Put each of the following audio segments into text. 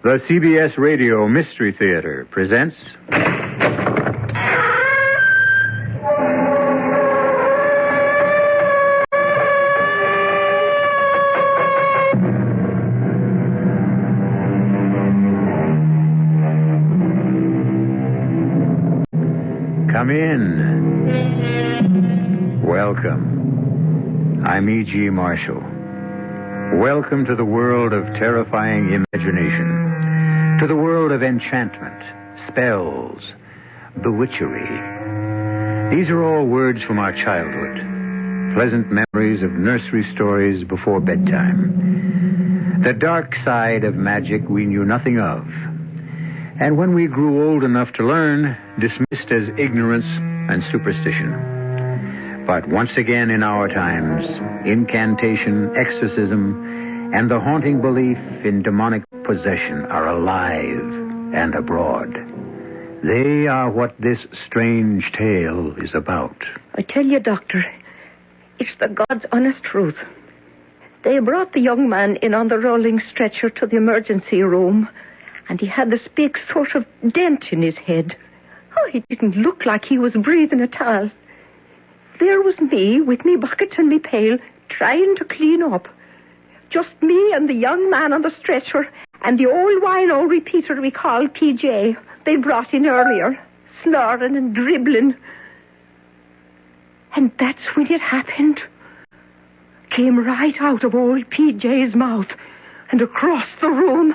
The CBS Radio Mystery Theater presents... Come in. Welcome. I'm E.G. Marshall. Welcome to the world of terrifying imagination, to the world of enchantment, spells, bewitchery. These are all words from our childhood, pleasant memories of nursery stories before bedtime. The dark side of magic we knew nothing of, and when we grew old enough to learn, dismissed as ignorance and superstition. But once again in our times, incantation, exorcism, and the haunting belief in demonic possession are alive and abroad. They are what this strange tale is about. I tell you, Doctor, it's the God's honest truth. They brought the young man in on the rolling stretcher to the emergency room, and he had this big sort of dent in his head. Oh, he didn't look like he was breathing at all. There was me with me bucket and me pail trying to clean up. Just me and the young man on the stretcher and the old wino repeater we called PJ they brought in earlier, snoring and dribbling. And that's when it happened. Came right out of old PJ's mouth and across the room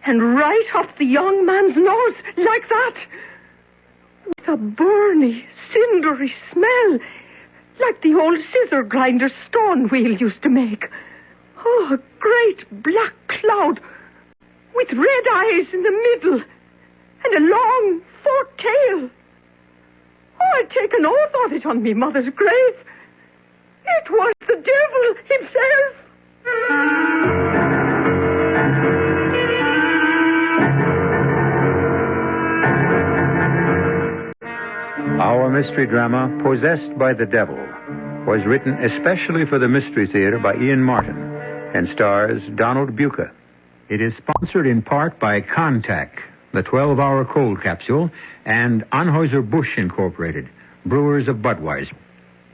and right up the young man's nose like that. With a burny, cindery smell, like the old scissor grinder stone wheel used to make. Oh, a great black cloud with red eyes in the middle and a long forked tail. Oh, I'd take an oath of it on me mother's grave. It was the devil himself. Our mystery drama, Possessed by the Devil, was written especially for the Mystery Theater by Ian Martin and stars Donald Buca. It is sponsored in part by Contact, the 12-hour cold capsule, and Anheuser-Busch Incorporated, brewers of Budweiser.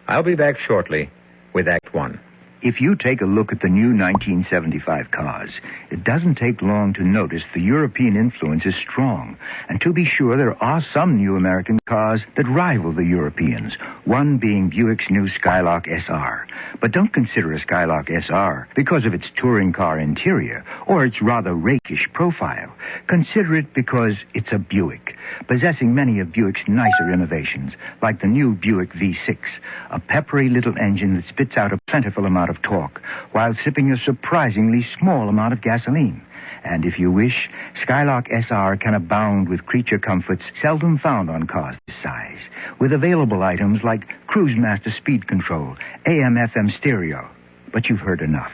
I'll be back shortly with Act One. If you take a look at the new 1975 cars, it doesn't take long to notice the European influence is strong. And to be sure, there are some new American cars that rival the Europeans, one being Buick's new Skylark SR. But don't consider a Skylark SR because of its touring car interior or its rather rakish profile. Consider it because it's a Buick, possessing many of Buick's nicer innovations, like the new Buick V6, a peppery little engine that spits out a plentiful amount of torque while sipping a surprisingly small amount of gasoline. And if you wish, Skylark SR can abound with creature comforts seldom found on cars this size, with available items like Cruise Master speed control, AM/FM stereo. But you've heard enough.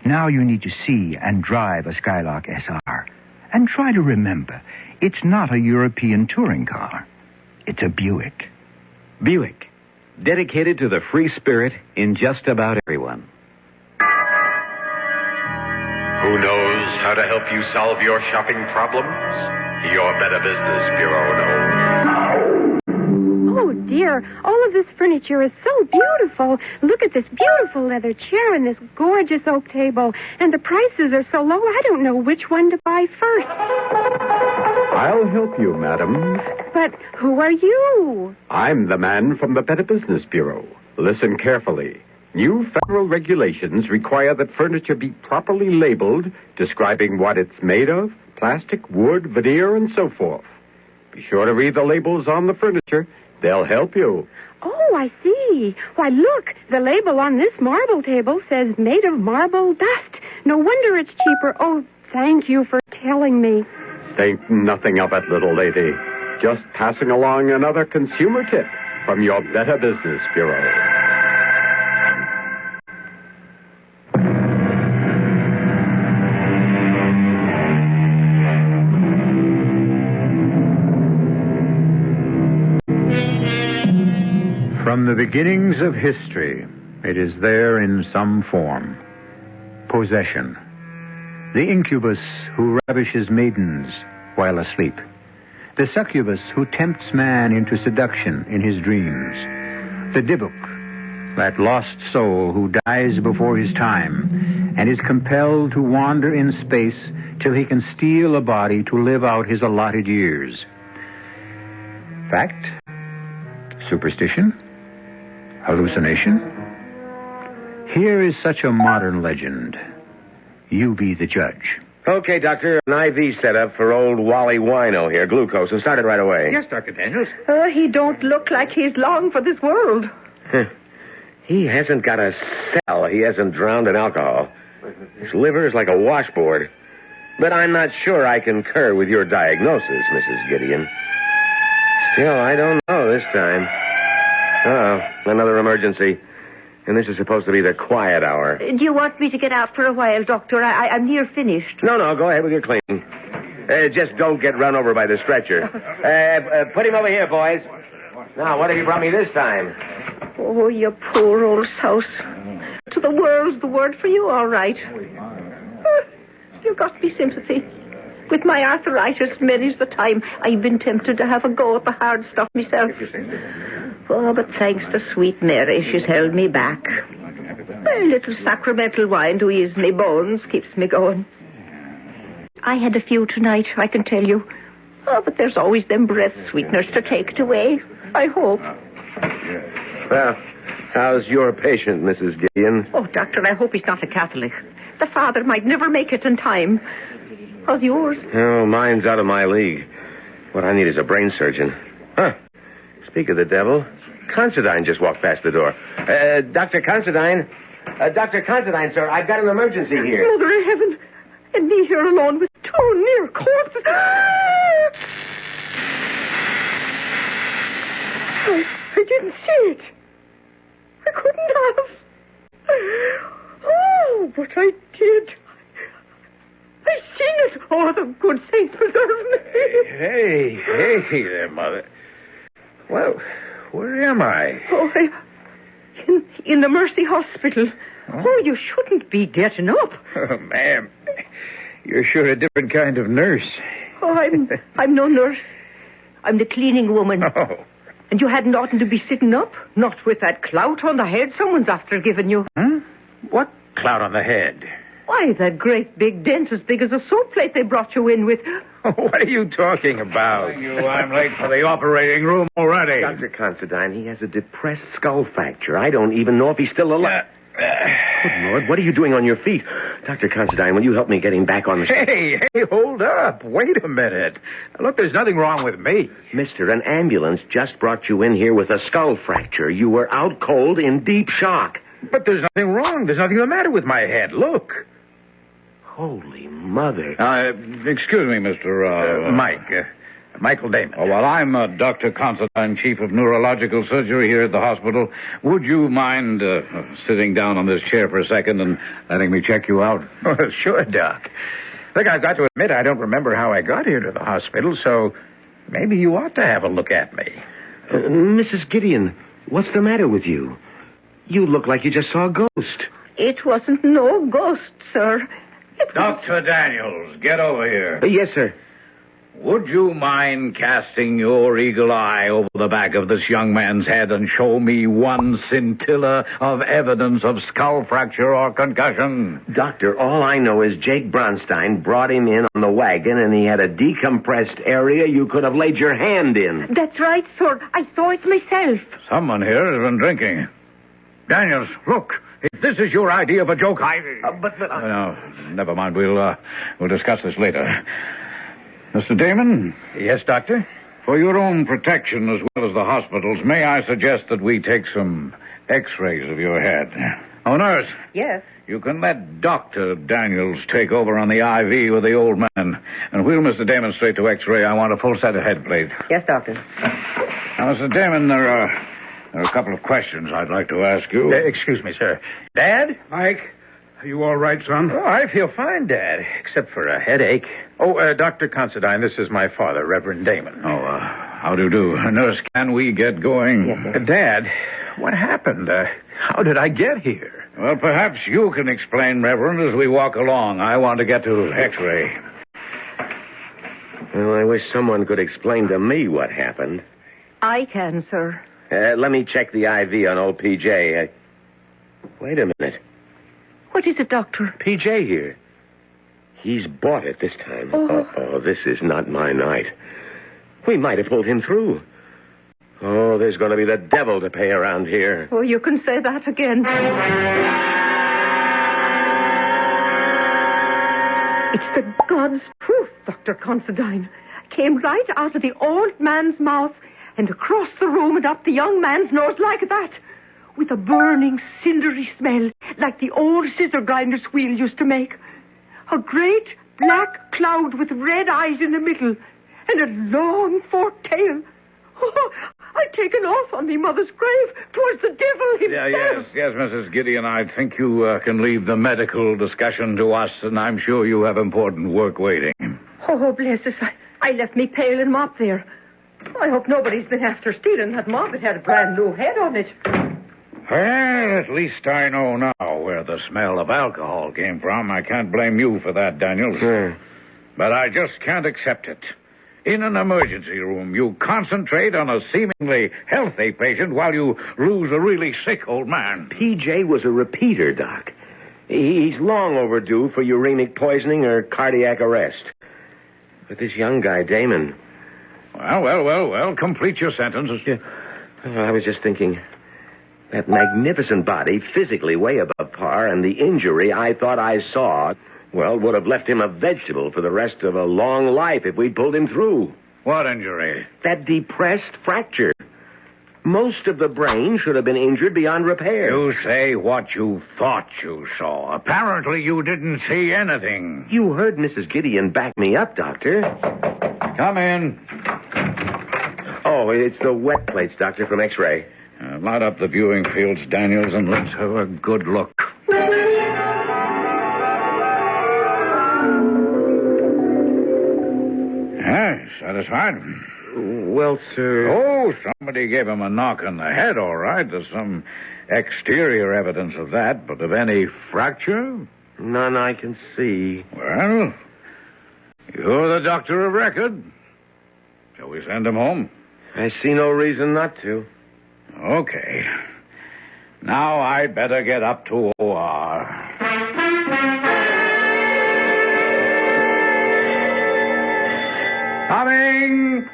Now you need to see and drive a Skylark SR. And try to remember, it's not a European touring car. It's a Buick. Buick, dedicated to the free spirit in just about everyone. Who knows how to help you solve your shopping problems? Your Better Business Bureau knows. Oh, dear. All of this furniture is so beautiful. Look at this beautiful leather chair and this gorgeous oak table. And the prices are so low, I don't know which one to buy first. I'll help you, madam. But who are you? I'm the man from the Better Business Bureau. Listen carefully. New federal regulations require that furniture be properly labeled, describing what it's made of, plastic, wood, veneer, and so forth. Be sure to read the labels on the furniture. They'll help you. Oh, I see. Why, look, the label on this marble table says made of marble dust. No wonder it's cheaper. Oh, thank you for telling me. Think nothing of it, little lady. Just passing along another consumer tip from your Better Business Bureau. From the beginnings of history, it is there in some form. Possession. The incubus who ravishes maidens while asleep. The succubus who tempts man into seduction in his dreams. The Dybbuk, that lost soul who dies before his time and is compelled to wander in space till he can steal a body to live out his allotted years. Fact? Superstition? Hallucination? Here is such a modern legend. You be the judge. Okay, Doctor, an IV set up for old Wally Wino here, glucose, and started right away. Yes, Dr. Daniels. He don't look like he's long for this world. He hasn't got a cell he hasn't drowned in alcohol. His liver is like a washboard. But I'm not sure I concur with your diagnosis, Mrs. Gideon. Still, I don't know this time. Uh-oh, another emergency. And this is supposed to be the quiet hour. Do you want me to get out for a while, Doctor? I'm near finished. No, go ahead with your cleaning. Just don't get run over by the stretcher. Put him over here, boys. Now, what have you brought me this time? Oh, you poor old souse. To the world's the word for you, all right. You've got me sympathy. With my arthritis, many's the time I've been tempted to have a go at the hard stuff myself. Oh, but thanks to sweet Mary, she's held me back. A little sacramental wine to ease me bones keeps me going. I had a few tonight, I can tell you. Oh, but there's always them breath sweeteners to take it away. I hope. Well, how's your patient, Mrs. Gideon? Oh, Doctor, I hope he's not a Catholic. The father might never make it in time. How's yours? Oh, mine's out of my league. What I need is a brain surgeon. Huh. Speak of the devil, Considine just walked past the door. Dr. Considine. Dr. Considine, sir, I've got an emergency here. Mother of heaven. And me here alone with two near corpses. I didn't see it. I couldn't have. Oh, but I did. I seen it. Oh, the good saints preserve me. Hey there, Mother. Well, where am I? Oh, in the Mercy Hospital. Oh, you shouldn't be getting up. Oh, ma'am, you're sure a different kind of nurse. Oh, I'm no nurse. I'm the cleaning woman. Oh. And you hadn't oughtn't to be sitting up. Not with that clout on the head someone's after giving you. Huh? What clout on the head? Why, that great big dent as big as a soap plate they brought you in with. What are you talking about? I'm late for the operating room already. Dr. Considine, he has a depressed skull fracture. I don't even know if he's still alive. Good Lord, what are you doing on your feet? Dr. Considine, will you help me get him back on the... Hey, hold up. Wait a minute. Look, there's nothing wrong with me. Mister, an ambulance just brought you in here with a skull fracture. You were out cold in deep shock. But there's nothing wrong. There's nothing the matter with my head. Look. Holy mother. Excuse me, Mr. Mike. Michael Damon. Oh, well, I'm Dr. Considine, Chief of Neurological Surgery here at the hospital. Would you mind sitting down on this chair for a second and letting me check you out? Oh, sure, Doc. Look, I've got to admit I don't remember how I got here to the hospital, so maybe you ought to have a look at me. Mrs. Gideon, what's the matter with you? You look like you just saw a ghost. It wasn't no ghost, sir. Dr. Daniels, get over here. Yes, sir. Would you mind casting your eagle eye over the back of this young man's head and show me one scintilla of evidence of skull fracture or concussion? Doctor, all I know is Jake Bronstein brought him in on the wagon and he had a decompressed area you could have laid your hand in. That's right, sir. I saw it myself. Someone here has been drinking. Daniels, look. If this is your idea of a joke, No, never mind. We'll discuss this later. Mr. Damon? Yes, Doctor? For your own protection as well as the hospital's, may I suggest that we take some x-rays of your head? Oh, nurse. Yes? You can let Dr. Daniels take over on the IV with the old man. And wheel Mr. Damon straight to x-ray. I want a full set of head plates. Yes, Doctor. Now, Mr. Damon, there are a couple of questions I'd like to ask you. Excuse me, sir. Dad? Mike, are you all right, son? Oh, I feel fine, Dad, except for a headache. Oh, Dr. Considine, this is my father, Reverend Damon. Oh, how do you do? Nurse, can we get going? Yes, sir. Dad, what happened? How did I get here? Well, perhaps you can explain, Reverend, as we walk along. I want to get to X-ray. Well, I wish someone could explain to me what happened. I can, sir. Let me check the IV on old PJ. Wait a minute. What is it, Doctor? PJ here. He's bought it this time. Oh, this is not my night. We might have pulled him through. Oh, there's going to be the devil to pay around here. Oh, you can say that again. It's the God's truth, Dr. Considine. Came right out of the old man's mouth and across the room and up the young man's nose like that, with a burning, cindery smell like the old scissor grinder's wheel used to make. A great black cloud with red eyes in the middle and a long forked tail. Oh, I'd taken off on me mother's grave towards the devil himself. Yes, Mrs. Gideon, I think you can leave the medical discussion to us, and I'm sure you have important work waiting. Oh, bless us. I left me pail and mop there. I hope nobody's been after stealing that mop. It had a brand new head on it. Well, at least I know now where the smell of alcohol came from. I can't blame you for that, Daniels. But I just can't accept it. In an emergency room, you concentrate on a seemingly healthy patient while you lose a really sick old man. PJ was a repeater, Doc. He's long overdue for uremic poisoning or cardiac arrest. But this young guy, Damon... Well, complete your sentence. I was just thinking... That magnificent body, physically way above par, and the injury I thought I saw... Well, would have left him a vegetable for the rest of a long life if we'd pulled him through. What injury? That depressed fracture. Most of the brain should have been injured beyond repair. You say what you thought you saw. Apparently you didn't see anything. You heard Mrs. Gideon back me up, Doctor. Come in. Oh, it's the wet plates, Doctor, from X-ray. Light up the viewing fields, Daniels, and let's have a good look. Satisfied? Well, sir... Oh, somebody gave him a knock on the head, all right. There's some exterior evidence of that, but of any fracture? None I can see. Well, you're the doctor of record. Shall we send him home? I see no reason not to. Okay. Now I'd better get up to OR.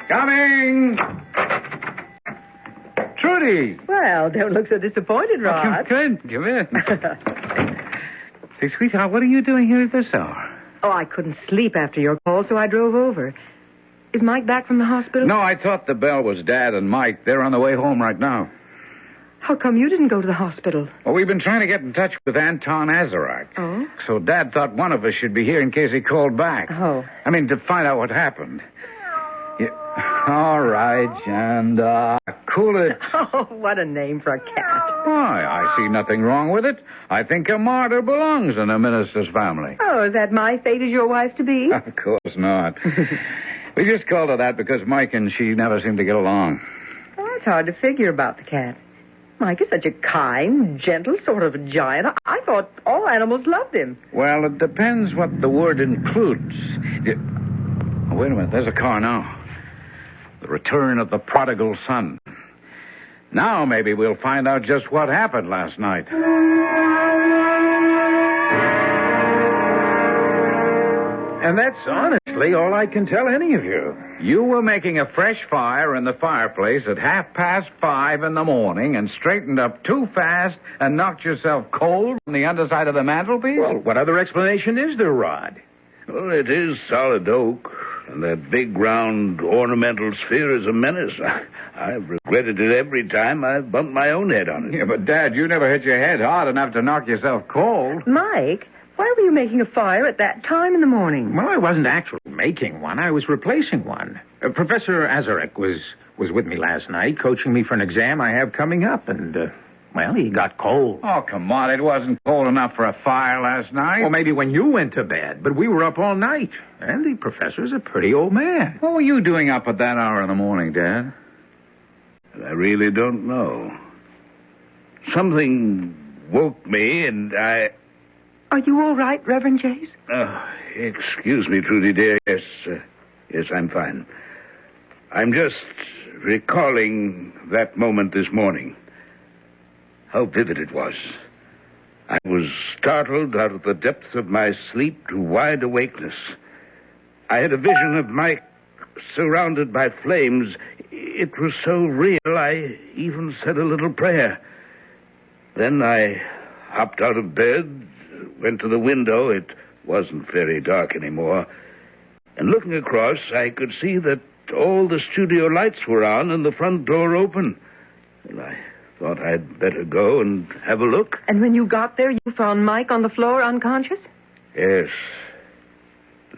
Coming! Trudy! Well, don't look so disappointed, Rod. Come in. Say, sweetheart, what are you doing here at this hour? Oh, I couldn't sleep after your call, so I drove over. Is Mike back from the hospital? No, I thought the bell was Dad and Mike. They're on the way home right now. How come you didn't go to the hospital? Well, we've been trying to get in touch with Anton Azarak. Oh? So Dad thought one of us should be here in case he called back. Oh. I mean, to find out what happened. Yeah. All right, Janda. Cool it. Oh, what a name for a cat. Why, I see nothing wrong with it. I think a martyr belongs in a minister's family. Oh, is that my fate as your wife to be? Of course not. We just called her that because Mike and she never seemed to get along. Well, it's hard to figure about the cat. Mike is such a kind, gentle sort of a giant. I thought all animals loved him. Well, it depends what the word includes. Oh, wait a minute. There's a car now. The return of the prodigal son. Now maybe we'll find out just what happened last night. And that's honestly all I can tell any of you. You were making a fresh fire in the fireplace at 5:30 in the morning and straightened up too fast and knocked yourself cold on the underside of the mantelpiece? Well, what other explanation is there, Rod? Well, it is solid oak, and that big round ornamental sphere is a menace. I've regretted it every time I've bumped my own head on it. Yeah, but Dad, you never hit your head hard enough to knock yourself cold. Mike, why were you making a fire at that time in the morning? Well, I wasn't actually making one. I was replacing one. Professor Azarak was with me last night, coaching me for an exam I have coming up, and, well, he got cold. Oh, come on. It wasn't cold enough for a fire last night. Well, maybe when you went to bed, but we were up all night. And the professor's a pretty old man. What were you doing up at that hour in the morning, Dad? I really don't know. Something woke me, and I... Are you all right, Reverend Jays? Excuse me, Trudy, dear. Yes, I'm fine. I'm just recalling that moment this morning. How vivid it was. I was startled out of the depths of my sleep to wide awakeness. I had a vision of Mike surrounded by flames. It was so real, I even said a little prayer. Then I hopped out of bed, went to the window. It wasn't very dark anymore. And looking across, I could see that all the studio lights were on and the front door open. And I thought I'd better go and have a look. And when you got there, you found Mike on the floor unconscious? Yes.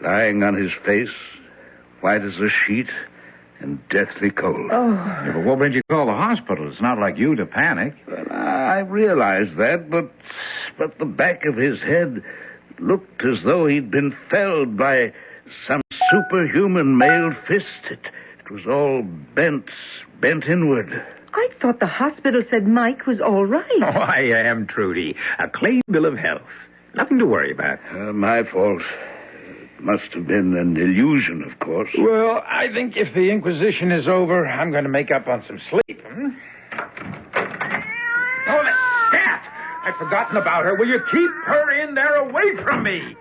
Lying on his face, white as a sheet, and deathly cold. Oh. Yeah, but what made you call the hospital? It's not like you to panic. Well, I realized that, but the back of his head looked as though he'd been felled by some superhuman mailed fist. It was all bent inward. I thought the hospital said Mike was all right. Oh, I am, Trudy. A clean bill of health. Nothing to worry about. My fault. It must have been an illusion, of course. Well, I think if the Inquisition is over, I'm going to make up on some sleep. Oh, the cat! I'd forgotten about her. Will you keep her in there away from me?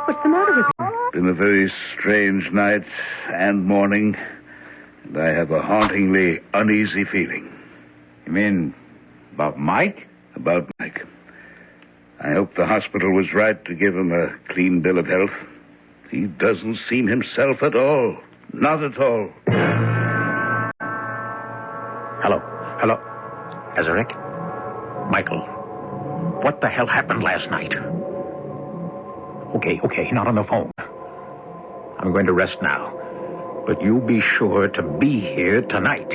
What's the matter with him? Been a very strange night and morning, and I have a hauntingly uneasy feeling. You mean about Mike? About Mike. I hope the hospital was right to give him a clean bill of health. He doesn't seem himself at all. Not at all. Hello. Azarek? Michael. What the hell happened last night? Okay, not on the phone. I'm going to rest now. But you be sure to be here tonight.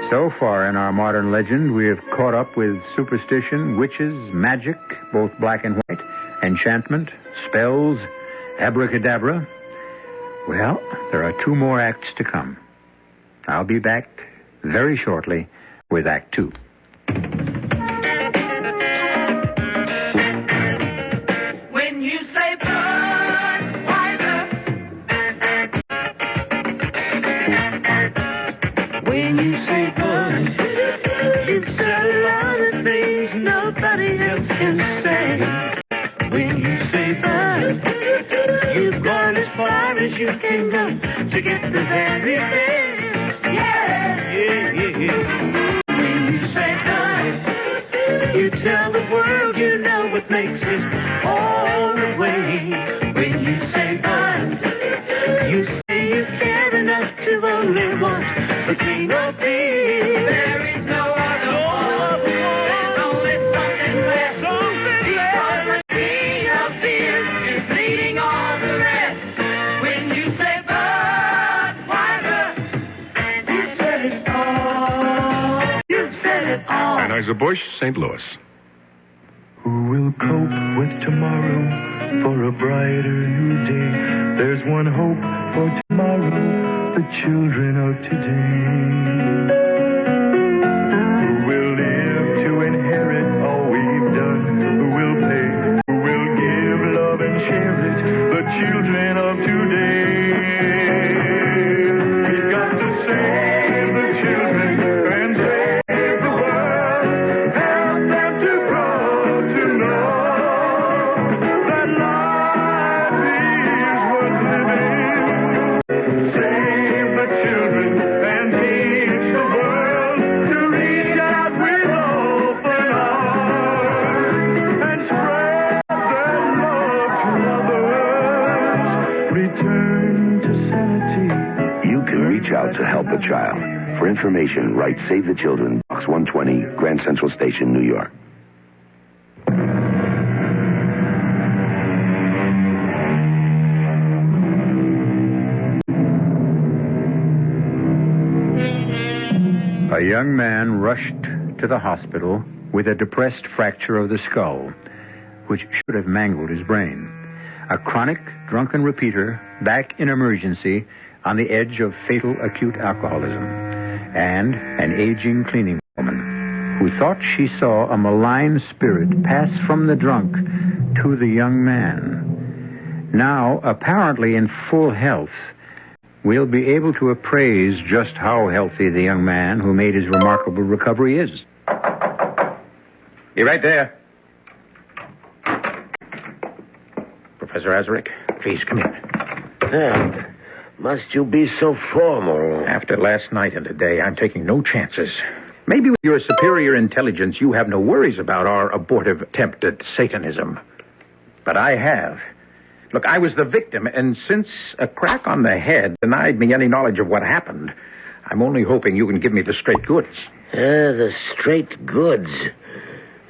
So far in our modern legend, we have caught up with superstition, witches, magic, both black and white, enchantment, spells, abracadabra. Well, there are 2 more acts to come. I'll be back very shortly with Act 2. When you say Budweiser, when you say Bud, you've said a lot of things nobody else can say. When you say Bud, you've gone as far as you can go to get the very best. Yeah. When you say Bud, you tell the world you know what makes it all the way. When you say Bud, you say you care enough to only want the clean old beer. There is no other one. There's only something less. Because the king of beer is leading all the rest. When you say Budweiser, you said it all. You've said it all. Anheuser-Busch, St. Louis. Who will cope with tomorrow for a brighter new day? There's one hope for tomorrow, the children of today. Who will live to inherit all we've done? Who will pay? Who will give love and share it? The children of today. We've got to save the children and save the world. Help them to grow to know that life is worth living. Save the children and teach the world to reach out with open arms and spread their love to others. Return to sanity. You can reach out to help a child. For information, write Save the Children, Box 120, Grand Central Station, New York. A young man rushed to the hospital with a depressed fracture of the skull, which should have mangled his brain. A chronic drunken repeater back in emergency on the edge of fatal acute alcoholism, and an aging cleaning woman who thought she saw a malign spirit pass from the drunk to the young man. Now, apparently in full health, we'll be able to appraise just how healthy the young man who made his remarkable recovery is. You're right there. Professor Azarick, please come in. Must you be so formal? After last night and today, I'm taking no chances. Maybe with your superior intelligence, you have no worries about our abortive attempt at Satanism. But I have. Look, I was the victim, and since a crack on the head denied me any knowledge of what happened, I'm only hoping you can give me the straight goods. The straight goods.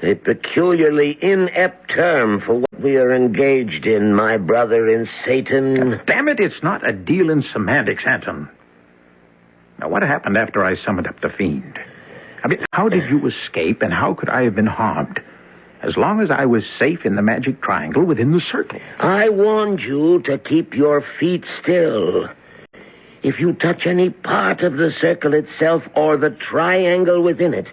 A peculiarly inept term for what we are engaged in, my brother in Satan. Damn it, it's not a deal in semantics, Anton. Now, what happened after I summoned up the fiend? I mean, how did you escape, and how could I have been harmed? As long as I was safe in the magic triangle within the circle. I warned you to keep your feet still. If you touch any part of the circle itself or the triangle within it,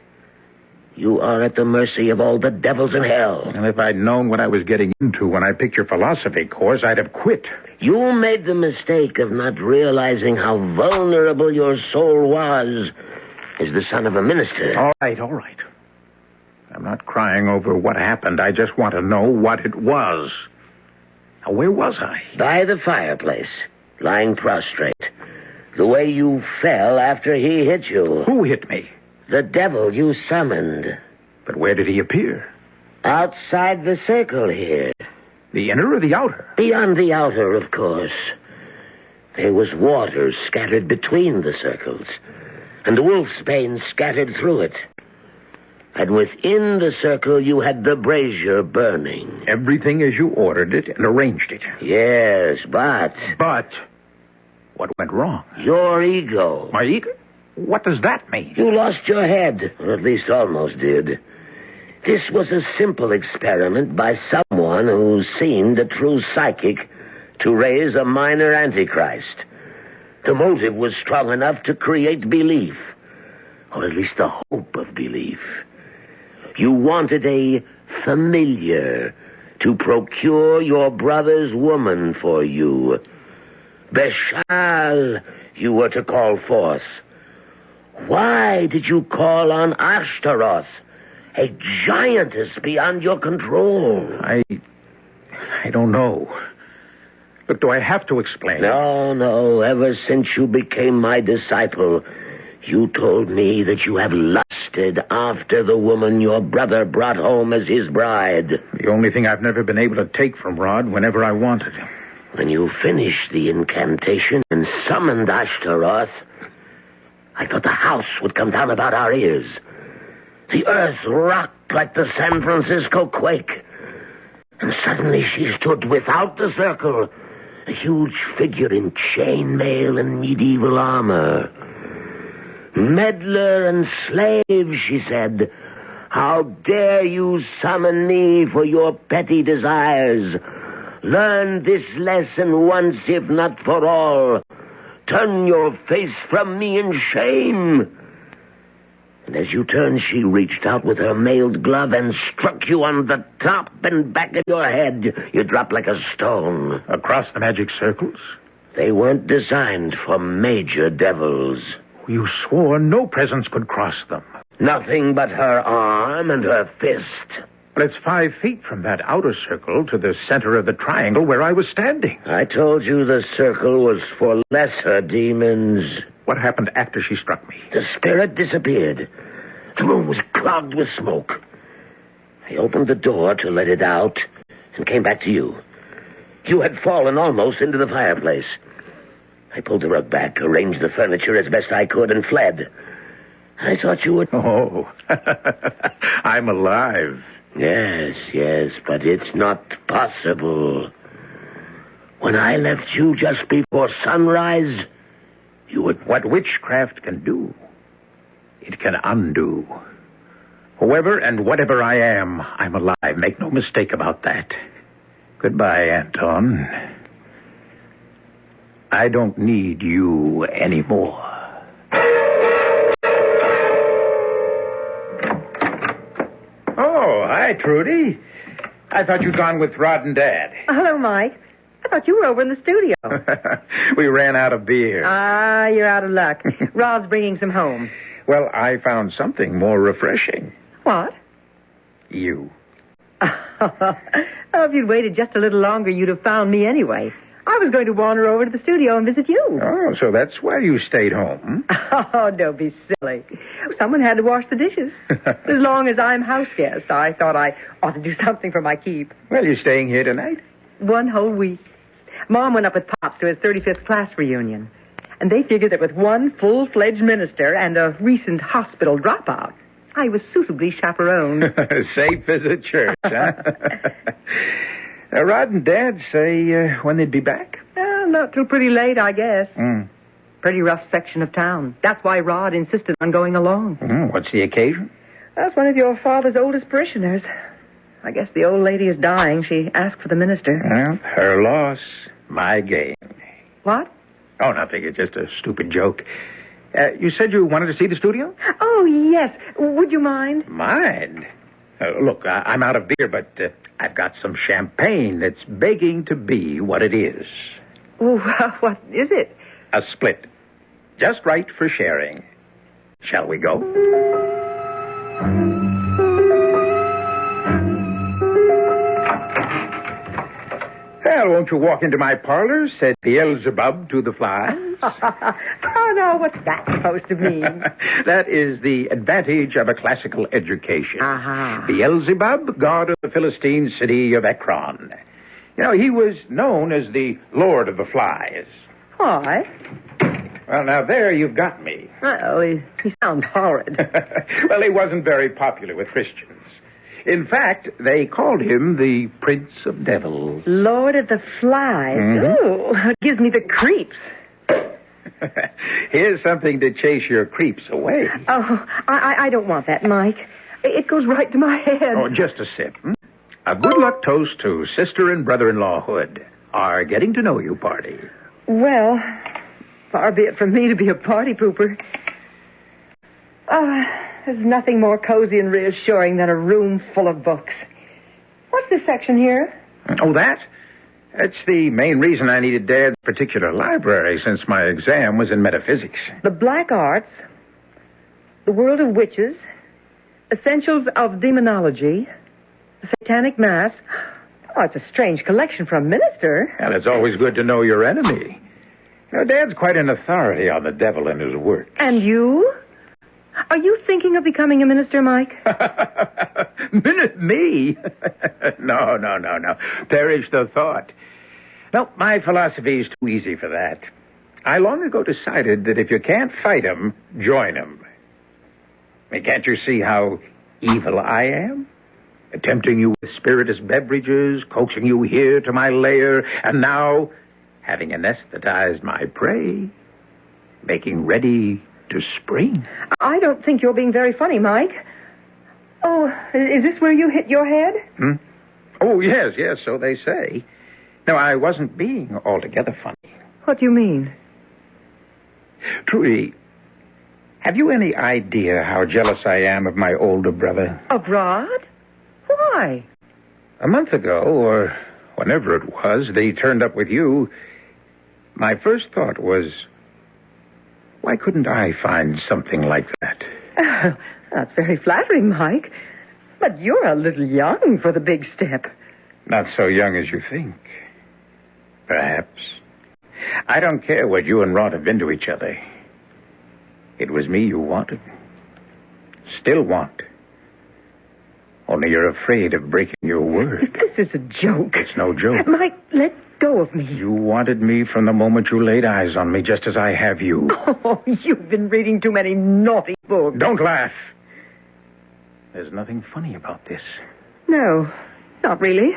you are at the mercy of all the devils in hell. And if I'd known what I was getting into when I picked your philosophy course, I'd have quit. You made the mistake of not realizing how vulnerable your soul was as the son of a minister. All right. I'm not crying over what happened. I just want to know what it was. Now, where was I? By the fireplace, lying prostrate. The way you fell after he hit you. Who hit me? The devil you summoned. But where did he appear? Outside the circle here. The inner or the outer? Beyond the outer, of course. There was water scattered between the circles, and wolfsbane scattered through it. And within the circle, you had the brazier burning. Everything as you ordered it and arranged it. Yes, but... But? What went wrong? Your ego. My ego? What does that mean? You lost your head, or at least almost did. This was a simple experiment by someone who seemed a true psychic to raise a minor antichrist. The motive was strong enough to create belief, or at least the hope of belief. You wanted a familiar to procure your brother's woman for you. Beshal, you were to call forth. Why did you call on Ashtaroth, a giantess beyond your control? I don't know. Look, do I have to explain? No. Ever since you became my disciple, you told me that you have lusted after the woman your brother brought home as his bride. The only thing I've never been able to take from Rod whenever I wanted. When you finished the incantation and summoned Ashtaroth, I thought the house would come down about our ears. The earth rocked like the San Francisco quake. And suddenly she stood without the circle, a huge figure in chainmail and medieval armor. Meddler and slave, she said, how dare you summon me for your petty desires? Learn this lesson once, if not for all. Turn your face from me in shame. And as you turned, she reached out with her mailed glove and struck you on the top and back of your head. You dropped like a stone. Across the magic circles? They weren't designed for major devils. You swore no presence could cross them. Nothing but her arm and her fist. But it's 5 feet from that outer circle to the center of the triangle where I was standing. I told you the circle was for lesser demons. What happened after she struck me? The spirit disappeared. The room was clogged with smoke. I opened the door to let it out and came back to you. You had fallen almost into the fireplace. I pulled the rug back, arranged the furniture as best I could, and fled. I thought you would... Oh, I'm alive. Yes, but it's not possible. When I left you just before sunrise, you would... What witchcraft can do, it can undo. Whoever and whatever I am, I'm alive. Make no mistake about that. Goodbye, Anton. I don't need you anymore. Oh, hi, Trudy. I thought you'd gone with Rod and Dad. Hello, Mike. I thought you were over in the studio. We ran out of beer. Ah, you're out of luck. Rod's bringing some home. Well, I found something more refreshing. What? You. Oh, if you'd waited just a little longer, you'd have found me anyway. I was going to wander over to the studio and visit you. Oh, so that's why you stayed home. Oh, don't be silly. Someone had to wash the dishes. As long as I'm house guest, I thought I ought to do something for my keep. Well, you're staying here tonight? One whole week. Mom went up with Pops to his 35th class reunion. And they figured that with one full-fledged minister and a recent hospital dropout, I was suitably chaperoned. Safe as a church, huh? Rod and Dad say when they'd be back? Not till pretty late, I guess. Mm. Pretty rough section of town. That's why Rod insisted on going along. What's the occasion? That's one of your father's oldest parishioners. I guess the old lady is dying. She asked for the minister. Well, her loss, my gain. What? Oh, nothing. It's just a stupid joke. You said you wanted to see the studio? Oh, yes. Would you mind? Mind? Look, I'm out of beer, but I've got some champagne that's begging to be what it is. Oh, what is it? A split. Just right for sharing. Shall we go? Well, won't you walk into my parlor? Said Beelzebub to the fly. Oh, no, what's that supposed to mean? That is the advantage of a classical education. Uh-huh. Beelzebub, god of the Philistine city of Ekron. You know, he was known as the Lord of the Flies. Why? Well, now there you've got me. Well, he sounds horrid. Well, he wasn't very popular with Christians. In fact, they called him the Prince of Devils. Lord of the Flies. Mm-hmm. Ooh, it gives me the creeps. Here's something to chase your creeps away. Oh, I don't want that, Mike. It goes right to my head. Oh, just a sip. A good luck toast to sister and brother-in-law Hood. Our getting to know you party. Well, far be it from me to be a party pooper. There's nothing more cozy and reassuring than a room full of books. What's this section here? Oh, that? That's the main reason I needed Dad's particular library, since my exam was in metaphysics. The Black Arts, The World of Witches, Essentials of Demonology, The Satanic Mass. Oh, it's a strange collection for a minister. Well, it's always good to know your enemy. You know, Dad's quite an authority on the devil and his work. And you? Are you thinking of becoming a minister, Mike? Me? No. Perish the thought. No, my philosophy is too easy for that. I long ago decided that if you can't fight 'em, join 'em. I mean, can't you see how evil I am? Tempting you with spirituous beverages, coaxing you here to my lair, and now, having anesthetized my prey, making ready to spring. I don't think you're being very funny, Mike. Oh, is this where you hit your head? Oh, yes, so they say. No, I wasn't being altogether funny. What do you mean? Trudy, have you any idea how jealous I am of my older brother? Of Rod? Why? A month ago, or whenever it was, they turned up with you. My first thought was, why couldn't I find something like that? That's very flattering, Mike. But you're a little young for the big step. Not so young as you think. Perhaps. I don't care what you and Rod have been to each other. It was me you wanted. Still want. Only you're afraid of breaking your word. This is a joke. It's no joke. Mike, let go of me. You wanted me from the moment you laid eyes on me, just as I have you. Oh, you've been reading too many naughty books. Don't laugh. There's nothing funny about this. No, not really.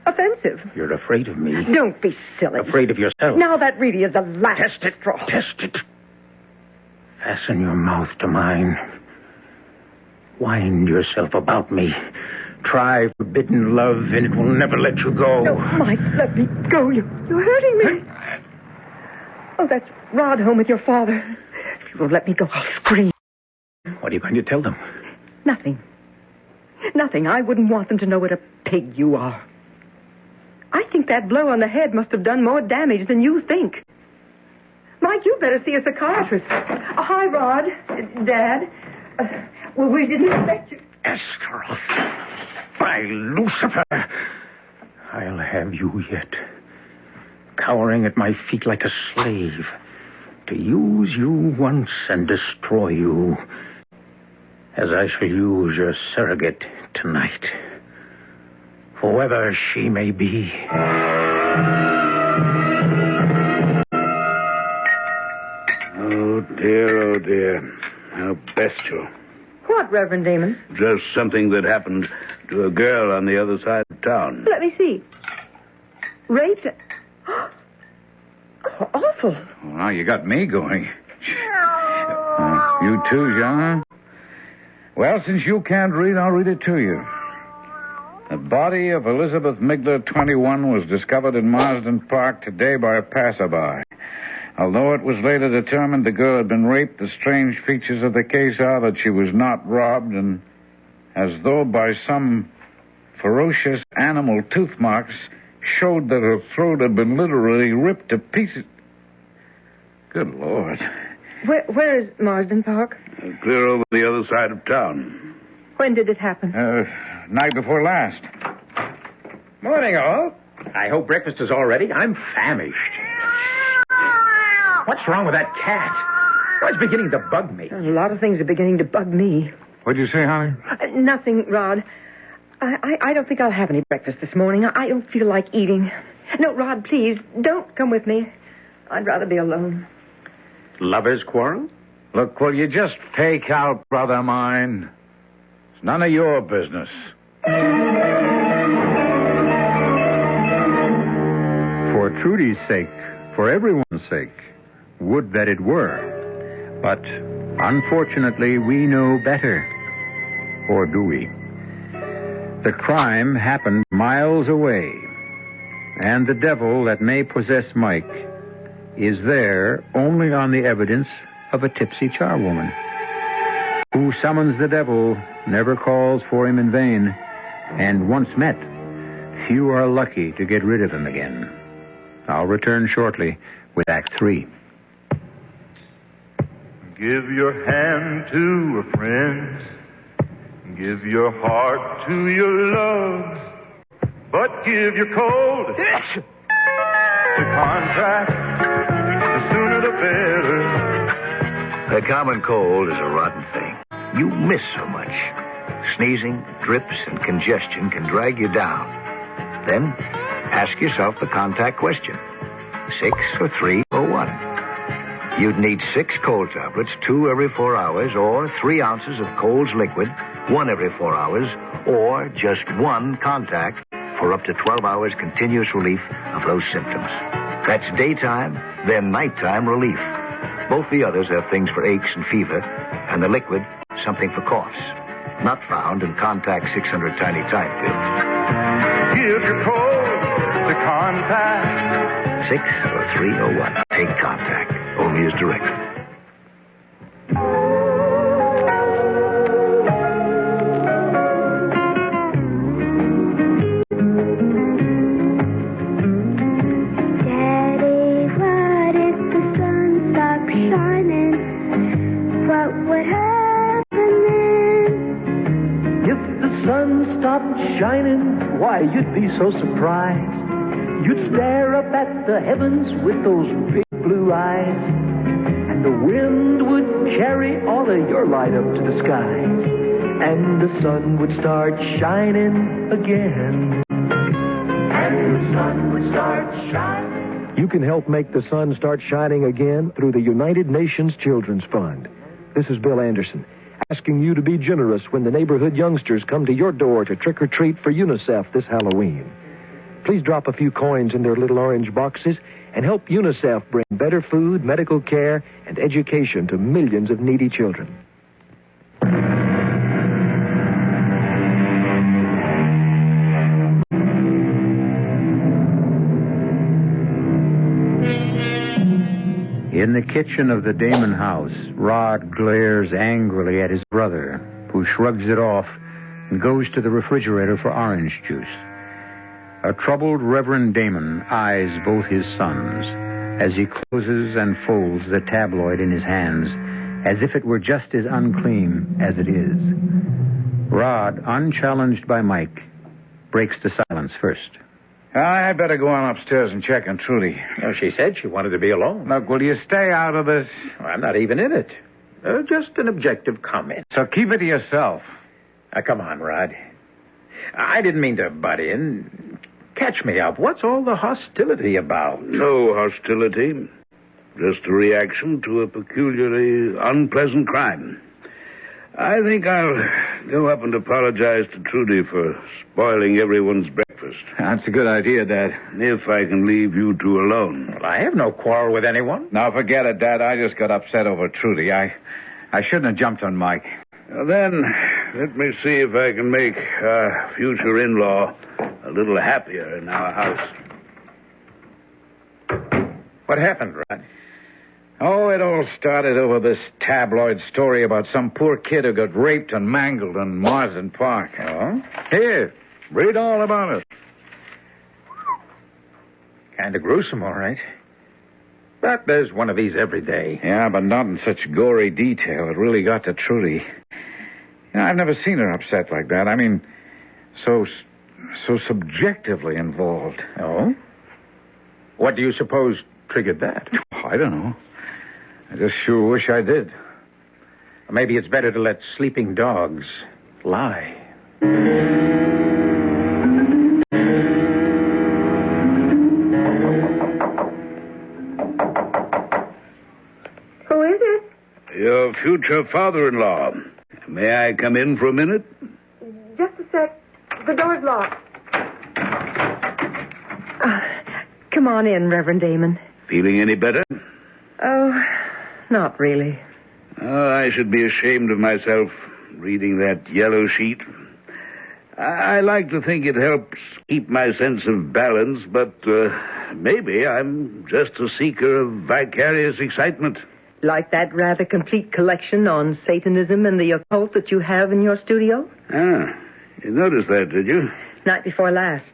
Offensive. You're afraid of me. Don't be silly. Afraid of yourself. Now that really is the last straw. Test it. Fasten your mouth to mine. Wind yourself about me. Try forbidden love, and it will never let you go. No, Mike, let me go. You're hurting me. Oh, that's Rod home with your father. If you won't let me go, I'll scream. What are you going to tell them? Nothing. Nothing. I wouldn't want them to know what a pig you are. I think that blow on the head must have done more damage than you think. Mike, you better see a psychiatrist. Hi, Rod. Dad. Well, we didn't expect you. Esther, by Lucifer, I'll have you yet. Cowering at my feet like a slave. To use you once and destroy you. As I shall use your surrogate tonight. Whoever she may be. Oh, dear. How bestial. What, Reverend Damon? Just something that happened to a girl on the other side of town. Let me see. Raped? Oh, awful. Well, now you got me going. You too, John? Well, since you can't read, I'll read it to you. The body of Elizabeth Migler, 21, was discovered in Marsden Park today by a passerby. Although it was later determined the girl had been raped, the strange features of the case are that she was not robbed, and as though by some ferocious animal tooth marks, showed that her throat had been literally ripped to pieces. Good Lord. Where is Marsden Park? Clear over the other side of town. When did it happen? Night before last. Morning, all. I hope breakfast is all ready. I'm famished. What's wrong with that cat? Oh, it's beginning to bug me. A lot of things are beginning to bug me. What'd you say, Holly? Nothing, Rod. I don't think I'll have any breakfast this morning. I don't feel like eating. No, Rod, please, don't come with me. I'd rather be alone. Lovers' quarrel? Look, will you just take out, brother mine? It's none of your business. For Trudy's sake, for everyone's sake, would that it were. But unfortunately, we know better. Or do we? The crime happened miles away, and the devil that may possess Mike is there only on the evidence of a tipsy charwoman. Who summons the devil never calls for him in vain, and once met, few are lucky to get rid of him again. I'll return shortly with Act 3. Give your hand to a friend. Give your heart to your love. But give your cold to contract. The sooner the better. The common cold is a rotten thing. You miss so much. Sneezing, drips, and congestion can drag you down. Then, ask yourself the contact question. 6 or 3 or 1? You'd need 6 cold tablets, 2 every 4 hours, or 3 ounces of Cold's liquid, 1 every 4 hours, or just 1 contact for up to 12 hours continuous relief of those symptoms. That's daytime, then nighttime relief. Both the others have things for aches and fever, and the liquid, something for coughs. Not found in Contact 600 Tiny Time pills. Give your cold to contact. 6 or 3 or 1. Take Contact. Only as directed. Shining, why, you'd be so surprised. You'd stare up at the heavens with those big blue eyes, and the wind would carry all of your light up to the skies, and the sun would start shining again. And the sun would start shining. You can help make the sun start shining again through the United Nations Children's Fund. This is Bill Anderson, asking you to be generous when the neighborhood youngsters come to your door to trick or treat for UNICEF this Halloween. Please drop a few coins in their little orange boxes and help UNICEF bring better food, medical care, and education to millions of needy children. the kitchen of the Damon house, Rod glares angrily at his brother, who shrugs it off and goes to the refrigerator for orange juice. A troubled Reverend Damon eyes both his sons as he closes and folds the tabloid in his hands as if it were just as unclean as it is. Rod, unchallenged by Mike, breaks the silence first. I had better go on upstairs and check on Trudy. Well, she said she wanted to be alone. Look, will you stay out of this? Well, I'm not even in it. Just an objective comment. So keep it to yourself. Now, come on, Rod. I didn't mean to butt in. Catch me up. What's all the hostility about? No hostility. Just a reaction to a peculiarly unpleasant crime. I think I'll go up and apologize to Trudy for spoiling everyone's breakfast. That's a good idea, Dad. If I can leave you two alone. Well, I have no quarrel with anyone. No, forget it, Dad. I just got upset over Trudy. I shouldn't have jumped on Mike. Well, then, let me see if I can make our future in-law a little happier in our house. What happened, Rod? Oh, it all started over this tabloid story about some poor kid who got raped and mangled in Marsden Park. Oh? Here, read all about it. Kind of gruesome, all right. But there's one of these every day. Yeah, but not in such gory detail. It really got to Trudy. You know, I've never seen her upset like that. I mean, so subjectively involved. Oh? What do you suppose triggered that? I don't know. I just sure wish I did. Maybe it's better to let sleeping dogs lie. Who is it? Your future father-in-law. May I come in for a minute? Just a sec. The door's locked. Come on in, Reverend Damon. Feeling any better? Oh, not really. Oh, I should be ashamed of myself reading that yellow sheet. I like to think it helps keep my sense of balance, but maybe I'm just a seeker of vicarious excitement. Like that rather complete collection on Satanism and the occult that you have in your studio? Ah, you noticed that, did you? Night before last,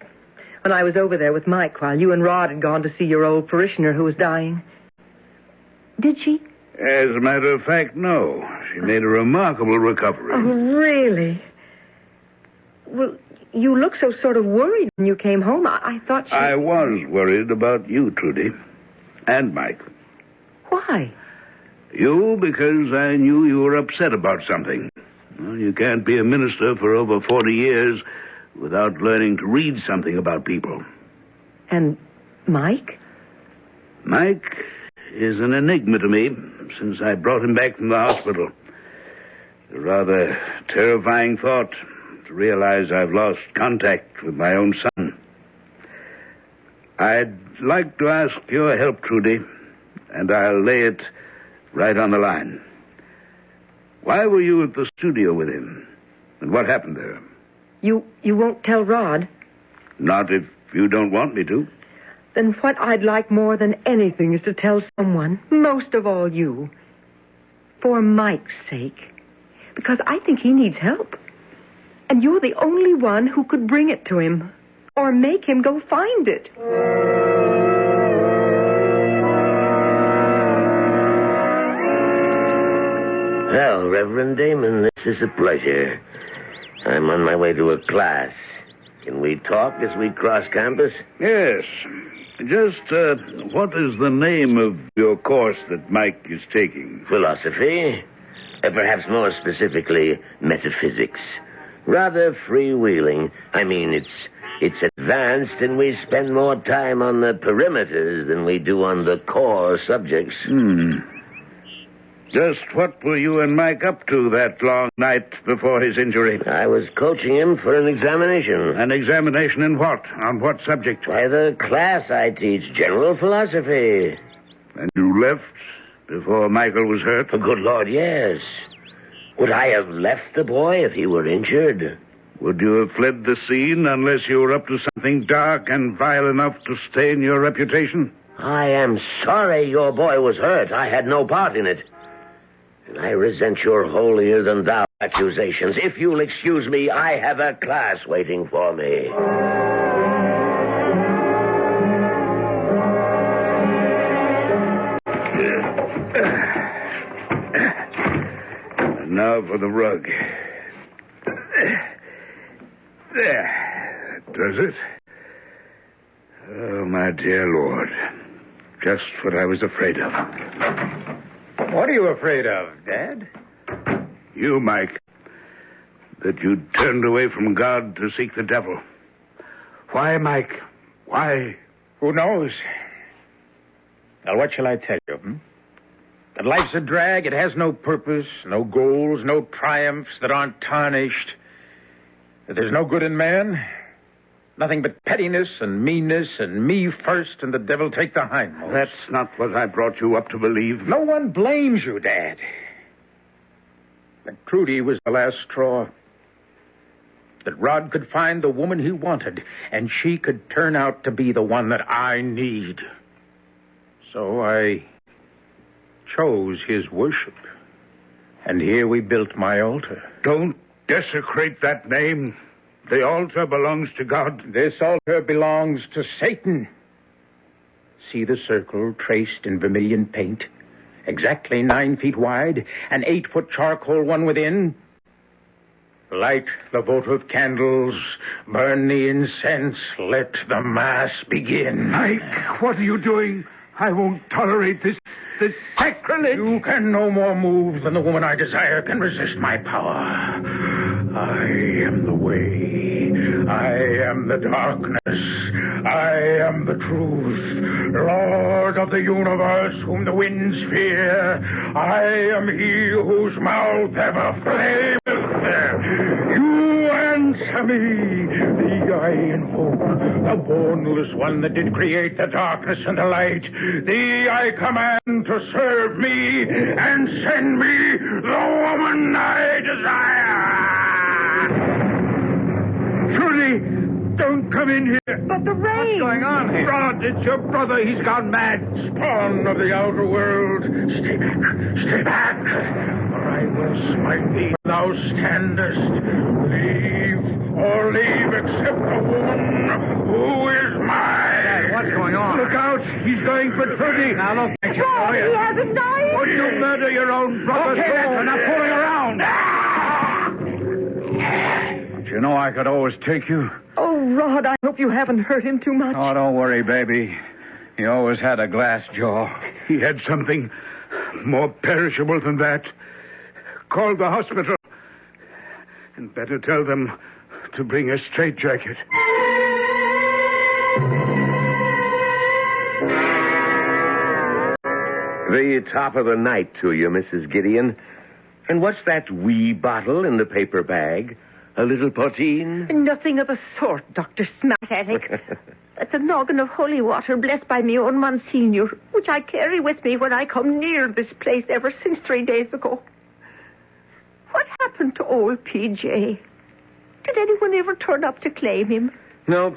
when I was over there with Mike while you and Rod had gone to see your old parishioner who was dying. Did she? As a matter of fact, no. She made a remarkable recovery. Oh, really? Well, you look so sort of worried when you came home. I thought she... I was worried about you, Trudy. And Mike. Why? You, because I knew you were upset about something. Well, you can't be a minister for over 40 years without learning to read something about people. And Mike? Mike is an enigma to me since I brought him back from the hospital. A rather terrifying thought to realize I've lost contact with my own son. I'd like to ask your help, Trudy, and I'll lay it right on the line. Why were you at the studio with him? And what happened there? You won't tell Rod? Not if you don't want me to. Then what I'd like more than anything is to tell someone, most of all you. For Mike's sake. Because I think he needs help. And you're the only one who could bring it to him. Or make him go find it. Well, Reverend Damon, this is a pleasure. I'm on my way to a class. Can we talk as we cross campus? Yes. Just, what is the name of your course that Mike is taking? Philosophy. Perhaps more specifically, metaphysics. Rather freewheeling. I mean, it's advanced, and we spend more time on the perimeters than we do on the core subjects. Just what were you and Mike up to that long night before his injury? I was coaching him for an examination. An examination in what? On what subject? Why, the class I teach, general philosophy. And you left before Michael was hurt? Oh, good Lord, yes. Would I have left the boy if he were injured? Would you have fled the scene unless you were up to something dark and vile enough to stain your reputation? I am sorry your boy was hurt. I had no part in it. And I resent your holier-than-thou accusations. If you'll excuse me, I have a class waiting for me. And now for the rug. There. That does it. Oh, my dear Lord. Just what I was afraid of. What are you afraid of, Dad? You, Mike. That you turned away from God to seek the devil. Why, Mike? Why? Who knows? Well, what shall I tell you, That life's a drag. It has no purpose, no goals, no triumphs that aren't tarnished. That there's no good in man. Nothing but pettiness and meanness and me first and the devil take the hindmost. That's not what I brought you up to believe. No one blames you, Dad. But Trudy was the last straw. That Rod could find the woman he wanted, and she could turn out to be the one that I need. So I chose his worship. And here we built my altar. Don't desecrate that name. The altar belongs to God. This altar belongs to Satan. See the circle traced in vermilion paint? Exactly 9 feet wide, an 8-foot charcoal one within. Light the votive candles, burn the incense, let the mass begin. Mike, what are you doing? I won't tolerate this sacrilege. You can no more move than the woman I desire can resist my power. I am the way. I am the darkness. I am the truth. Lord of the universe, whom the winds fear. I am he whose mouth ever flameth. You answer me. Thee I invoke, the bornless one that did create the darkness and the light. Thee I command to serve me and send me the woman I desire. Trudy, don't come in here. But the rain. What's going on here? Rod, it's your brother. He's gone mad. Spawn of the outer world, stay back, stay back. Or I will smite thee when thou standest. Leave except the woman who is mine. Dad, what's going on? Look out. He's going for Trudy. Now, look. He hasn't died. Would you murder your own brother? Okay, that's enough fooling around. Don't you know I could always take you? Oh, Rod, I hope you haven't hurt him too much. Oh, don't worry, baby. He always had a glass jaw. He had something more perishable than that. Call the hospital. And better tell them to bring a straitjacket. The top of the night to you, Mrs. Gideon. And what's that wee bottle in the paper bag? A little poteen? Nothing of the sort, Dr. Smartaddick. That's a noggin of holy water blessed by me own Monsignor, which I carry with me when I come near this place ever since 3 days ago. What happened to old P.J.? Did anyone ever turn up to claim him? No.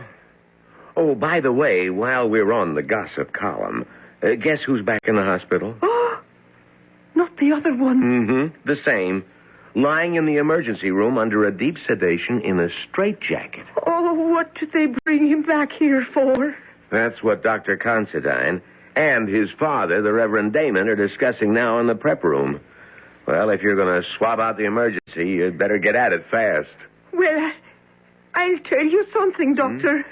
Oh, by the way, while we're on the gossip column, guess who's back in the hospital? Oh, not the other one. Mm-hmm, the same. Lying in the emergency room under a deep sedation in a straitjacket. Oh, what did they bring him back here for? That's what Dr. Considine and his father, the Reverend Damon, are discussing now in the prep room. Well, if you're going to swab out the emergency, you'd better get at it fast. Well, I'll tell you something, Doctor.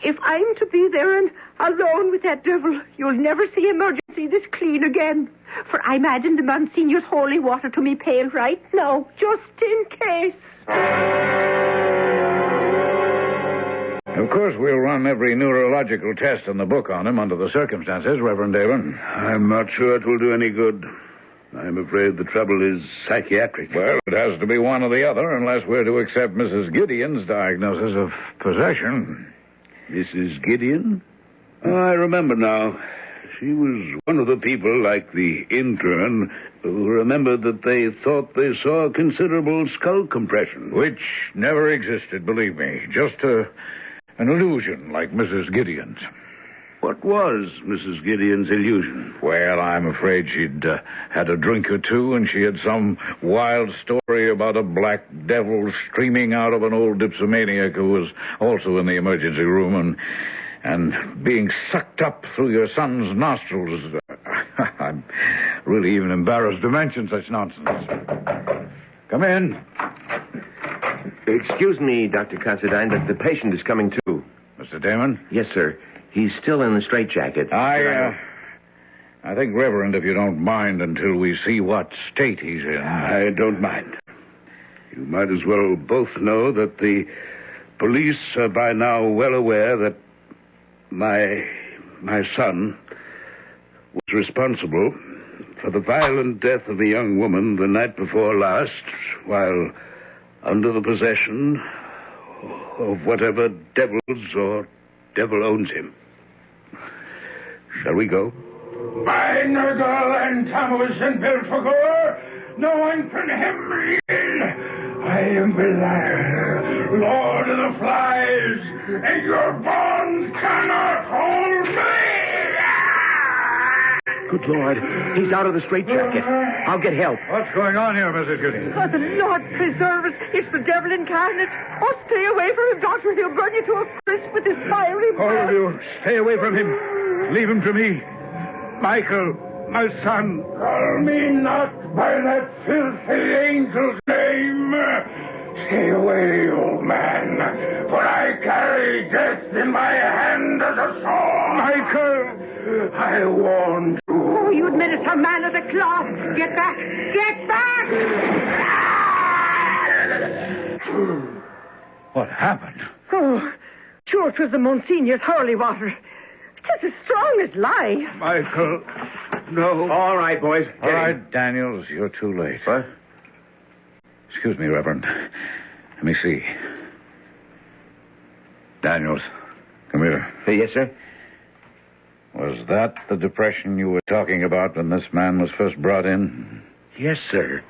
If I'm to be there and alone with that devil, you'll never see emergency this clean again. For I'm adding the Monsignor's holy water to me pail right now, just in case. Of course, we'll run every neurological test in the book on him under the circumstances, Reverend Damon. I'm not sure it will do any good. I'm afraid the trouble is psychiatric. Well, it has to be one or the other, unless we're to accept Mrs. Gideon's diagnosis of possession. Mrs. Gideon? Oh, I remember now. She was one of the people, like the intern, who remembered that they thought they saw considerable skull compression. Which never existed, believe me. Just an illusion like Mrs. Gideon's. What was Mrs. Gideon's illusion? Well, I'm afraid she'd had a drink or two, and she had some wild story about a black devil streaming out of an old dipsomaniac who was also in the emergency room and being sucked up through your son's nostrils. I'm really even embarrassed to mention such nonsense. Come in. Excuse me, Dr. Considine, but the patient is coming too. Mr. Damon? Yes, sir. He's still in the straitjacket. I think, Reverend, if you don't mind, until we see what state he's in. I don't mind. You might as well both know that the police are by now well aware that my son was responsible for the violent death of a young woman the night before last while under the possession of whatever devils or devil owns him. Shall we go? By Nergal and Tammuz and Belphegor, no one can hem me in. I am Belial, Lord of the Flies, and your bonds cannot hold me. Good Lord, he's out of the straitjacket. I'll get help. What's going on here, Mrs. Gideon? Oh, the Lord preserve us. It's the devil incarnate. Oh, stay away from him, Doctor. He'll burn you to a crisp with his fiery breath. All of you, stay away from him. Leave him to me. Michael, my son. Call me not by that filthy angel's name. Stay away, old man, for I carry death in my hand as a sword. Michael! I warned you. Oh, you administer man of the cloth. Get back! Get back! What happened? Oh, sure, 'twas the Monsignor's holy water. 'Tis as strong as life. Michael, no. All right, boys. All right, Daniels, you're too late. What? Excuse me, Reverend. Let me see. Daniels, come here. Yes, sir? Was that the depression you were talking about when this man was first brought in? Yes, sir.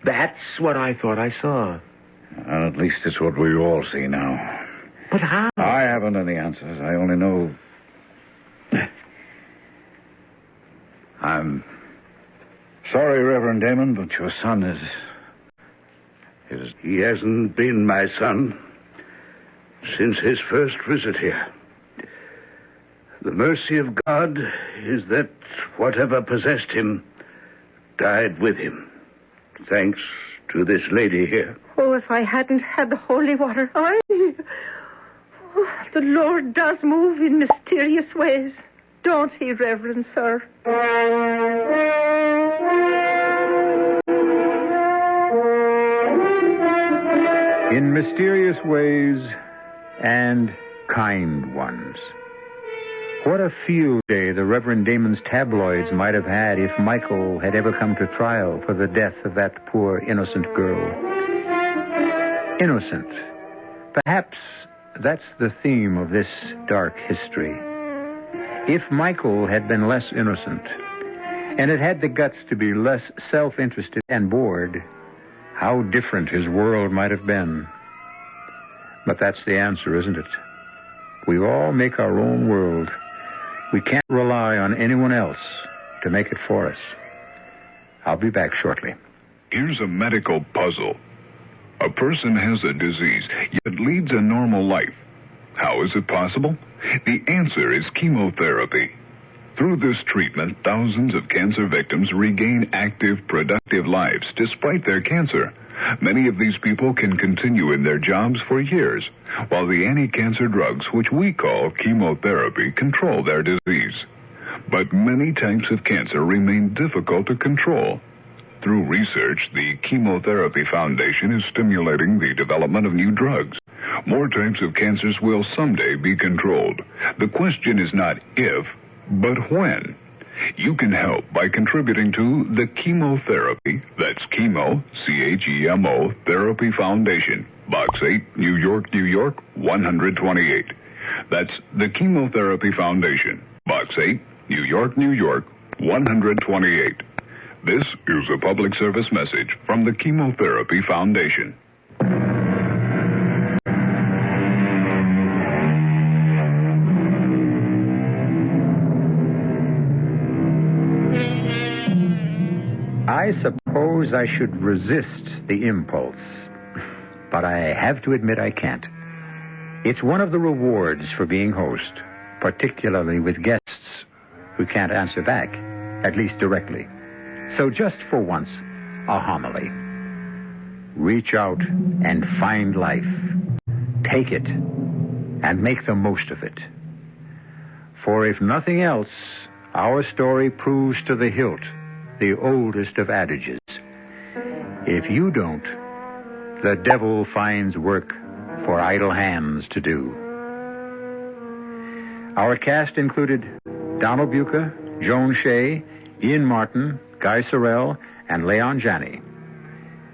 That's what I thought I saw. Well, at least it's what we all see now. But how? I haven't any answers. I only know... I'm sorry, Reverend Damon, but your son is... He hasn't been my son since his first visit here. The mercy of God is that whatever possessed him died with him, thanks to this lady here. Oh, if I hadn't had the holy water, the Lord does move in mysterious ways. Don't he, Reverend Sir? In mysterious ways and kind ones. What a field day the Reverend Damon's tabloids might have had if Michael had ever come to trial for the death of that poor innocent girl. Innocent. Perhaps that's the theme of this dark history. If Michael had been less innocent, and had had the guts to be less self-interested and bored, how different his world might have been. But that's the answer, isn't it? We all make our own world. We can't rely on anyone else to make it for us. I'll be back shortly. Here's a medical puzzle. A person has a disease, yet leads a normal life. How is it possible? The answer is chemotherapy. Through this treatment, thousands of cancer victims regain active, productive lives despite their cancer. Many of these people can continue in their jobs for years, while the anti-cancer drugs, which we call chemotherapy, control their disease. But many types of cancer remain difficult to control. Through research, the Chemotherapy Foundation is stimulating the development of new drugs. More types of cancers will someday be controlled. The question is not if, but when. You can help by contributing to the chemotherapy, that's chemo, C-H-E-M-O, Therapy Foundation, Box 8, New York, New York, 128. That's the Chemotherapy Foundation, Box 8, New York, New York, 128. This is a public service message from the Chemotherapy Foundation. suppose I should resist the impulse, but I have to admit I can't. It's one of the rewards for being host, particularly with guests who can't answer back, at least directly. So just for once, a homily. Reach out and find life. Take it and make the most of it. For if nothing else, our story proves to the hilt the oldest of adages. If you don't, the devil finds work for idle hands to do. Our cast included Donald Buca, Joan Shea, Ian Martin, Guy Sorrell, and Leon Janney.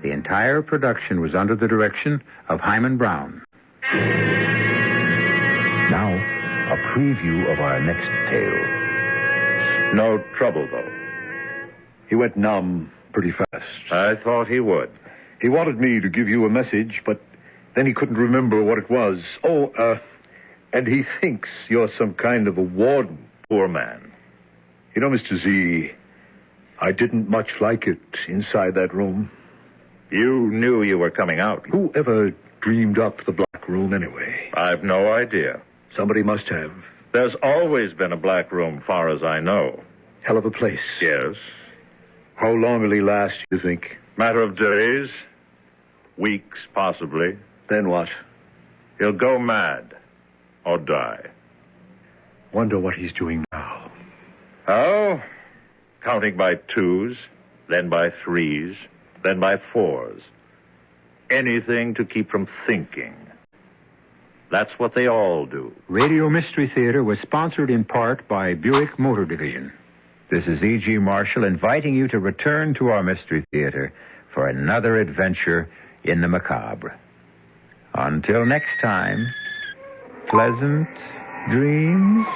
The entire production was under the direction of Hyman Brown. Now, a preview of our next tale. No trouble, though. He went numb pretty fast. I thought he would. He wanted me to give you a message, but then he couldn't remember what it was. And he thinks you're some kind of a warden. Poor man. You know, Mr. Z, I didn't much like it inside that room. You knew you were coming out. Who ever dreamed up the black room anyway? I've no idea. Somebody must have. There's always been a black room, far as I know. Hell of a place. Yes. How long will he last, you think? Matter of days. Weeks, possibly. Then what? He'll go mad. Or die. Wonder what he's doing now. Oh, counting by twos, then by threes, then by fours. Anything to keep from thinking. That's what they all do. Radio Mystery Theater was sponsored in part by Buick Motor Division. This is E.G. Marshall inviting you to return to our Mystery Theater for another adventure in the macabre. Until next time, pleasant dreams.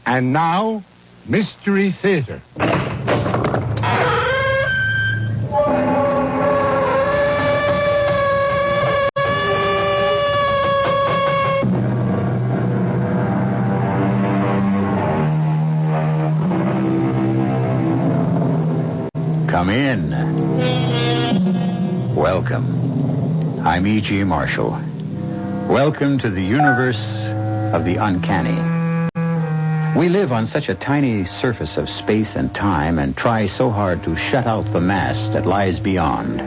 And now, Mystery Theater. Come in. Welcome. I'm E.G. Marshall. Welcome to the universe of the uncanny. We live on such a tiny surface of space and time and try so hard to shut out the mass that lies beyond.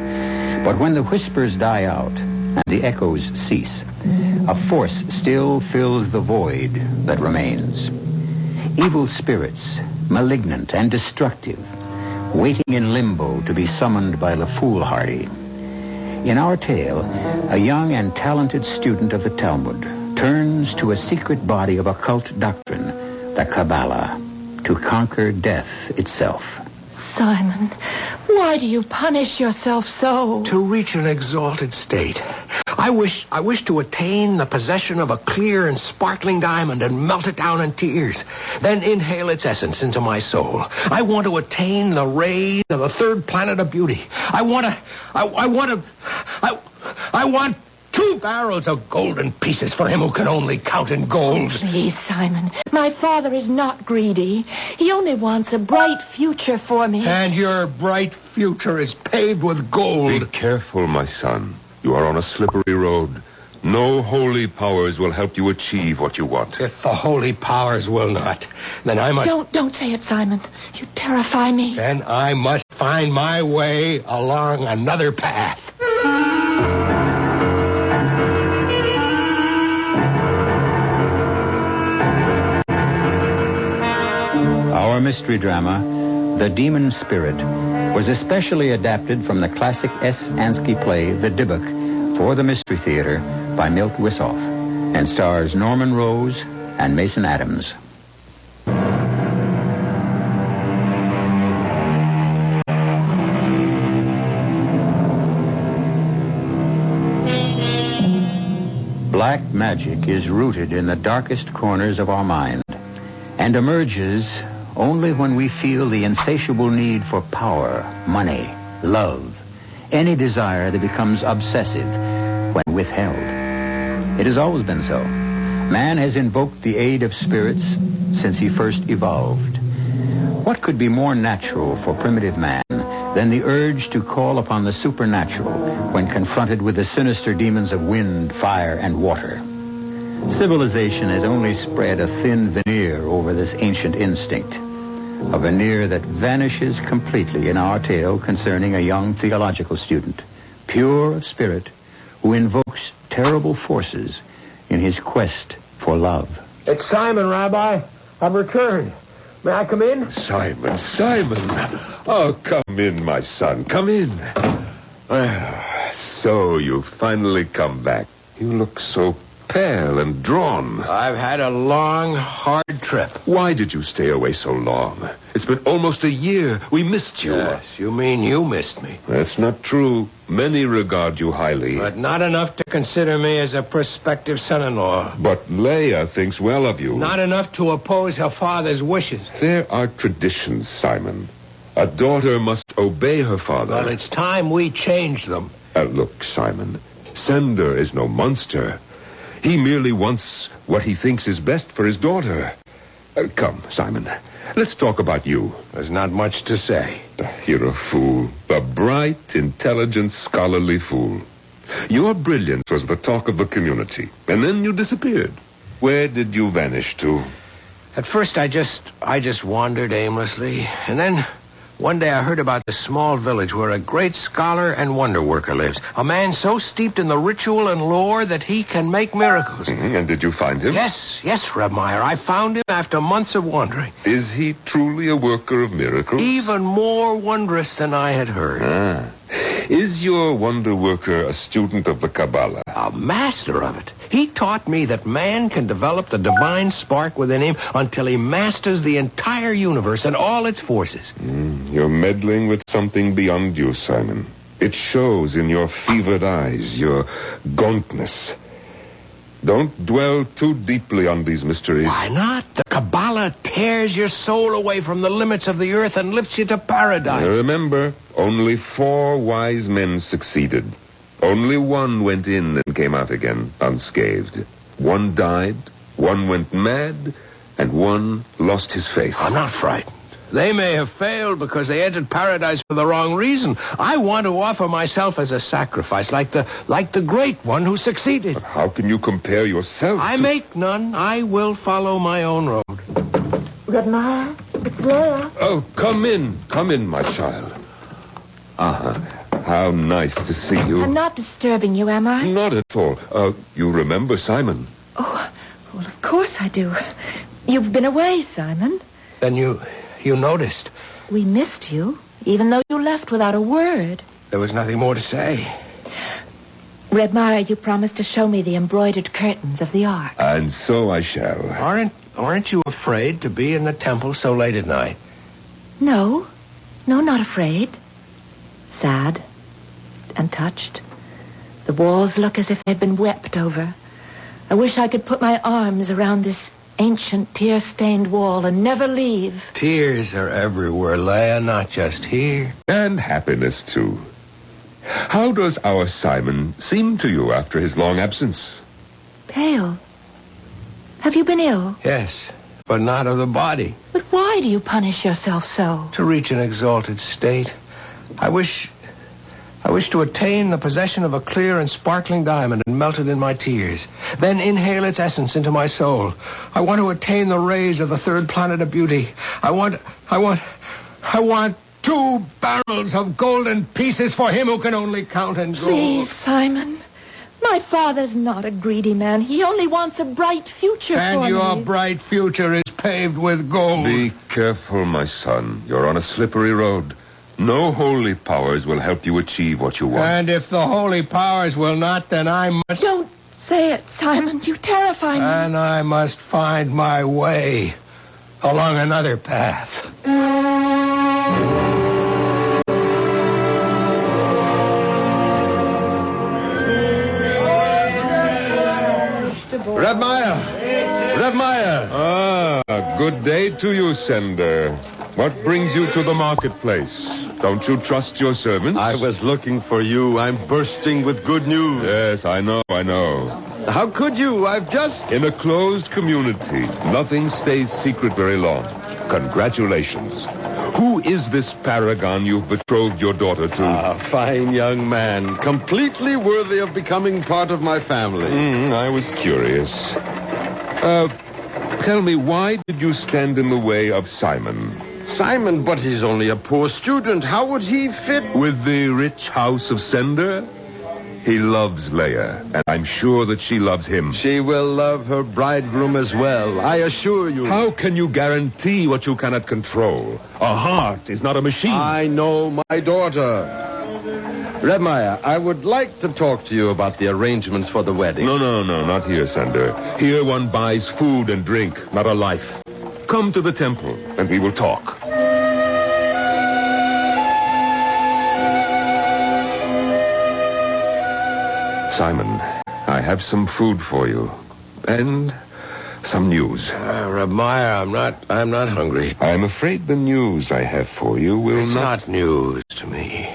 But when the whispers die out and the echoes cease, a force still fills the void that remains. Evil spirits, malignant and destructive, waiting in limbo to be summoned by the foolhardy. In our tale, a young and talented student of the Talmud turns to a secret body of occult doctrine, the Kabbalah, to conquer death itself. Simon, why do you punish yourself so? To reach an exalted state. I wish to attain the possession of a clear and sparkling diamond and melt it down in tears. Then inhale its essence into my soul. I want to attain the rays of the third planet of beauty. I want 2 barrels of golden pieces for him who can only count in gold. Please, Simon. My father is not greedy. He only wants a bright future for me. And your bright future is paved with gold. Be careful, my son. You are on a slippery road. No holy powers will help you achieve what you want. If the holy powers will not, then I must... Don't say it, Simon. You terrify me. Then I must find my way along another path. Our mystery drama, The Demon Spirit, was especially adapted from the classic S. Ansky play, The Dybbuk, for the Mystery Theater by Milt Wissoff and stars Norman Rose and Mason Adams. Black magic is rooted in the darkest corners of our mind and emerges only when we feel the insatiable need for power, money, love, any desire that becomes obsessive when withheld. It has always been so. Man has invoked the aid of spirits since he first evolved. What could be more natural for primitive man than the urge to call upon the supernatural when confronted with the sinister demons of wind, fire, and water? Civilization has only spread a thin veneer over this ancient instinct, a veneer that vanishes completely in our tale concerning a young theological student, pure of spirit, who invokes terrible forces in his quest for love. It's Simon, Rabbi. I've returned. May I come in? Simon. Oh, come in, my son. Come in. So you've finally come back. You look so pale and drawn. I've had a long, hard trip. Why did you stay away so long? It's been almost a year. We missed you. Yes, you mean you missed me. That's not true. Many regard you highly. But not enough to consider me as a prospective son-in-law. But Leia thinks well of you. Not enough to oppose her father's wishes. There are traditions, Simon. A daughter must obey her father. Well, it's time we change them. Look, Simon, Sender is no monster. He merely wants what he thinks is best for his daughter. Come, Simon, let's talk about you. There's not much to say. You're a fool. A bright, intelligent, scholarly fool. Your brilliance was the talk of the community, and then you disappeared. Where did you vanish to? At first, I just wandered aimlessly, and then one day I heard about this small village where a great scholar and wonder worker lives. A man so steeped in the ritual and lore that he can make miracles. Mm-hmm. And did you find him? Yes, Reb Meyer. I found him after months of wandering. Is he truly a worker of miracles? Even more wondrous than I had heard. Is your wonder worker a student of the Kabbalah? A master of it. He taught me that man can develop the divine spark within him until he masters the entire universe and all its forces. You're meddling with something beyond you, Simon. It shows in your fevered eyes, your gauntness. Don't dwell too deeply on these mysteries. Why not? The Kabbalah tears your soul away from the limits of the earth and lifts you to paradise. Remember, only 4 wise men succeeded. Only one went in and came out again unscathed. One died, one went mad, and one lost his faith. I'm not frightened. They may have failed because they entered paradise for the wrong reason. I want to offer myself as a sacrifice, like the great one who succeeded. But how can you compare yourself I make none. I will follow my own road. Good night. It's Leia. Oh, come in, my child. How nice to see you. I'm not disturbing you, am I? Not at all. You remember Simon? Oh, well, of course I do. You've been away, Simon. Then you noticed. We missed you, even though you left without a word. There was nothing more to say. Red Meyer, you promised to show me the embroidered curtains of the ark. And so I shall. Aren't you afraid to be in the temple so late at night? No, not afraid. Sad and touched. The walls look as if they've been wept over. I wish I could put my arms around this ancient tear-stained wall and never leave. Tears are everywhere, Leia, not just here. And happiness, too. How does our Simon seem to you after his long absence? Pale. Have you been ill? Yes, but not of the body. But why do you punish yourself so? To reach an exalted state. I wish to attain the possession of a clear and sparkling diamond and melt it in my tears. Then inhale its essence into my soul. I want to attain the rays of the third planet of beauty. I want 2 barrels of golden pieces for him who can only count in gold. Please, Simon. My father's not a greedy man. He only wants a bright future for me. And your bright future is paved with gold. Be careful, my son. You're on a slippery road. No holy powers will help you achieve what you want. And if the holy powers will not, then I must... Don't say it, Simon. You terrify me. And I must find my way along another path. Reb Meyer! Reb Meyer! Ah, good day to you, Sender. What brings you to the marketplace? Don't you trust your servants? I was looking for you. I'm bursting with good news. Yes, I know. How could you? I've just... In a closed community, nothing stays secret very long. Congratulations. Who is this paragon you've betrothed your daughter to? A fine young man, completely worthy of becoming part of my family. I was curious. Tell me, why did you stand in the way of Simon? Simon, but he's only a poor student. How would he fit? With the rich house of Sender? He loves Leia, and I'm sure that she loves him. She will love her bridegroom as well, I assure you. How can you guarantee what you cannot control? A heart is not a machine. I know my daughter. Reb Meyer, I would like to talk to you about the arrangements for the wedding. No, not here, Sender. Here one buys food and drink, not a life. Come to the temple, and we will talk. Simon, I have some food for you. And some news. Reb Meyer, I'm not hungry. I'm afraid the news I have for you will It's not news to me.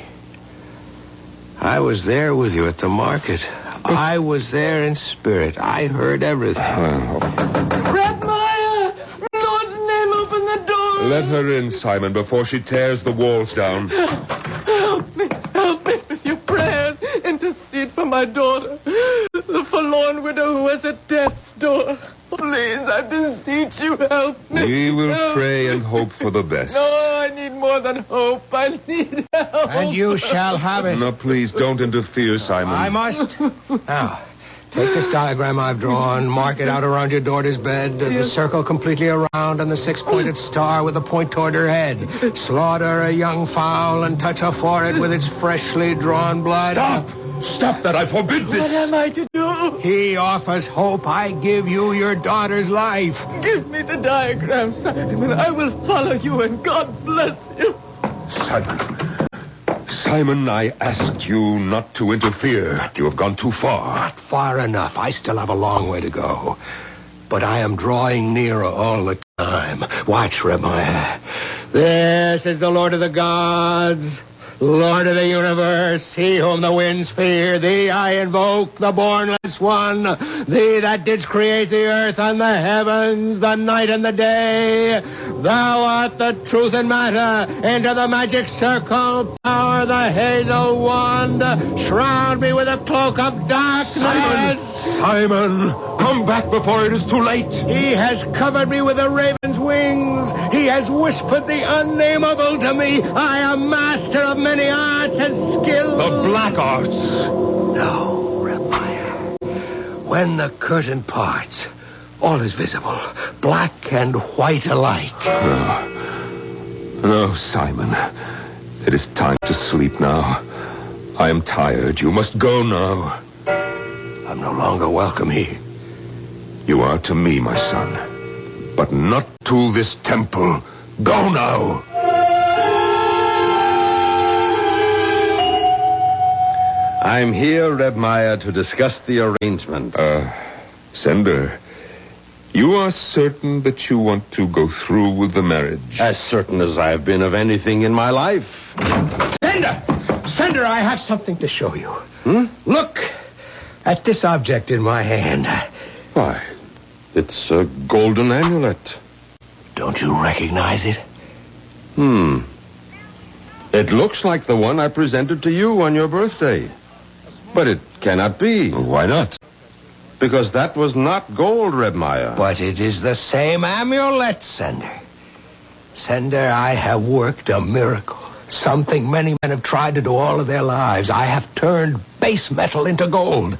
I was there with you at the market. I was there in spirit. I heard everything. Reb Meyer! Lord's name, open the door! Let her in, Simon, before she tears the walls down. Help me with your prayers. Intercede for my daughter, the forlorn widow who is at death's door. Please, I beseech you, help me. We will pray and hope for the best. No, I need more than hope. I need help. And you shall have it. No, please, don't interfere, Simon. I must. Now, take this diagram I've drawn, mark it out around your daughter's bed, the circle completely around, and the six-pointed star with a point toward her head. Slaughter a young fowl and touch her forehead with its freshly drawn blood. Stop that! I forbid this! What am I to do? He offers hope. I give you your daughter's life. Give me the diagram, Simon. I will follow you, and God bless you. Simon, I asked you not to interfere. You have gone too far. Not far enough. I still have a long way to go. But I am drawing nearer all the time. Watch, Reb Meyer. This is the Lord of the gods, Lord of the universe, he whom the winds fear. Thee I invoke, the bornless one. Thee that didst create the earth and the heavens, the night and the day. Thou art the truth and matter. Into the magic circle, power the hazel wand. Shroud me with a cloak of darkness. Simon, come back before it is too late. He has covered me with a raven's wings. He has whispered the unnameable to me. I am master of many arts and skills. The black arts. No, Reb Meyer. When the curtain parts, all is visible, black and white alike. No, Simon. It is time to sleep now. I am tired. You must go now. I'm no longer welcome here. You are to me, my son, but not to this temple. Go now. I'm here, Reb Meyer, to discuss the arrangements. Sender, you are certain that you want to go through with the marriage? As certain as I've been of anything in my life. Sender, I have something to show you. Look at this object in my hand. Why, it's a golden amulet. Don't you recognize it? It looks like the one I presented to you on your birthday. But it cannot be. Why not? Because that was not gold, Reb Meyer. But it is the same amulet, Sender. Sender, I have worked a miracle. Something many men have tried to do all of their lives. I have turned base metal into gold.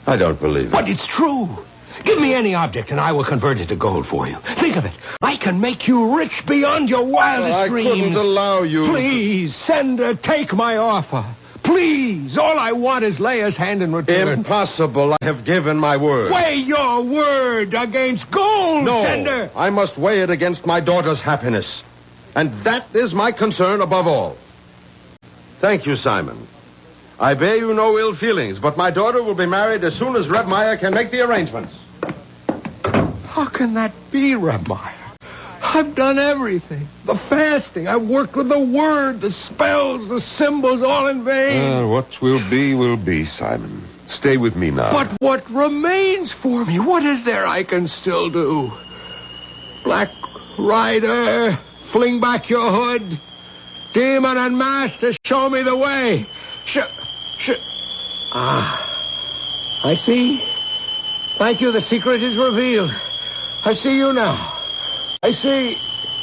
I don't believe it. But it's true. Give me any object and I will convert it to gold for you. Think of it. I can make you rich beyond your wildest dreams. I couldn't allow you. Please, Sender, take my offer. Please. All I want is Leia's hand in return. Impossible. I have given my word. Weigh your word against gold, No, Sender. I must weigh it against my daughter's happiness. And that is my concern above all. Thank you, Simon. I bear you no ill feelings, but my daughter will be married as soon as Reb Meyer can make the arrangements. How can that be, Reb Meyer? I've done everything. The fasting. I've worked with the word, the spells, the symbols, all in vain. What will be, Simon. Stay with me now. But what remains for me? What is there I can still do? Black Rider, fling back your hood. Demon and Master, show me the way. I see. Thank you, the secret is revealed. I see you now. I see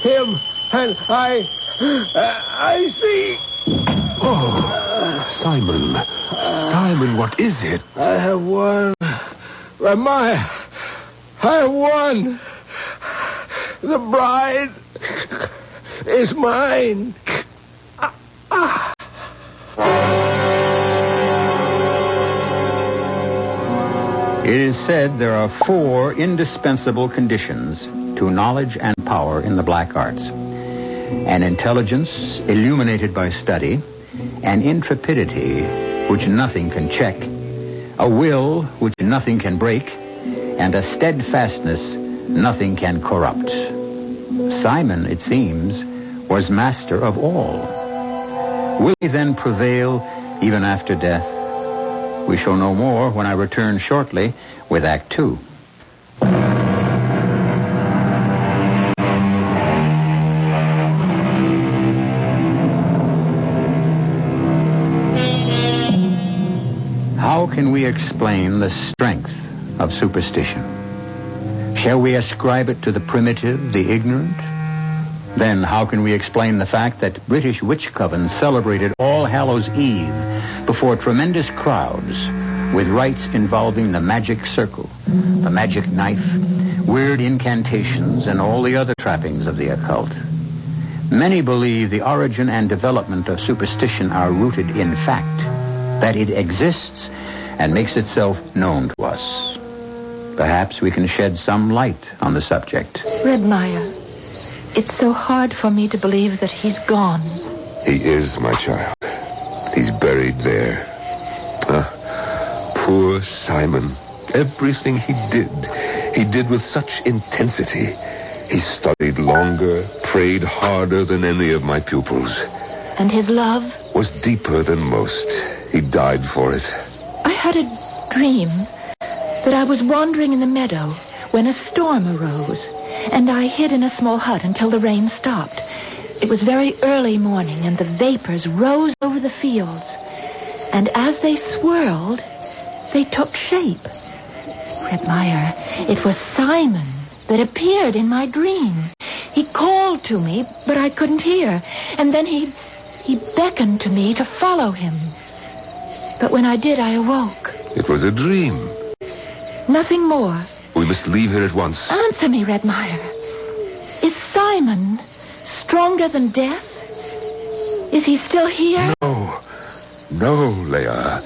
him, and I see... Oh, Simon, what is it? I have won. Ramaya, I have won. The bride is mine. It is said there are 4 indispensable conditions to knowledge and power in the black arts. An intelligence illuminated by study, an intrepidity which nothing can check, a will which nothing can break, and a steadfastness nothing can corrupt. Simon, it seems, was master of all. Will he then prevail even after death? We shall know more when I return shortly with Act 2. How can we explain the strength of superstition? Shall we ascribe it to the primitive, the ignorant? Then how can we explain the fact that British witch covens celebrated All Hallows Eve before tremendous crowds with rites involving the magic circle, the magic knife, weird incantations, and all the other trappings of the occult? Many believe the origin and development of superstition are rooted in fact, that it exists and makes itself known to us. Perhaps we can shed some light on the subject. Red Meyer, it's so hard for me to believe that he's gone. He is, my child. He's buried there. Poor Simon. Everything he did with such intensity. He studied longer, prayed harder than any of my pupils. And his love? Was deeper than most. He died for it. I had a dream that I was wandering in the meadow when a storm arose, and I hid in a small hut until the rain stopped. It was very early morning, and the vapors rose over the fields. And as they swirled, they took shape. Red Meyer, it was Simon that appeared in my dream. He called to me, but I couldn't hear. And then he beckoned to me to follow him. But when I did, I awoke. It was a dream. Nothing more. We must leave here at once. Answer me, Red Meyer. Is Simon stronger than death? Is he still here? No, Leia.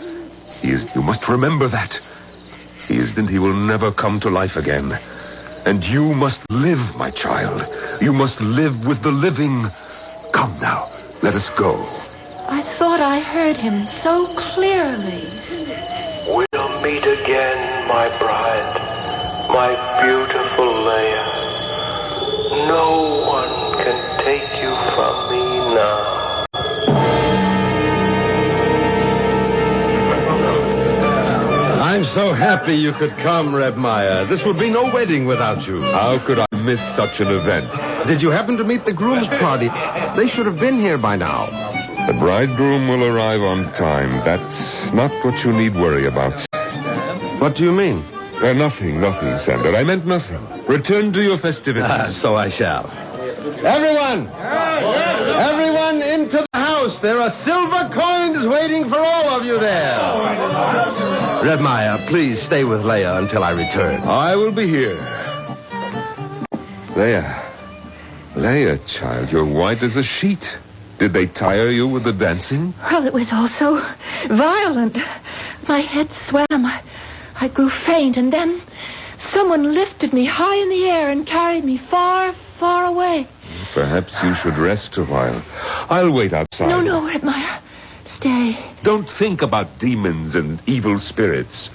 He is. You must remember that. He is, and he will never come to life again. And you must live, my child. You must live with the living. Come now, let us go. I thought I heard him so clearly. We'll meet again, my bride. My beautiful Leia. No one can take you from me now. I'm so happy you could come, Reb Meyer. This would be no wedding without you. How could I miss such an event? Did you happen to meet the groom's party? They should have been here by now. The bridegroom will arrive on time. That's not what you need worry about. What do you mean? Nothing, Sander. I meant nothing. Return to your festivities. So I shall. Everyone! Everyone into the house! house. There are silver coins waiting for all of you there. Red Maya, please stay with Leia until I return. I will be here. Leia, child, you're white as a sheet. Did they tire you with the dancing? Well, it was all so violent. My head swam. I grew faint, and then someone lifted me high in the air and carried me far, far away. Perhaps you should rest a while. I'll wait outside. No, Redmeyer. Stay. Don't think about demons and evil spirits.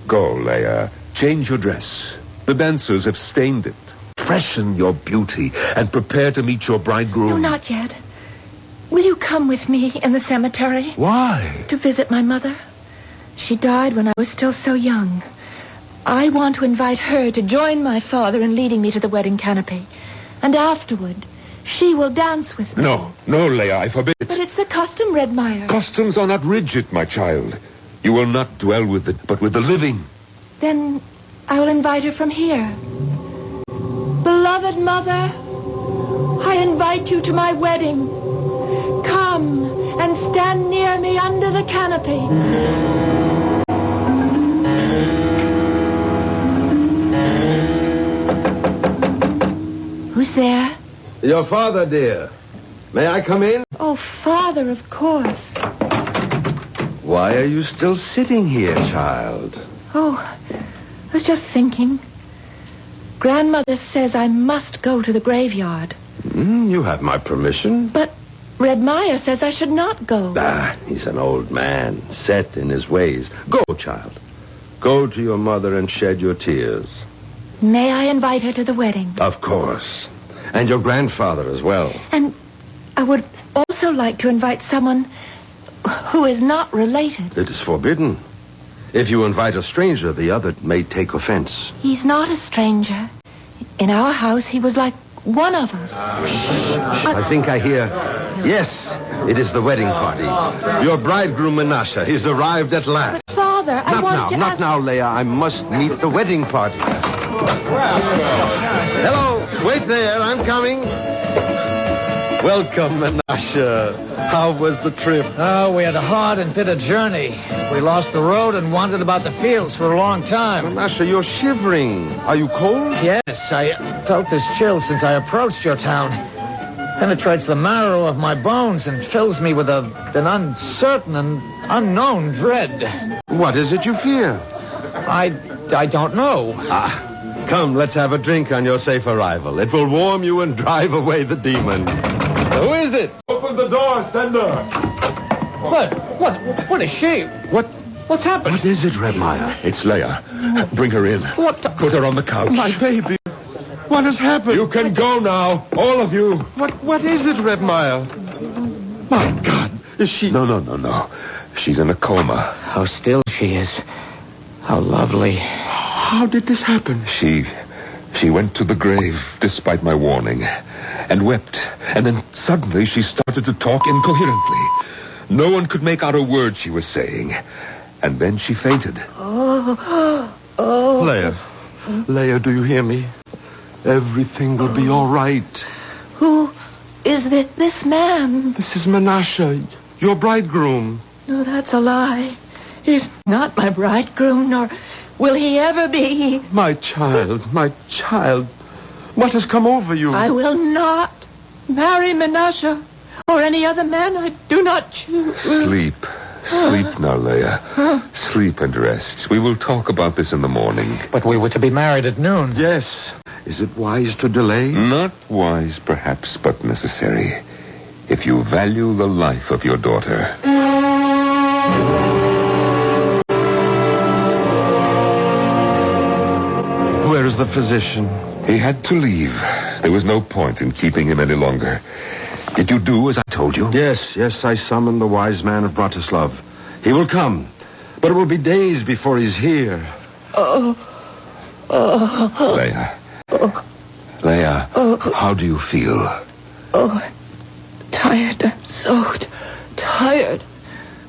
Go, Leia. Change your dress. The dancers have stained it. Freshen your beauty and prepare to meet your bridegroom. No, not yet. Will you come with me in the cemetery? Why? To visit my mother. She died when I was still so young. I want to invite her to join my father in leading me to the wedding canopy. And afterward, she will dance with me. No, Leia, I forbid it. But it's the custom, Redmeyer. Customs are not rigid, my child. You will not dwell with it, but with the living. Then I will invite her from here. Beloved mother, I invite you to my wedding. Come and stand near me under the canopy. Who's there? Your father, dear. May I come in? Oh, Father, of course. Why are you still sitting here, child? Oh, I was just thinking. Grandmother says I must go to the graveyard. You have my permission. But Redmeyer says I should not go. He's an old man, set in his ways. Go, child. Go to your mother and shed your tears. May I invite her to the wedding? Of course. And your grandfather as well. And I would also like to invite someone who is not related. It is forbidden. If you invite a stranger, the other may take offense. He's not a stranger. In our house, he was like one of us. I think I hear... Yes, it is the wedding party. Your bridegroom, Menashe, he's arrived at last. But, Father, I want to Not now, Leia. I must meet the wedding party. Hello, wait there. I'm coming. Welcome, Menashe. How was the trip? Oh, we had a hard and bitter journey. We lost the road and wandered about the fields for a long time. Menashe, you're shivering. Are you cold? Yes, I felt this chill since I approached your town. Penetrates the marrow of my bones and fills me with an uncertain and unknown dread. What is it you fear? I don't know. Come, let's have a drink on your safe arrival. It will warm you and drive away the demons. Who is it? Open the door, Sender. What is she? What's happened? What is it, Redmeyer? It's Leia. Bring her in. What? Put her on the couch. My baby. What has happened? You can go now, all of you. What is it, Redmeyer? My God, is she... No. She's in a coma. How still she is. How lovely. How did this happen? She went to the grave despite my warning and wept. And then suddenly she started to talk incoherently. No one could make out a word she was saying. And then she fainted. Oh. Leia, do you hear me? Everything will be all right. Who is this man? This is Menashe, your bridegroom. No, that's a lie. He's not my bridegroom, nor will he ever be. My child. What has come over you? I will not marry Menashe or any other man I do not choose. Sleep now, Leia. Sleep and rest. We will talk about this in the morning. But we were to be married at noon. Yes. Is it wise to delay? Not wise, perhaps, but necessary. If you value the life of your daughter. Where is the physician? He had to leave. There was no point in keeping him any longer. Did you do as I told you? Yes, I summoned the wise man of Bratislav. He will come, but it will be days before he's here. Leia, how do you feel? Tired. I'm so tired.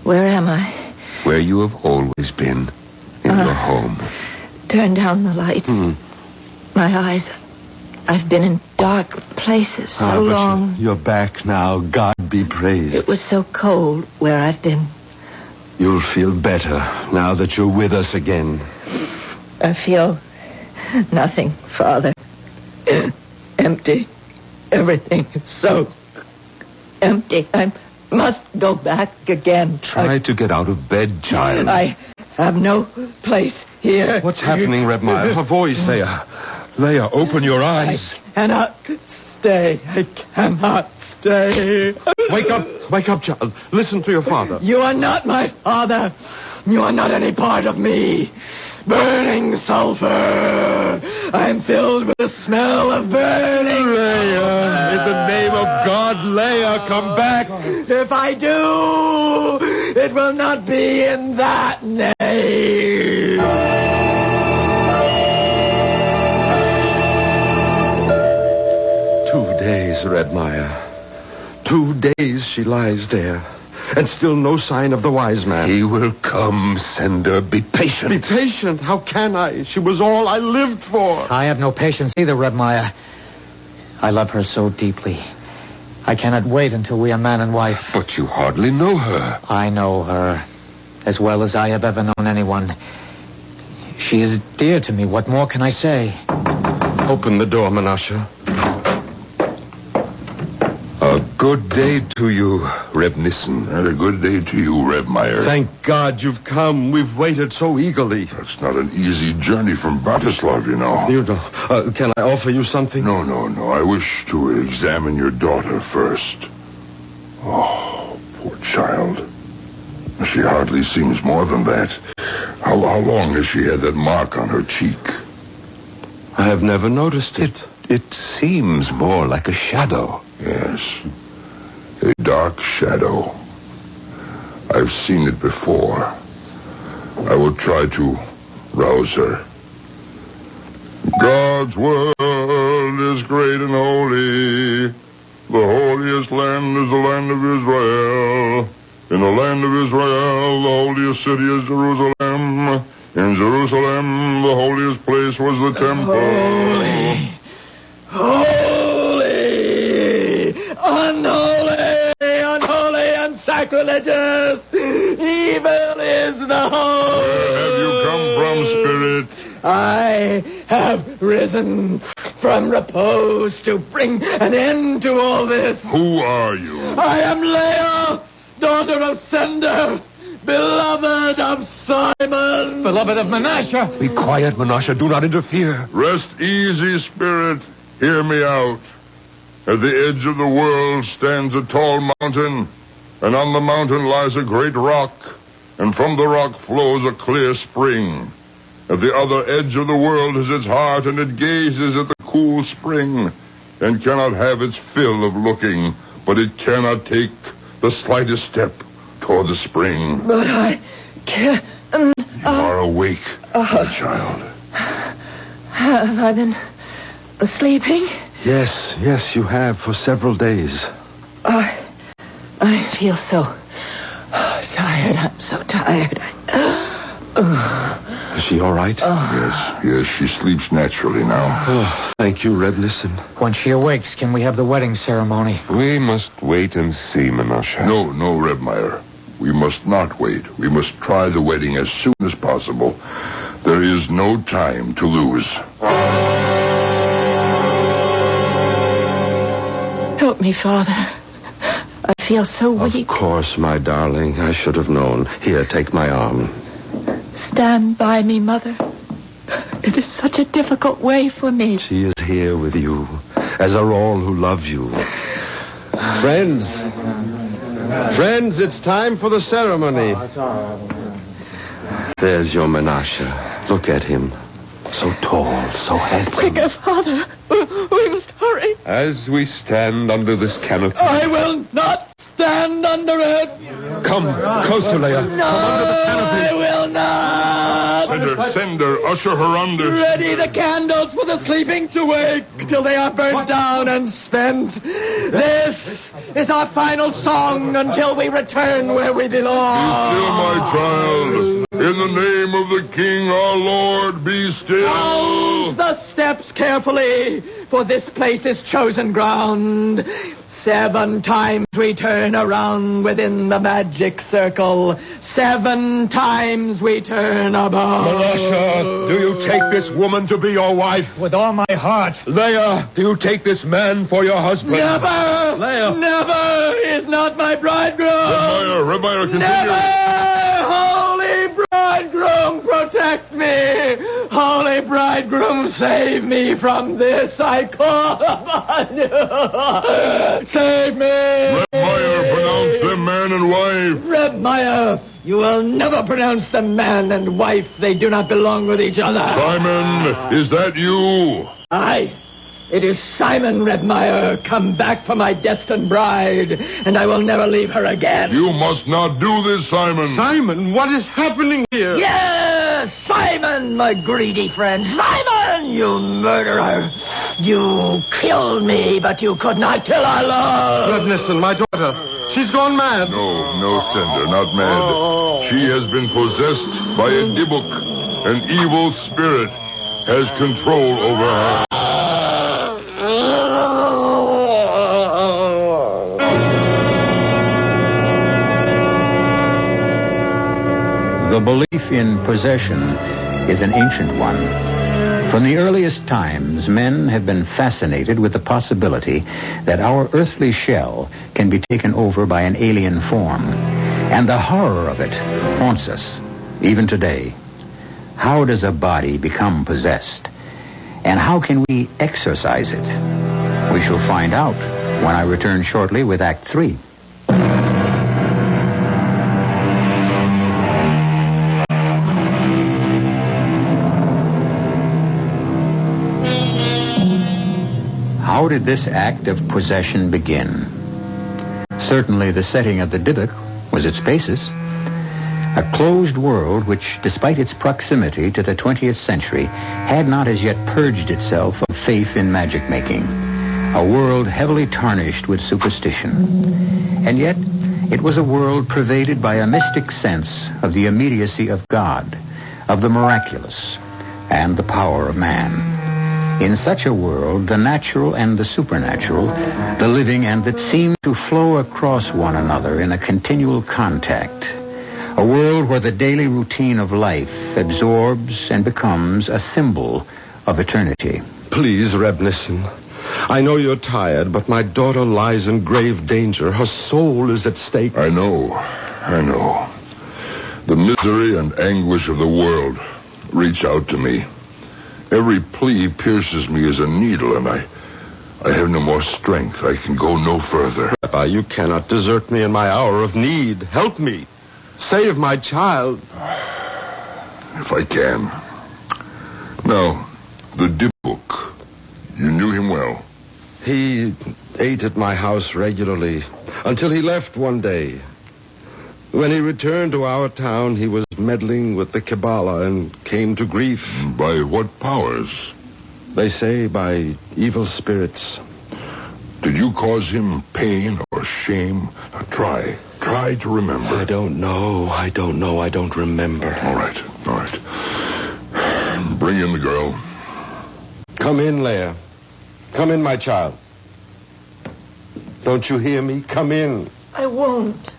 Where am I? Where you have always been. In your home. Turn down the lights. My eyes. I've been in dark places so long. You're back now. God God be praised. It was so cold where I've been. You'll feel better now that you're with us again. I feel nothing, Father. Empty. Everything is so empty. I must go back again. Try to get out of bed, child. I have no place here. What's happening, Rebmeyer? Her voice. Leia, open your eyes. I cannot stay. I cannot stay. Wake up, child. Listen to your father. You are not my father. You are not any part of me. Burning sulfur. I'm filled with the smell of burning. Leia, in the name of God, Leia, come back. If I do, it will not be in that name. 2 days, Rebmeyer. 2 days she lies there. And still no sign of the wise man. He will come, Sender. Be patient. Be patient? How can I? She was all I lived for. I have no patience either, Rebmeyer. I love her so deeply. I cannot wait until we are man and wife. But you hardly know her. I know her as well as I have ever known anyone. She is dear to me. What more can I say? Open the door, Menashe. A good day to you, Reb Nissen. And a good day to you, Rebmeyer. Thank God you've come. We've waited so eagerly. That's not an easy journey from Bratislav, you know. You know. Can I offer you something? No. I wish to examine your daughter first. Oh, poor child. She hardly seems more than that. How long has she had that mark on her cheek? I have never noticed it. It seems more like a shadow. Yes. A dark shadow. I've seen it before. I will try to rouse her. God's word is great and holy. The holiest land is the land of Israel. In the land of Israel, the holiest city is Jerusalem. In Jerusalem, the holiest place was the temple. Unholy and sacrilegious. Evil is the whole. Where have you come from, Spirit? I have risen from repose to bring an end to all this. Who are you? I am Leia, daughter of Sender, beloved of Simon. Beloved of Menashe. Be quiet, Menashe. Do not interfere. Rest easy, Spirit. Hear me out. At the edge of the world stands a tall mountain, and on the mountain lies a great rock, and from the rock flows a clear spring. At the other edge of the world is its heart, and it gazes at the cool spring, and cannot have its fill of looking, but it cannot take the slightest step toward the spring. But I can't. You are awake, my child. Have I been sleeping? Yes, you have for several days. I feel so tired. I'm so tired. Is she all right? Yes, she sleeps naturally now. Oh, thank you, Reb Nissen. When she awakes, can we have the wedding ceremony? We must wait and see, Menashe. No, Rebmeyer. We must not wait. We must try the wedding as soon as possible. There is no time to lose. Help me, Father. I feel so weak. Of course, my darling. I should have known. Here, take my arm. Stand by me, Mother. It is such a difficult way for me. She is here with you, as are all who love you. Friends, it's time for the ceremony. There's your Menashe. Look at him. So tall, so handsome. Quicker, Father. We must hurry. As we stand under this canopy... I will not stand under it. Come, closer, Leia. No, come under the canopy. I will not. Sender, usher her under. Ready the candles for the sleeping to wake till they are burnt down and spent. This is our final song until we return where we belong. Be still, my child. In the name of the King, our Lord, be still. Count the steps carefully, for this place is chosen ground. 7 times we turn around within the magic circle. 7 times we turn about. Malasha, do you take this woman to be your wife? With all my heart. Leia, do you take this man for your husband? Never! Leia! Never! He is not my bridegroom! Red Meyer, continue. Never! Holy bridegroom, protect me! Holy bridegroom, save me from this! I call upon you! Save me! Red Meyer, pronounce them man and wife. Red Meyer, you will never pronounce them man and wife. They do not belong with each other. Simon, is that you? Aye. It is Simon Redmeyer, come back for my destined bride, and I will never leave her again. You must not do this, Simon. Simon, what is happening here? Yes, Simon, my greedy friend. Simon, you murderer. You killed me, but you could not kill our love. Rednisson, my daughter. She's gone mad. No, Sender, not mad. She has been possessed by a Dibuk. An evil spirit has control over her. The belief in possession is an ancient one. From the earliest times, men have been fascinated with the possibility that our earthly shell can be taken over by an alien form. And the horror of it haunts us, even today. How does a body become possessed? And how can we exorcise it? We shall find out when I return shortly with Act 3. How did this act of possession begin? Certainly the setting of the Dybbuk was its basis. A closed world which, despite its proximity to the 20th century, had not as yet purged itself of faith in magic making. A world heavily tarnished with superstition. And yet, it was a world pervaded by a mystic sense of the immediacy of God, of the miraculous, and the power of man. In such a world, the natural and the supernatural, the living and that seem to flow across one another in a continual contact. A world where the daily routine of life absorbs and becomes a symbol of eternity. Please, Rebnisson. I know you're tired, but my daughter lies in grave danger. Her soul is at stake. I know. The misery and anguish of the world reach out to me. Every plea pierces me as a needle, and I have no more strength. I can go no further. Rabbi, you cannot desert me in my hour of need. Help me. Save my child. If I can. Now, the Dibuk. You knew him well. He ate at my house regularly until he left one day. When he returned to our town, he was meddling with the Kabbalah and came to grief. By what powers? They say by evil spirits. Did you cause him pain or shame? Now try to remember. I don't know. I don't remember. All right. Bring in the girl. Come in, Leia. Come in, my child. Don't you hear me? Come in. I won't.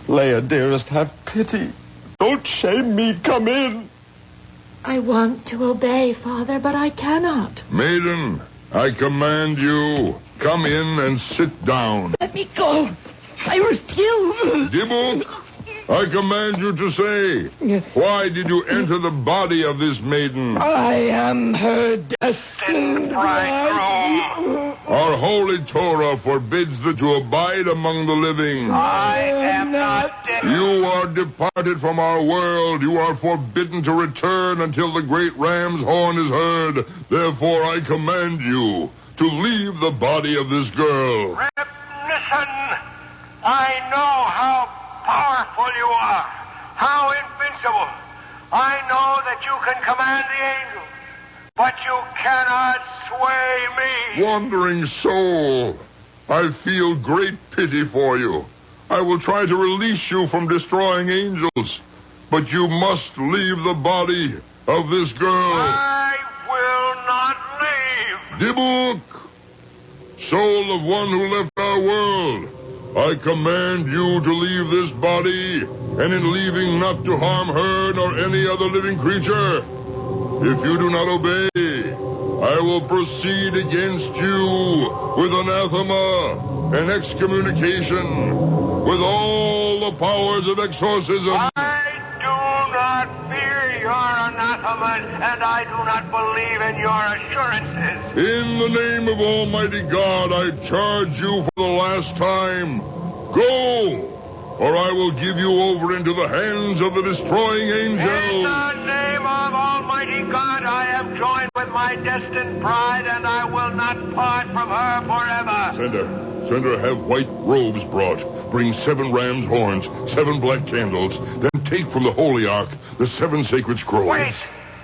Leia, dearest, have pity. Don't shame me. Come in. I want to obey, Father, but I cannot. Maiden, I command you, come in and sit down. Let me go. I refuse. Dibuk, I command you to say, why did you enter the body of this maiden? I am her destined bride. Our holy Torah forbids that you abide among the living. I am not dead. You are departed from our world. You are forbidden to return until the great ram's horn is heard. Therefore, I command you to leave the body of this girl. Listen, I know how powerful you are, how invincible. I know that you can command the angels, but you cannot sway me. Wandering soul, I feel great pity for you. I will try to release you from destroying angels, but you must leave the body of this girl. I will not leave. Dibuk, soul of one who left our entire world. I command you to leave this body, and in leaving not to harm her nor any other living creature. If you do not obey, I will proceed against you with anathema and excommunication, with all the powers of exorcism. I do not fear your anathema, and I do not believe in your assurances. In the name of Almighty God, I charge you for the last time. Go, or I will give you over into the hands of the destroying angels. In the name of Almighty God, I am joined with my destined bride, and I will not part from her forever. Sender, have white robes brought. Bring 7 ram's horns, 7 black candles. Then take from the holy ark the 7 sacred scrolls. Wait,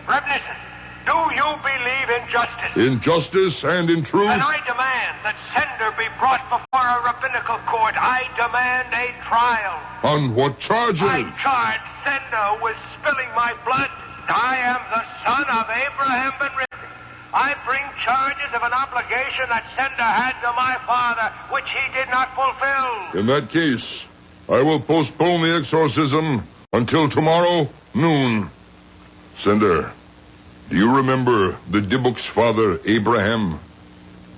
Rebnison, do you believe in justice? In justice and in truth. Then I demand that Sender be brought before a rabbinical court. I demand a trial. On what charges? I charge Sender with spilling my blood. I am the son of Abraham ben Rivka. I bring charges of an obligation that Sender had to my father, which he did not fulfill. In that case, I will postpone the exorcism until tomorrow noon. Sender, do you remember the Dybbuk's father, Abraham?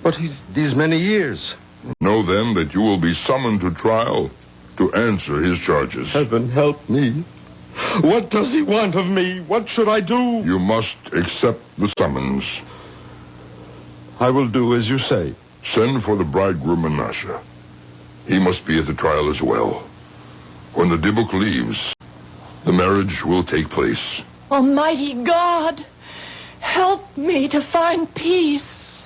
But these many years. Know then that you will be summoned to trial to answer his charges. Heaven help me. What does he want of me? What should I do? You must accept the summons. I will do as you say. Send for the bridegroom Menashe. He must be at the trial as well. When the Dybbuk leaves, the marriage will take place. Almighty God, help me to find peace.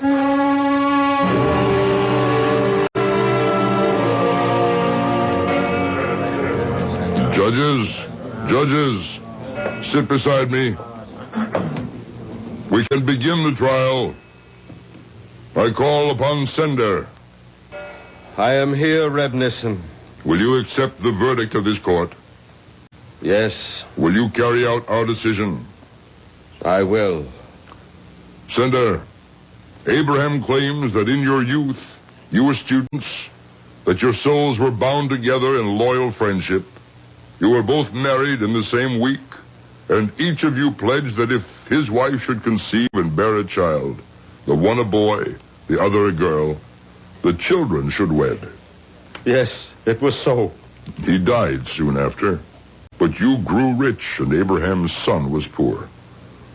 Judges, sit beside me. We can begin the trial. I call upon Sender. I am here, Rebnison. Will you accept the verdict of this court? Yes. Will you carry out our decision? I will. Sender, Abraham claims that in your youth, you were students, that your souls were bound together in loyal friendship. You were both married in the same week, and each of you pledged that if his wife should conceive and bear a child, the one a boy, the other a girl, the children should wed. Yes, it was so. He died soon after, but you grew rich and Abraham's son was poor.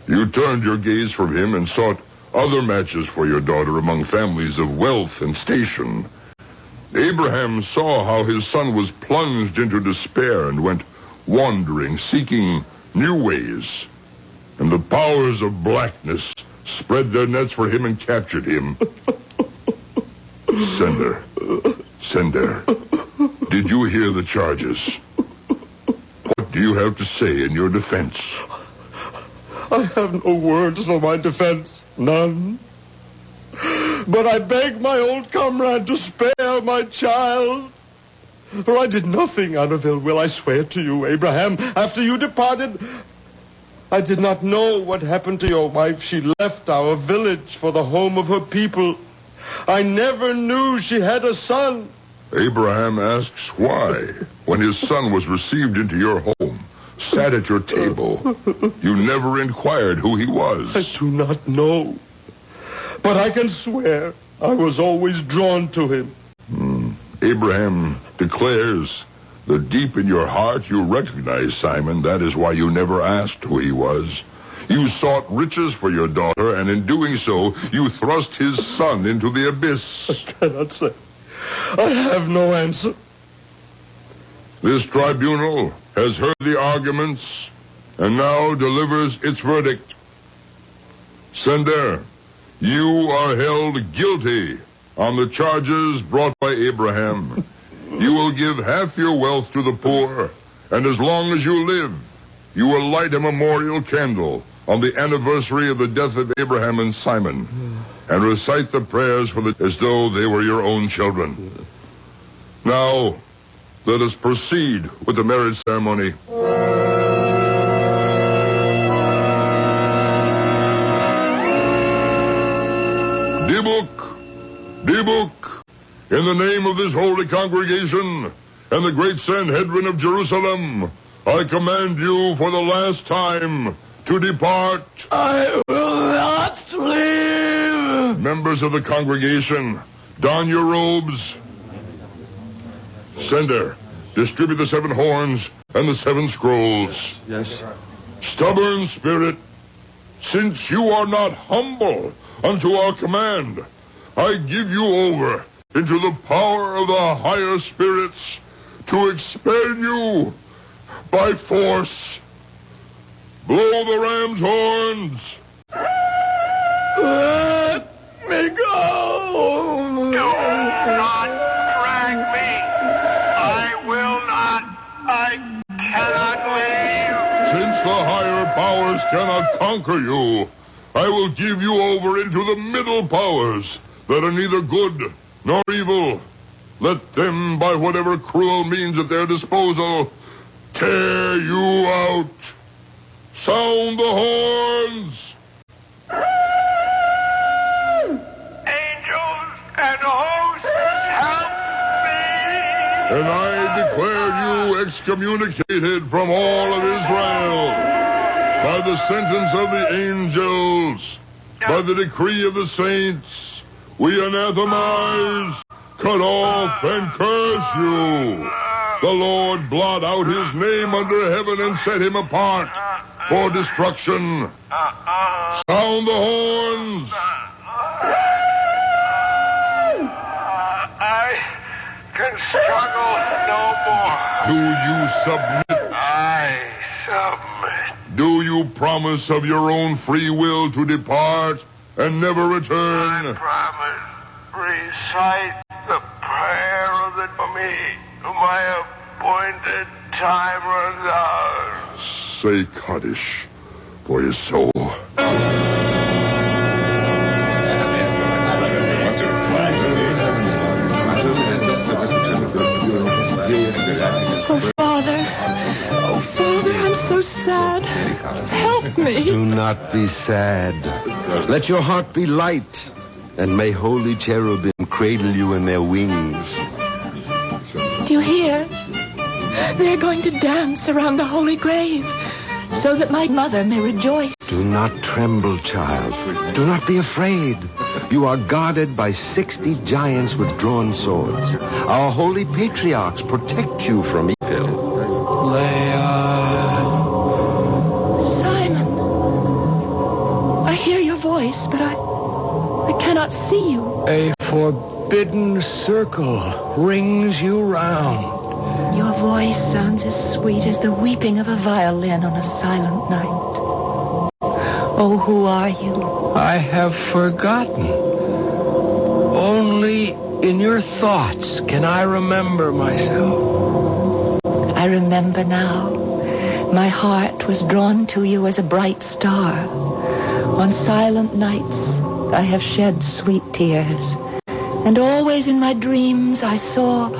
You turned your gaze from him and sought other matches for your daughter among families of wealth and station. Abraham saw how his son was plunged into despair and went wandering, seeking new ways. And the powers of blackness spread their nets for him and captured him. Sender, did you hear the charges? What do you have to say in your defense? I have no words for my defense. None. But I beg my old comrade to spare my child. For I did nothing out of ill will, I swear to you, Abraham. After you departed, I did not know what happened to your wife. She left our village for the home of her people. I never knew she had a son. Abraham asks why, when his son was received into your home, sat at your table, you never inquired who he was. I do not know. But I can swear I was always drawn to him. Abraham declares that deep in your heart you recognize Simon. That is why you never asked who he was. You sought riches for your daughter, and in doing so, you thrust his son into the abyss. I cannot say. I have no answer. This tribunal has heard the arguments and now delivers its verdict. Sender, you are held guilty on the charges brought by Abraham. You will give half your wealth to the poor, and as long as you live, you will light a memorial candle on the anniversary of the death of Abraham and Simon, and recite the prayers for as though they were your own children. Now, let us proceed with the marriage ceremony. Dybbuk, in the name of this holy congregation and the great Sanhedrin of Jerusalem, I command you for the last time to depart. I will not leave. Members of the congregation, don your robes. Sender, distribute the 7 horns and the 7 scrolls. Yes. Stubborn spirit, since you are not humble unto our command, I give you over into the power of the higher spirits to expel you by force. Blow the ram's horns. Let me go. Do not drag me. I will not. I cannot leave. Since the higher powers cannot conquer you, I will give you over into the middle powers that are neither good nor evil. Let them, by whatever cruel means at their disposal, tear you out. Sound the horns. Angels and hosts, help me. And I declare you excommunicated from all of Israel by the sentence of the angels, by the decree of the saints. We anathemize, cut off, and curse you. The Lord blot out his name under heaven and set him apart for destruction. Sound the horns. I can struggle no more. Do you submit? I submit. Do you promise of your own free will to depart and never return? I promise. Recite the prayer of the me. My appointed time runs out. Say Kaddish for his soul. Oh, Father, I'm so sad. Help me. Do not be sad. Let your heart be light, and may holy cherubim cradle you in their wings. Do you hear? They're going to dance around the holy grave so that my mother may rejoice. Do not tremble, child. Do not be afraid. You are guarded by 60 giants with drawn swords. Our holy patriarchs protect you from evil. Simon. I hear your voice, but I cannot see you. A forbidden circle rings you round. Your voice sounds as sweet as the weeping of a violin on a silent night. Oh, who are you? I have forgotten. Only in your thoughts can I remember myself. I remember now. My heart was drawn to you as a bright star. On silent nights, I have shed sweet tears. And always in my dreams, I saw...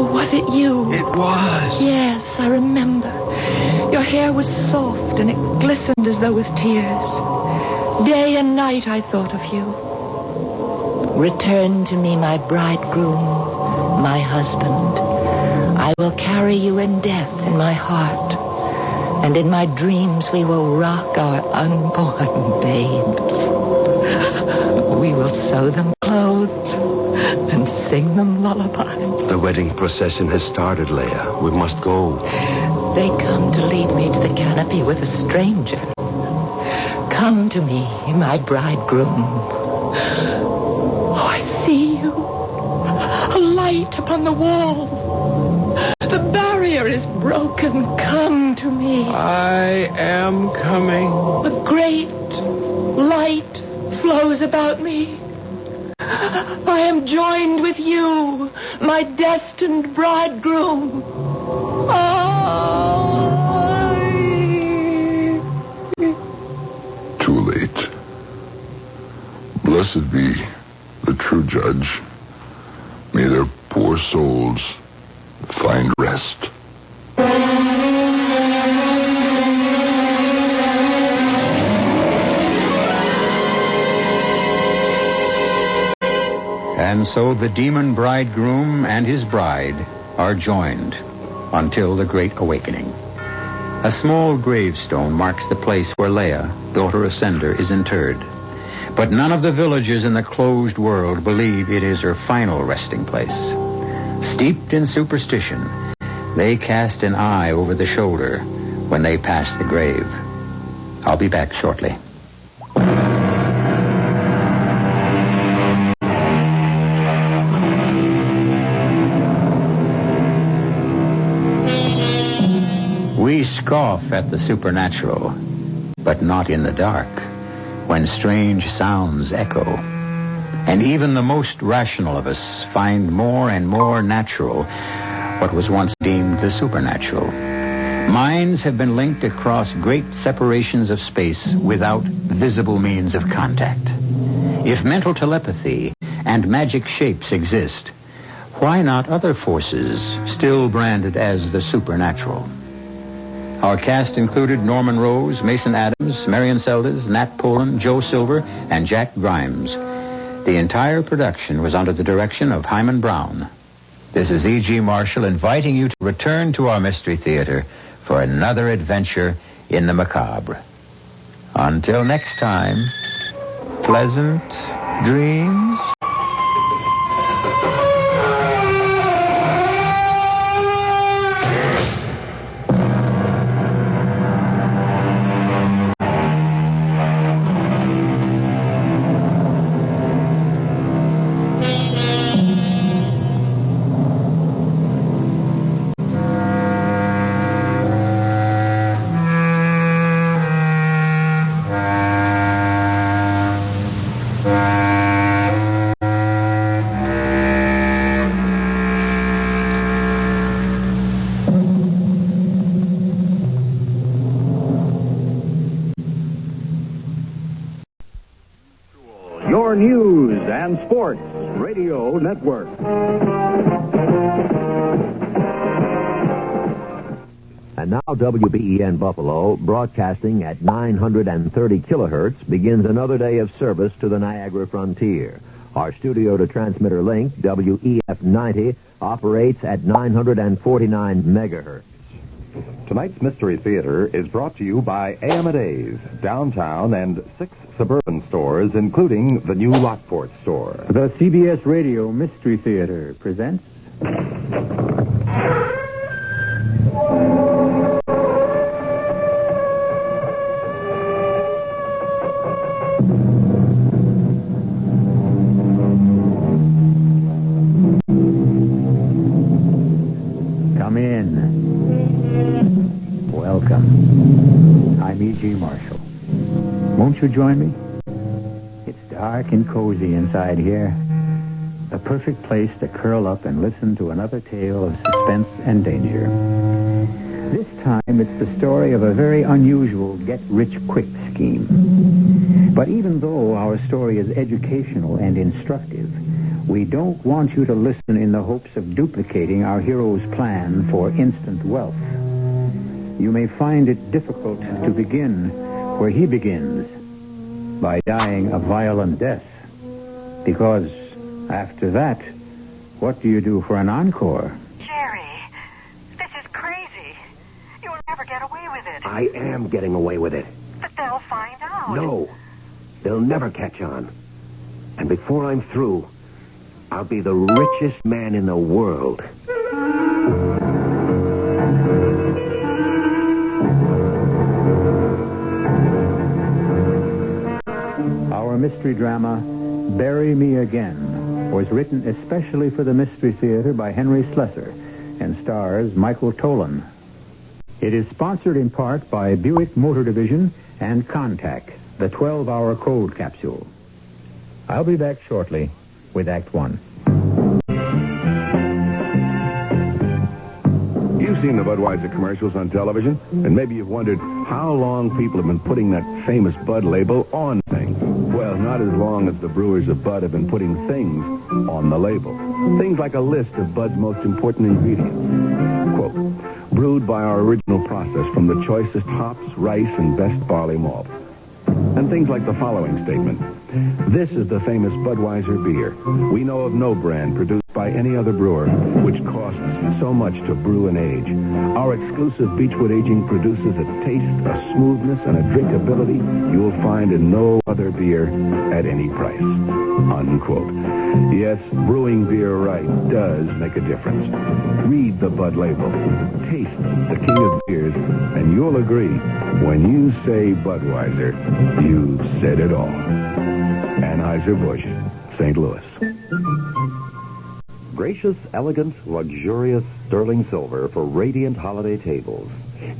Was it you? It was. Yes, I remember. Your hair was soft and it glistened as though with tears. Day and night I thought of you. Return to me, my bridegroom, my husband. I will carry you in death in my heart. And in my dreams we will rock our unborn babes. We will sew them clothes and sing them lullabies. The wedding procession has started, Leia. We must go. They come to lead me to the canopy with a stranger. Come to me, my bridegroom. Oh, I see you. A light upon the wall. The barrier is broken. Come to me. I am coming. A great light flows about me. I am joined with you, my destined bridegroom. Too late. Blessed be the true judge. May their poor souls find rest. And so the demon bridegroom and his bride are joined until the Great Awakening. A small gravestone marks the place where Leah, daughter of Sender, is interred. But none of the villagers in the closed world believe it is her final resting place. Steeped in superstition, they cast an eye over the shoulder when they pass the grave. I'll be back shortly. We scoff at the supernatural, but not in the dark, when strange sounds echo. And even the most rational of us find more and more natural what was once deemed the supernatural. Minds have been linked across great separations of space without visible means of contact. If mental telepathy and magic shapes exist, why not other forces still branded as the supernatural? Our cast included Norman Rose, Mason Adams, Marion Seldes, Nat Polan, Joe Silver, and Jack Grimes. The entire production was under the direction of Hyman Brown. This is E.G. Marshall inviting you to return to our Mystery Theater for another adventure in the macabre. Until next time, pleasant dreams. Your news and sports radio network. And now WBEN Buffalo, broadcasting at 930 kilohertz, begins another day of service to the Niagara frontier. Our studio to transmitter link, WEF90, operates at 949 megahertz. Tonight's Mystery Theater is brought to you by A.M.A.'s, downtown, and 6 suburban stores, including the new Lockport store. The CBS Radio Mystery Theater presents... Come in. Welcome. I'm E.G. Marshall. Won't you join me? It's dark and cozy inside here. The perfect place to curl up and listen to another tale of suspense and danger. This time it's the story of a very unusual get-rich-quick scheme. But even though our story is educational and instructive, we don't want you to listen in the hopes of duplicating our hero's plan for instant wealth. You may find it difficult to begin where he begins, by dying a violent death. Because after that, what do you do for an encore? Jerry, this is crazy. You'll never get away with it. I am getting away with it. But they'll find out. No, they'll never catch on. And before I'm through, I'll be the richest man in the world. Our mystery drama, Bury Me Again, was written especially for the Mystery Theater by Henry Slesser and stars Michael Tolan. It is sponsored in part by Buick Motor Division and Contact, the 12-hour cold capsule. I'll be back shortly with Act 1. You've seen the Budweiser commercials on television, and maybe you've wondered how long people have been putting that famous Bud label on things. Well, not as long as the brewers of Bud have been putting things on the label. Things like a list of Bud's most important ingredients. Quote, brewed by our original process from the choicest hops, rice, and best barley malt. And things like the following statement. This is the famous Budweiser beer. We know of no brand produced by any other brewer which costs so much to brew and age. Our exclusive Beechwood aging produces a taste, a smoothness, and a drinkability you'll find in no other beer at any price. Unquote. Yes, brewing beer right does make a difference. Read the Bud label. Taste the king of beers, and you'll agree, when you say Budweiser, you've said it all. Anheuser-Busch, St. Louis. Gracious, elegant, luxurious sterling silver for radiant holiday tables.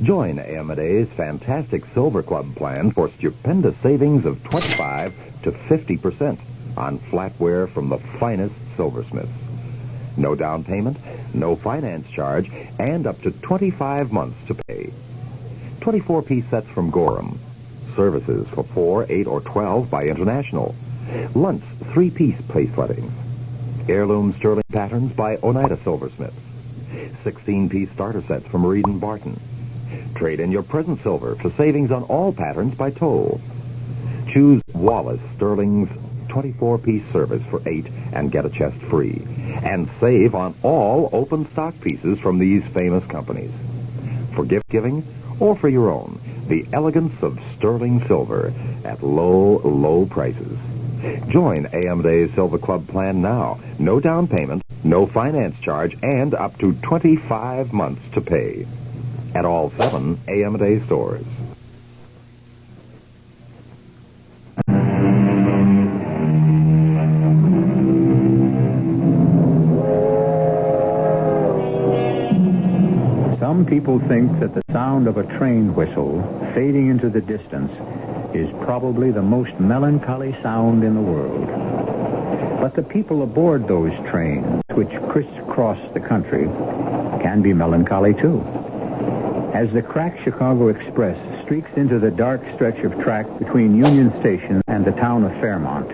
Join Amadei's fantastic Silver Club plan for stupendous savings of 25 to 50% on flatware from the finest silversmiths. No down payment, no finance charge, and up to 25 months to pay. 24-piece sets from Gorham. Services for 4, 8, or 12 by International. Luntz 3-piece place lettings. Heirloom sterling patterns by Oneida Silversmiths. 16-piece starter sets from Reed & Barton. Trade in your present silver for savings on all patterns by Toll. Choose Wallace Sterling's 24-piece service for 8 and get a chest free. And save on all open stock pieces from these famous companies. For gift giving or for your own, the elegance of sterling silver at low, low prices. Join Amadei's Silver Club plan now. No down payment, no finance charge, and up to 25 months to pay. At all 7 Amadei stores. Some people think that the sound of a train whistle fading into the distance is probably the most melancholy sound in the world. But the people aboard those trains, which crisscross the country, can be melancholy too. As the cracked Chicago Express streaks into the dark stretch of track between Union Station and the town of Fairmont,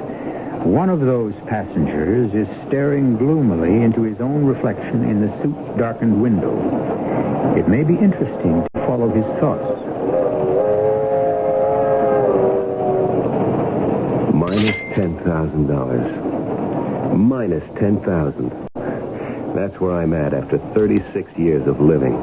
one of those passengers is staring gloomily into his own reflection in the soot-darkened window. It may be interesting to follow his thoughts. Minus $10,000. Minus $10,000. That's where I'm at after 36 years of living.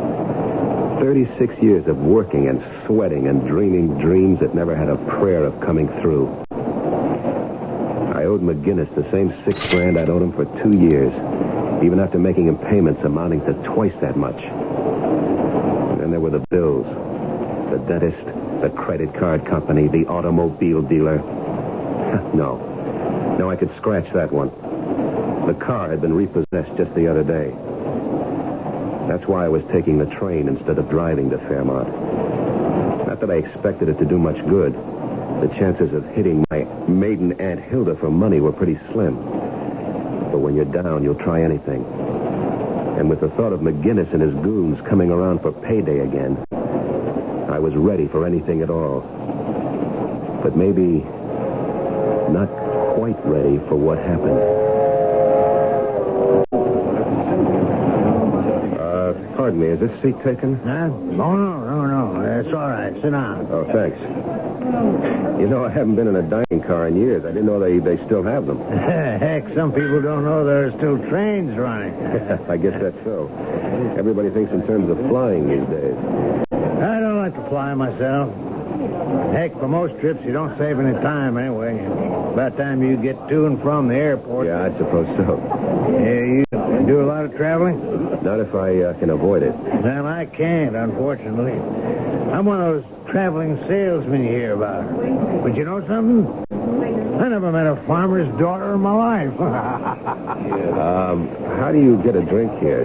36 years of working and sweating and dreaming dreams that never had a prayer of coming through. I owed McGinnis the same $6,000 I'd owed him for 2 years, even after making him payments amounting to twice that much. And then there were the bills. The dentist, the credit card company, the automobile dealer. No, I could scratch that one. The car had been repossessed just the other day. That's why I was taking the train instead of driving to Fairmont. Not that I expected it to do much good. The chances of hitting my maiden Aunt Hilda for money were pretty slim. But when you're down, you'll try anything. And with the thought of McGinnis and his goons coming around for payday again, I was ready for anything at all. But maybe not quite ready for what happened. Pardon me, is this seat taken? Huh? No. It's all right. Sit down. Oh, thanks. You know, I haven't been in a dining car in years. I didn't know they still have them. Heck, some people don't know there are still trains running. I guess that's so. Everybody thinks in terms of flying these days. I don't like to fly myself. Heck, for most trips, you don't save any time anyway. By the time you get to and from the airport... Yeah, I suppose so. Yeah, you do a lot of traveling? Not if I can avoid it. Well, I can't, unfortunately. I'm one of those traveling salesmen you hear about. But you know something? I never met a farmer's daughter in my life. How do you get a drink here?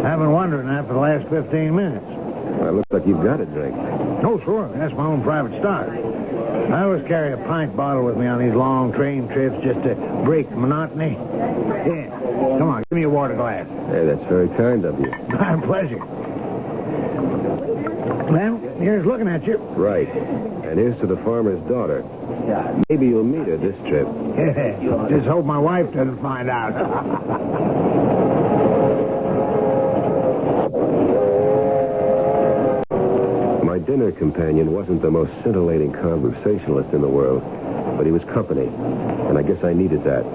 I've been wondering that for the last 15 minutes. Well, it looks like you've got a drink. Oh, sure. That's my own private stock. I always carry a pint bottle with me on these long train trips just to break the monotony. Yeah. Come on, give me a water glass. Hey, that's very kind of you. My pleasure. Well, here's looking at you. Right. And here's to the farmer's daughter. Maybe you'll meet her this trip. Just hope my wife doesn't find out. My dinner companion wasn't the most scintillating conversationalist in the world, but he was company, and I guess I needed that.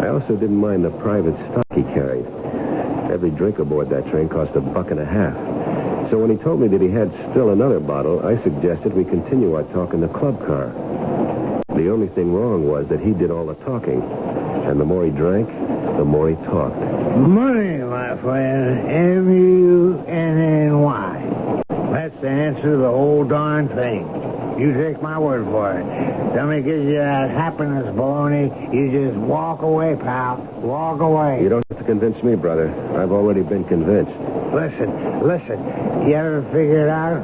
I also didn't mind the private stock he carried. Every drink aboard that train cost $1.50. So when he told me that he had still another bottle, I suggested we continue our talk in the club car. The only thing wrong was that he did all the talking, and the more he drank, the more he talked. Money, my friend. M-U-N-N-Y. That's the answer to the whole darn thing. You take my word for it. Somebody gives you that happiness baloney, you just walk away, pal. Walk away. You don't have to convince me, brother. I've already been convinced. Listen. You ever figure it out?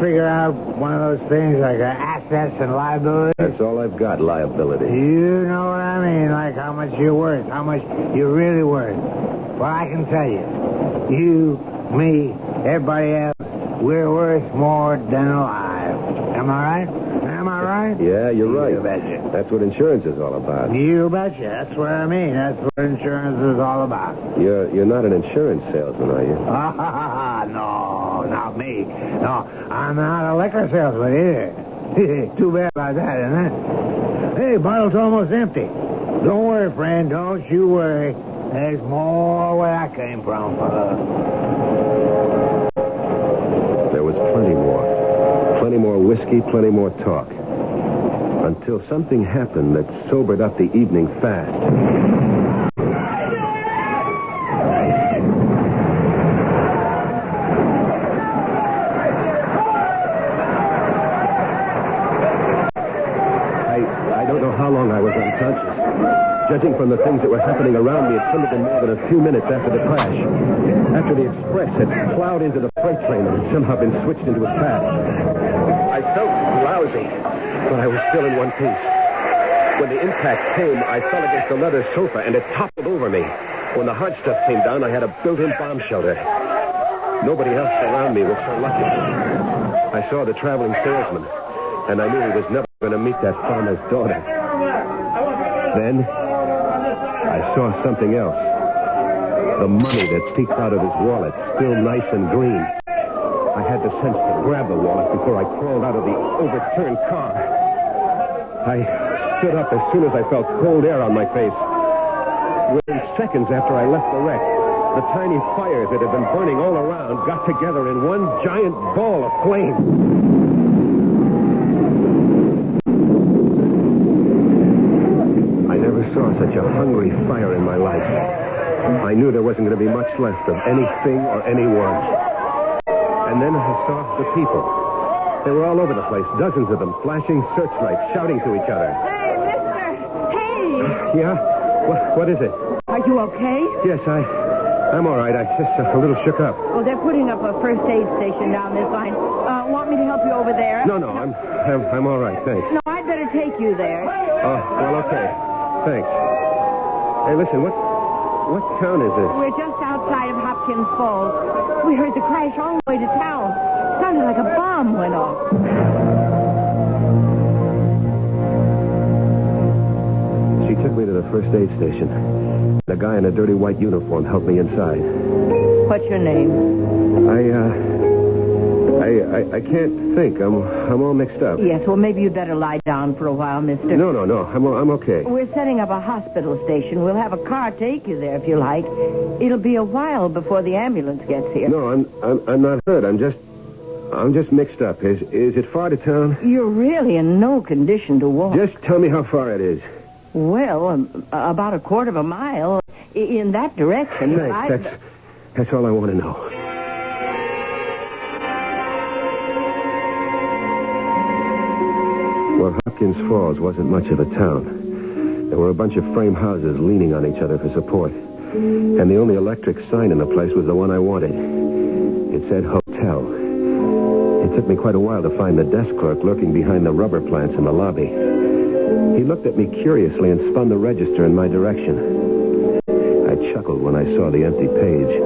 Figure out one of those things like assets and liabilities? That's all I've got, liability. You know what I mean, like how much you're worth, how much you're really worth. Well, I can tell you, you, me, everybody else, we're worth more than alive. Am I right? Am I right? Yeah, you're right. You betcha. That's what insurance is all about. You betcha. That's what I mean. That's what insurance is all about. You're not an insurance salesman, are you? No, not me. No, I'm not a liquor salesman either. Too bad about that, isn't it? Hey, bottle's almost empty. Don't worry, friend. Don't you worry. There's more where I came from, fella. There was plenty more. Plenty more whiskey, plenty more talk. Until something happened that sobered up the evening fast. I don't know how long I was unconscious. Judging from the things that were happening around me, it couldn't have been more than a few minutes after the crash. After the express had plowed into the freight train and had somehow been switched into its path. I felt lousy, but I was still in one piece. When the impact came, I fell against a leather sofa, and it toppled over me. When the hard stuff came down, I had a built-in bomb shelter. Nobody else around me was so lucky. I saw the traveling salesman, and I knew he was never going to meet that farmer's daughter. Then, I saw something else. The money that peeked out of his wallet, still nice and green. I had the sense to grab the wallet before I crawled out of the overturned car. I stood up as soon as I felt cold air on my face. Within seconds after I left the wreck, the tiny fires that had been burning all around got together in one giant ball of flame. I never saw such a hungry fire in my life. I knew there wasn't going to be much left of anything or anyone. And then I saw the people. They were all over the place, dozens of them, flashing searchlights, shouting to each other. Hey, mister! Hey! Yeah? What is it? Are you okay? Yes, I'm all right. I'm just a little shook up. Well, they're putting up a first aid station down this line. Want me to help you over there? No, I'm all right, thanks. No, I'd better take you there. Oh, well, okay. Thanks. Hey, listen, what town is this? We're just outside of Hopkins Falls. We heard the crash all the way to town. Sounded like a bomb went off. She took me to the first aid station. The guy in a dirty white uniform helped me inside. What's your name? I can't think. I'm all mixed up. Yes, well, maybe you'd better lie down for a while, mister. No. I'm okay. We're setting up a hospital station. We'll have a car take you there if you like. It'll be a while before the ambulance gets here. No, I'm not hurt. I'm just mixed up. Is it far to town? You're really in no condition to walk. Just tell me how far it is. Well, about a quarter of a mile in that direction. Thanks. That's all I want to know. Well, Hopkins Falls wasn't much of a town. There were a bunch of frame houses leaning on each other for support. And the only electric sign in the place was the one I wanted. It said hotel. It took me quite a while to find the desk clerk lurking behind the rubber plants in the lobby. He looked at me curiously and spun the register in my direction. I chuckled when I saw the empty page.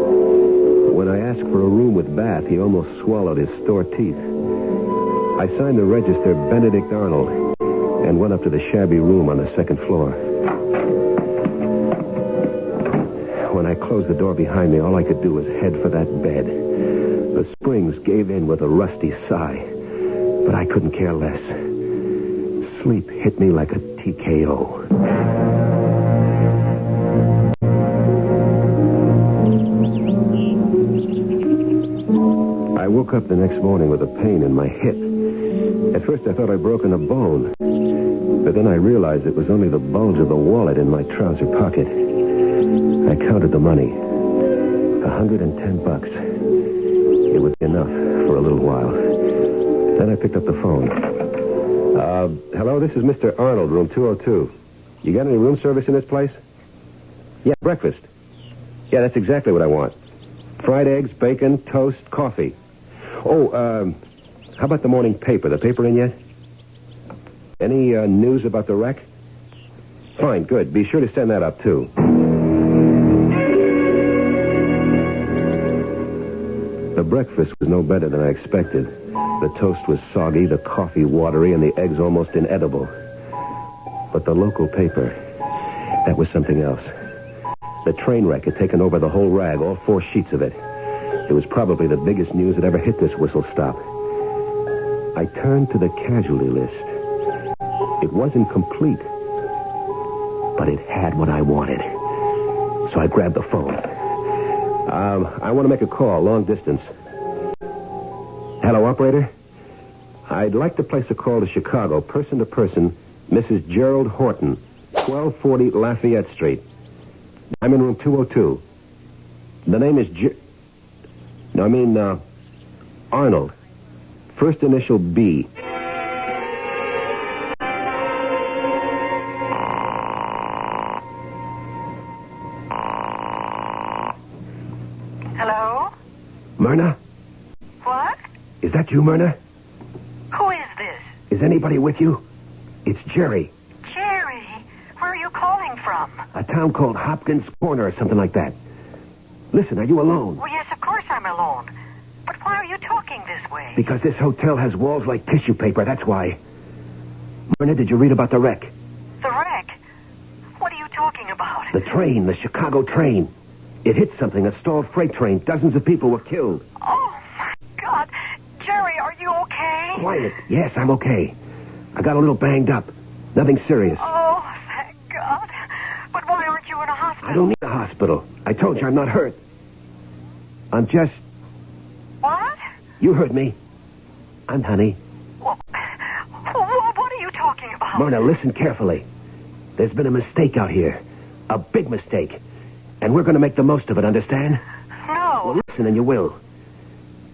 When I asked for a room with bath, he almost swallowed his store teeth. I signed the register Benedict Arnold and went up to the shabby room on the second floor. When I closed the door behind me, all I could do was head for that bed. The springs gave in with a rusty sigh, but I couldn't care less. Sleep hit me like a TKO. I woke up the next morning with a pain in my hip. At first I thought I'd broken a bone, but then I realized it was only the bulge of the wallet in my trouser pocket. I counted the money. $110. It would be enough for a little while. Then I picked up the phone. Hello, this is Mr. Arnold, room 202. You got any room service in this place? Yeah, breakfast. Yeah, that's exactly what I want. Fried eggs, bacon, toast, coffee. Oh, how about the morning paper? The paper in yet? Any news about the wreck? Fine, good. Be sure to send that up, too. The breakfast was no better than I expected. The toast was soggy, the coffee watery, and the eggs almost inedible. But the local paper, that was something else. The train wreck had taken over the whole rag, all 4 sheets of it. It was probably the biggest news that ever hit this whistle stop. I turned to the casualty list. It wasn't complete, but it had what I wanted. So I grabbed the phone. I want to make a call, long distance. Hello, operator? I'd like to place a call to Chicago, person to person, Mrs. Gerald Horton, 1240 Lafayette Street. I'm in room 202. The name is Arnold. First initial B. Hello? Myrna? What? Is that you, Myrna? Who is this? Is anybody with you? It's Jerry. Jerry? Where are you calling from? A town called Hopkins Corner or something like that. Listen, are you alone? Well, yes, of course I'm alone. But why are you talking this way? Because this hotel has walls like tissue paper, that's why. Myrna, did you read about the wreck? The wreck? What are you talking about? The train, the Chicago train. It hit something, a stalled freight train. Dozens of people were killed. Oh, my God. Jerry, are you okay? Quiet. Yes, I'm okay. I got a little banged up. Nothing serious. Oh, thank God. But why aren't you in a hospital? I don't need a hospital. I told you I'm not hurt. I'm just... What? You heard me. I'm honey. What are you talking about? Myrna, listen carefully. There's been a mistake out here. A big mistake. And we're going to make the most of it, understand? No. Well, listen and you will.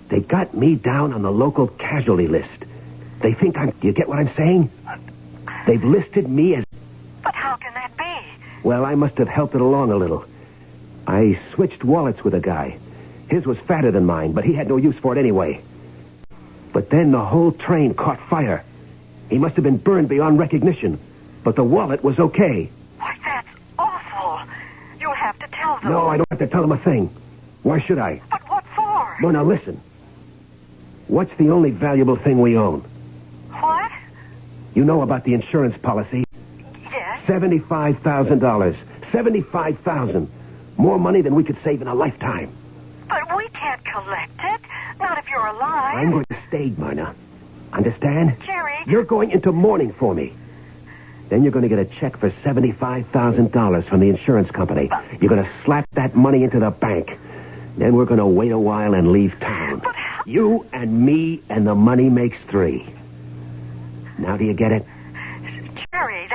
They got me down on the local casualty list. They think I'm... Do you get what I'm saying? They've listed me as... But how can that be? Well, I must have helped it along a little. I switched wallets with a guy. His was fatter than mine, but he had no use for it anyway. But then the whole train caught fire. He must have been burned beyond recognition. But the wallet was okay. Why, that's awful. You'll have to tell them. No, I don't have to tell them a thing. Why should I? But what for? Myrna, listen. What's the only valuable thing we own? What? You know about the insurance policy? Yes. $75,000. $75,000. More money than we could save in a lifetime. But we can't collect it. Not if you're alive. I'm going to stay, Myrna. Understand? Jerry. You're going into mourning for me. Then you're going to get a check for $75,000 from the insurance company. You're going to slap that money into the bank. Then we're going to wait a while and leave town. But you and me and the money makes 3. Now do you get it? Jerry,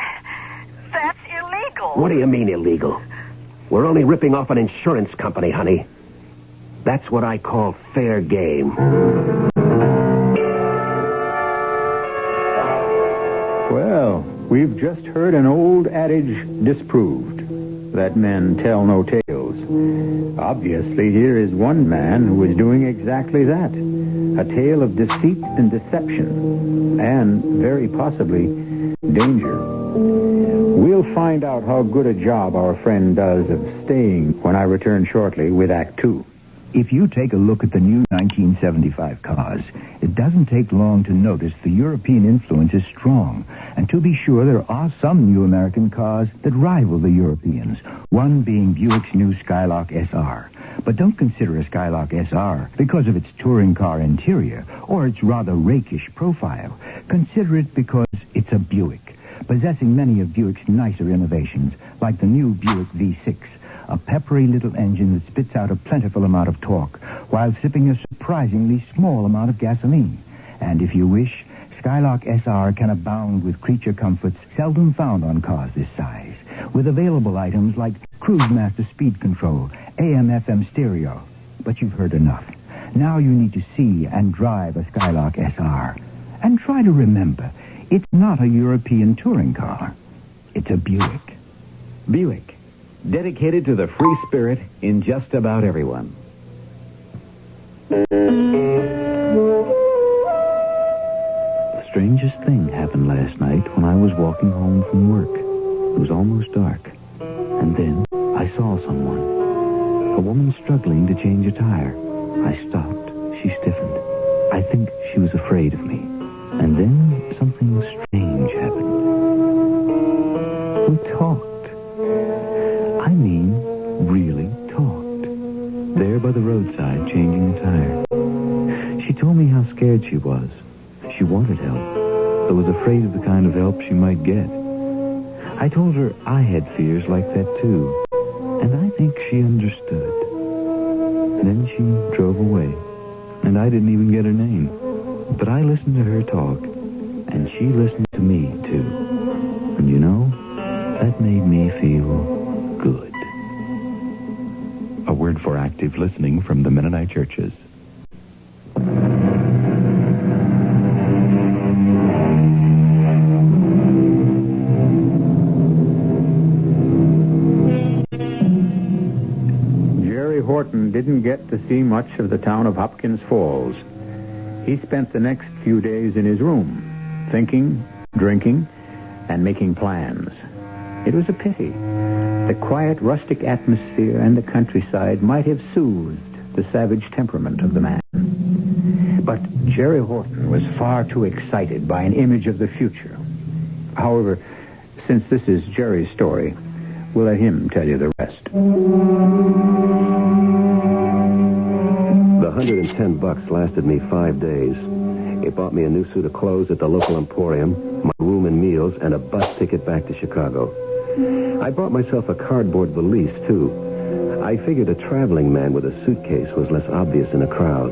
that's illegal. What do you mean illegal? We're only ripping off an insurance company, honey. That's what I call fair game. Well, we've just heard an old adage disproved, that men tell no tales. Obviously, here is one man who is doing exactly that. A tale of deceit and deception, and very possibly danger. We'll find out how good a job our friend does of staying when I return shortly with Act 2. If you take a look at the new 1975 cars, it doesn't take long to notice the European influence is strong. And to be sure, there are some new American cars that rival the Europeans, one being Buick's new Skylark SR. But don't consider a Skylark SR because of its touring car interior or its rather rakish profile. Consider it because it's It's a Buick, possessing many of Buick's nicer innovations, like the new Buick V6, a peppery little engine that spits out a plentiful amount of torque while sipping a surprisingly small amount of gasoline. And if you wish, Skylark SR can abound with creature comforts seldom found on cars this size, with available items like Cruise Master speed control, AM/FM stereo. But you've heard enough. Now you need to see and drive a Skylark SR. And try to remember, it's not a European touring car. It's a Buick. Buick, dedicated to the free spirit in just about everyone. The strangest thing happened last night when I was walking home from work. It was almost dark. And then I saw someone. A woman struggling to change a tire. I stopped. She stiffened. I think she was afraid of me. And then something strange happened. We talked. I mean, really talked. There by the roadside, changing the tire. She told me how scared she was. She wanted help, but was afraid of the kind of help she might get. I told her I had fears like that, too. And I think she understood. Then she drove away, and I didn't even get her name. But I listened to her talk, and she listened to me, too. And you know, that made me feel good. A word for active listening from the Mennonite churches. Horton didn't get to see much of the town of Hopkins Falls. He spent the next few days in his room, thinking, drinking, and making plans. It was a pity. The quiet, rustic atmosphere and the countryside might have soothed the savage temperament of the man. But Jerry Horton was far too excited by an image of the future. However, since this is Jerry's story, we'll let him tell you the rest. The $110 lasted me 5 days. It bought me a new suit of clothes at the local emporium, my room and meals, and a bus ticket back to Chicago. I bought myself a cardboard valise, too. I figured a traveling man with a suitcase was less obvious in a crowd.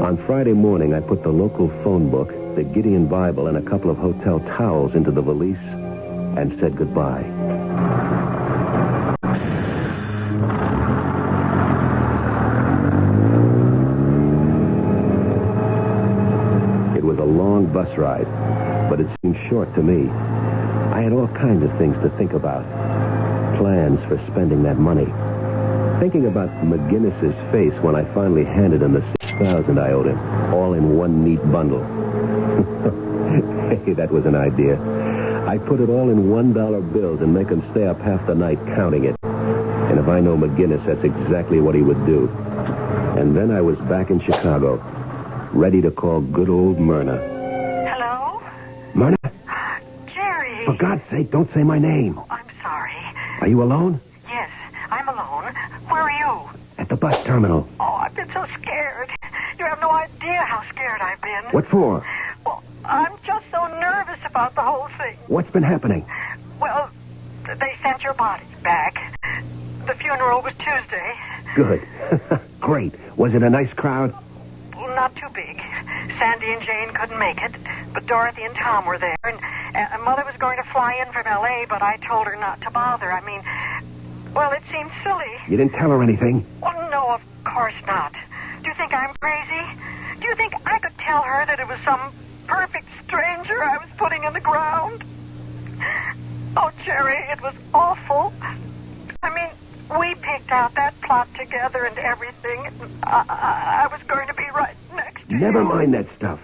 On Friday morning, I put the local phone book, the Gideon Bible, and a couple of hotel towels into the valise and said goodbye. Bus ride, but it seemed short to me. I had all kinds of things to think about. Plans for spending that money. Thinking about McGinnis's face when I finally handed him the $6,000 I owed him, all in one neat bundle. Hey, that was an idea. I put it all in $1 bills and make him stay up half the night counting it. And if I know McGinnis, that's exactly what he would do. And then I was back in Chicago, ready to call good old Myrna. Myrna? Jerry. For God's sake, don't say my name. Oh, I'm sorry. Are you alone? Yes, I'm alone. Where are you? At the bus terminal. Oh, I've been so scared. You have no idea how scared I've been. What for? Well, I'm just so nervous about the whole thing. What's been happening? Well, they sent your body back. The funeral was Tuesday. Good. Great. Was it a nice crowd? Well, not too big. Sandy and Jane couldn't make it, but Dorothy and Tom were there, and Mother was going to fly in from L.A., but I told her not to bother. I mean, well, it seemed silly. You didn't tell her anything? Well, no, of course not. Do you think I'm crazy? Do you think I could tell her that it was some perfect stranger I was putting in the ground? Oh, Jerry, it was awful. I mean, we picked out that plot together and everything. I was going to be right next to Never you. mind that stuff.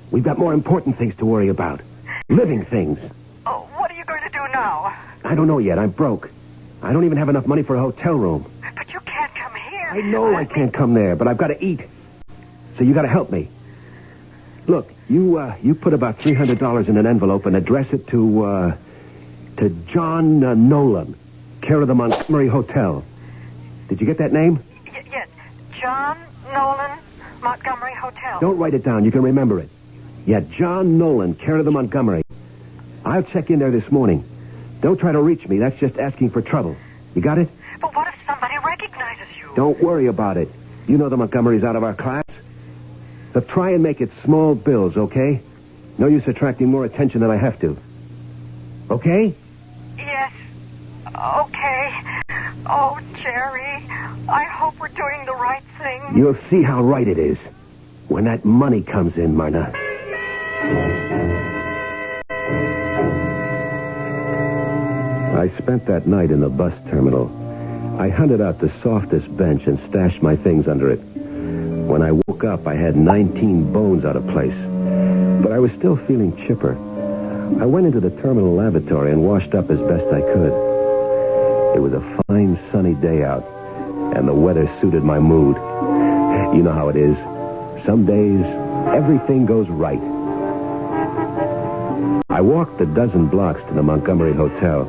We've got more important things to worry about. Living things. Oh, what are you going to do now? I don't know yet. I'm broke. I don't even have enough money for a hotel room. But you can't come here. I know I can't come there, but I've got to eat. So you got to help me. Look, you put about $300 in an envelope and address it to John Nolan, care of the Montgomery Hotel. Did you get that name? Yes. John Nolan, Montgomery Hotel. Don't write it down. You can remember it. Yeah, John Nolan, care of the Montgomery. I'll check in there this morning. Don't try to reach me. That's just asking for trouble. You got it? But what if somebody recognizes you? Don't worry about it. You know the Montgomerys out of our class. But try and make it small bills, okay? No use attracting more attention than I have to. Okay? Yes. Okay. Oh, Jerry, I hope we're doing the right thing. You'll see how right it is when that money comes in, Myrna. I spent that night in the bus terminal. I hunted out the softest bench and stashed my things under it. When I woke up, I had 19 bones out of place. But I was still feeling chipper. I went into the terminal lavatory and washed up as best I could. It was a fine, sunny day out, and the weather suited my mood. You know how it is. Some days, everything goes right. I walked a dozen blocks to the Montgomery Hotel.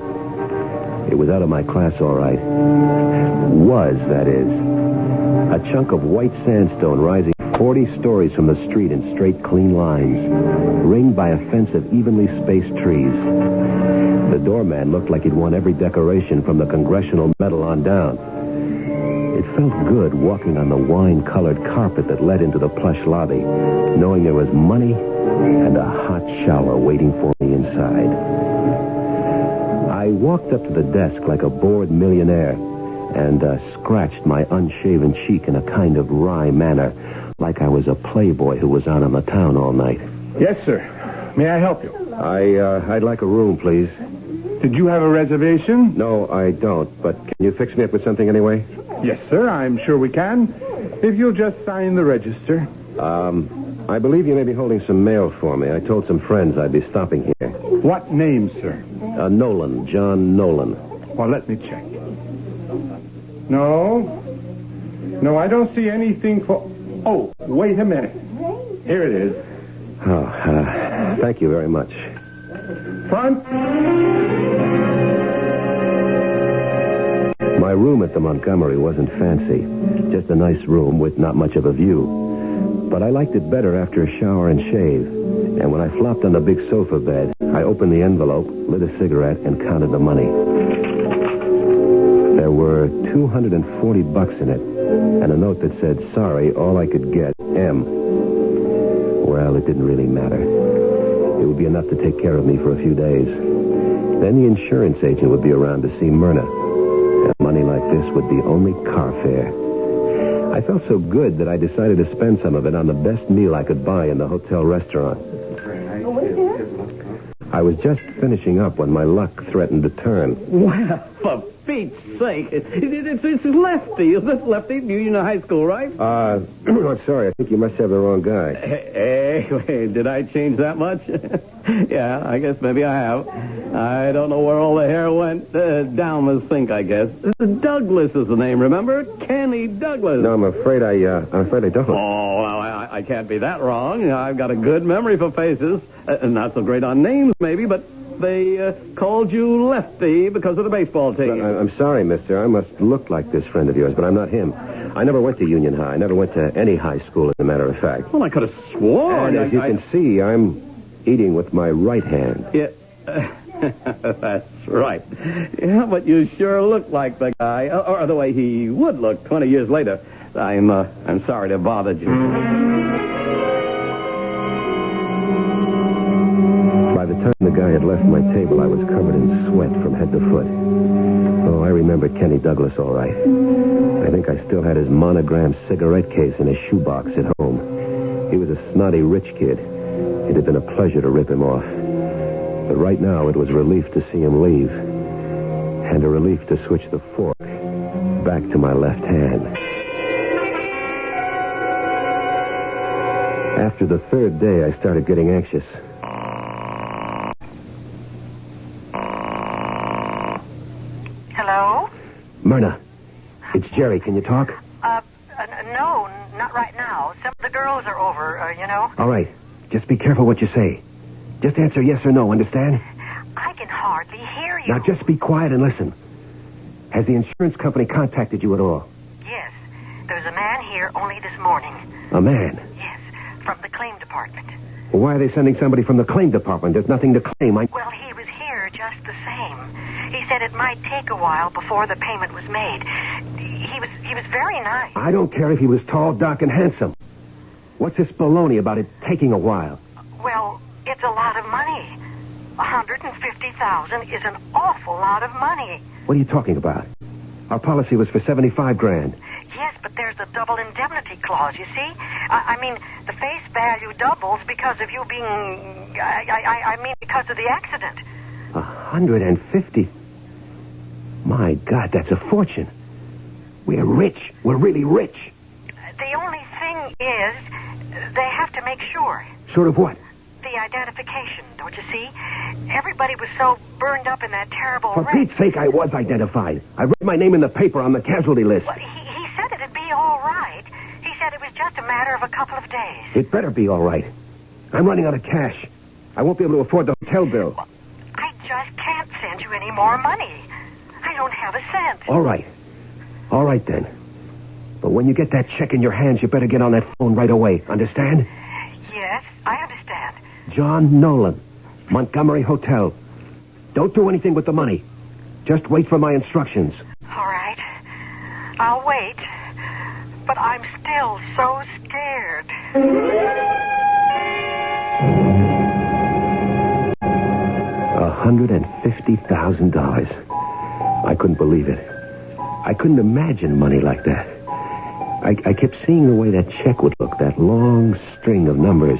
It was out of my class, all right. Was, that is. A chunk of white sandstone rising 40 stories from the street in straight, clean lines, ringed by a fence of evenly spaced trees. The doorman looked like he'd won every decoration from the Congressional Medal on down. It felt good walking on the wine-colored carpet that led into the plush lobby, knowing there was money and a hot shower waiting for me inside. I walked up to the desk like a bored millionaire and scratched my unshaven cheek in a kind of wry manner, like I was a playboy who was out on the town all night. Yes, sir. May I help you? I'd like a room, please. Did you have a reservation? No, I don't, but can you fix me up with something anyway? Yes, sir. I'm sure we can. If you'll just sign the register. I believe you may be holding some mail for me. I told some friends I'd be stopping here. What name, sir? Nolan, John Nolan. Well, let me check. No, I don't see anything for... Oh, wait a minute. Here it is. Oh, thank you very much. Front. My room at the Montgomery wasn't fancy. Just a nice room with not much of a view. But I liked it better after a shower and shave. And when I flopped on the big sofa bed, I opened the envelope, lit a cigarette, and counted the money. There were $240 in it, and a note that said, "Sorry, all I could get, M." Well, it didn't really matter. It would be enough to take care of me for a few days. Then the insurance agent would be around to see Myrna. And money like this would be only car fare. I felt so good that I decided to spend some of it on the best meal I could buy in the hotel restaurant. I was just finishing up when my luck threatened to turn. Well, for Pete's sake, it's Lefty. Is this Lefty? You know high school, right? I'm sorry. I think you must have the wrong guy. Hey, did I change that much? Yeah, I guess maybe I have. I don't know where all the hair went. Down the sink, I guess. Douglas is the name, remember? Kenny Douglas. No, I'm afraid I don't. Oh, well, I can't be that wrong. I've got a good memory for faces. Not so great on names, maybe, but they called you Lefty because of the baseball team. I'm sorry, mister. I must look like this friend of yours, but I'm not him. I never went to Union High. I never went to any high school, as a matter of fact. Well, I could have sworn. And as you can see, I'm eating with my right hand. Yeah, that's right. Yeah, but you sure look like the guy, or the way he would look 20 years later. I'm sorry to have bothered you. By the time the guy had left my table, I was covered in sweat from head to foot. Oh, I remembered Kenny Douglas all right. I think I still had his monogrammed cigarette case in his shoebox at home. He was a snotty rich kid. It had been a pleasure to rip him off. But right now, it was a relief to see him leave. And a relief to switch the fork back to my left hand. After the third day, I started getting anxious. Hello? Myrna, it's Jerry. Can you talk? No, not right now. Some of the girls are over, you know. All right. Just be careful what you say. Just answer yes or no, understand? I can hardly hear you. Now just be quiet and listen. Has the insurance company contacted you at all? Yes. There's a man here only this morning. A man? Yes, from the claim department. Well, why are they sending somebody from the claim department? There's nothing to claim. Well, he was just the same. He said it might take a while before the payment was made. He was very nice. I don't care if he was tall, dark, and handsome. What's this baloney about it taking a while? Well, it's a lot of money. $150,000 is an awful lot of money. What are you talking about? Our policy was for $75,000. Yes, but there's a double indemnity clause, you see? I mean, the face value doubles because of you being... I mean, because of the accident. 150? My God, that's a fortune. We're rich. We're really rich. The only thing is, they have to make sure. Sure of what? The identification, don't you see? Everybody was so burned up in that terrible For wreck. Pete's sake, I was identified. I read my name in the paper on the casualty list. Well, he said it'd be all right. He said it was just a matter of a couple of days. It better be all right. I'm running out of cash. I won't be able to afford the hotel bill. I just can't send you any more money. I don't have a cent. All right. All right, then. But when you get that check in your hands, you better get on that phone right away. Understand? Yes, I understand. John Nolan, Montgomery Hotel. Don't do anything with the money. Just wait for my instructions. All right. I'll wait. But I'm still so scared. $150,000. I couldn't believe it. I couldn't imagine money like that. I kept seeing the way that check would look, that long string of numbers.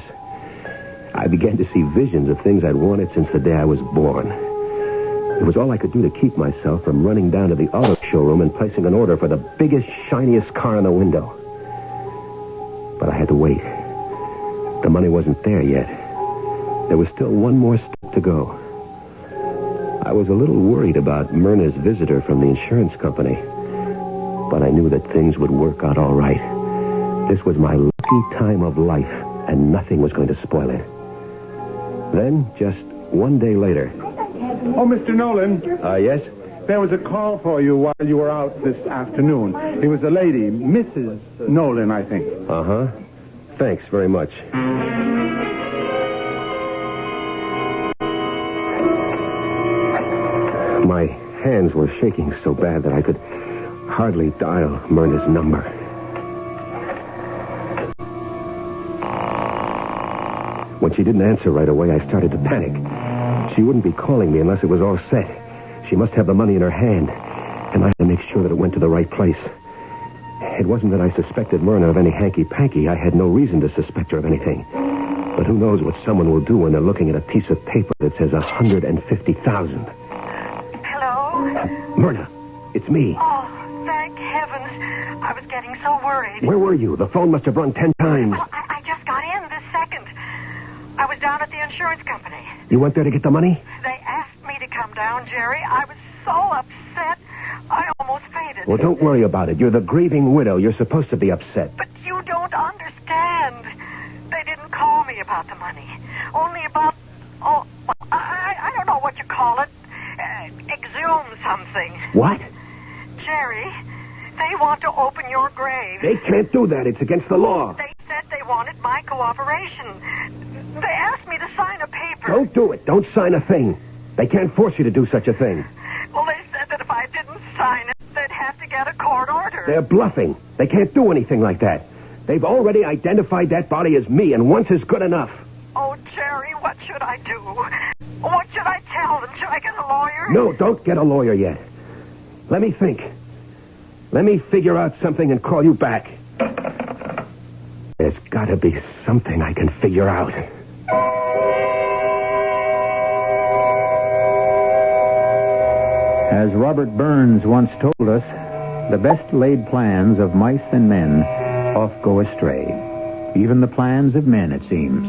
I began to see visions of things I'd wanted since the day I was born. It was all I could do to keep myself from running down to the auto showroom and placing an order for the biggest, shiniest car in the window. But I had to wait. The money wasn't there yet. There was still one more step to go. I was a little worried about Myrna's visitor from the insurance company, but I knew that things would work out all right. This was my lucky time of life, and nothing was going to spoil it. Then, just one day later... Oh, Mr. Nolan. Yes? There was a call for you while you were out this afternoon. It was a lady, Mrs. Nolan, I think. Uh-huh. Thanks very much. My hands were shaking so bad that I could hardly dial Myrna's number. When she didn't answer right away, I started to panic. She wouldn't be calling me unless it was all set. She must have the money in her hand, and I had to make sure that it went to the right place. It wasn't that I suspected Myrna of any hanky-panky. I had no reason to suspect her of anything. But who knows what someone will do when they're looking at a piece of paper that says $150,000. Myrna, it's me. Oh, thank heavens. I was getting so worried. Where were you? The phone must have rung 10 times. Well, I just got in this second. I was down at the insurance company. You went there to get the money? They asked me to come down, Jerry. I was so upset, I almost fainted. Well, don't worry about it. You're the grieving widow. You're supposed to be upset. But you don't understand. They didn't call me about the money. Only about, I don't know what you call it. Exhume something. What? Jerry, they want to open your grave. They can't do that. It's against the law. They said they wanted my cooperation. They asked me to sign a paper. Don't do it. Don't sign a thing. They can't force you to do such a thing. Well, they said that if I didn't sign it, they'd have to get a court order. They're bluffing. They can't do anything like that. They've already identified that body as me, and once is good enough. Oh, Jerry, what should I do? What should I tell them? Should I get a lawyer? No, don't get a lawyer yet. Let me think. Let me figure out something and call you back. There's got to be something I can figure out. As Robert Burns once told us, the best laid plans of mice and men oft go astray. Even the plans of men, it seems.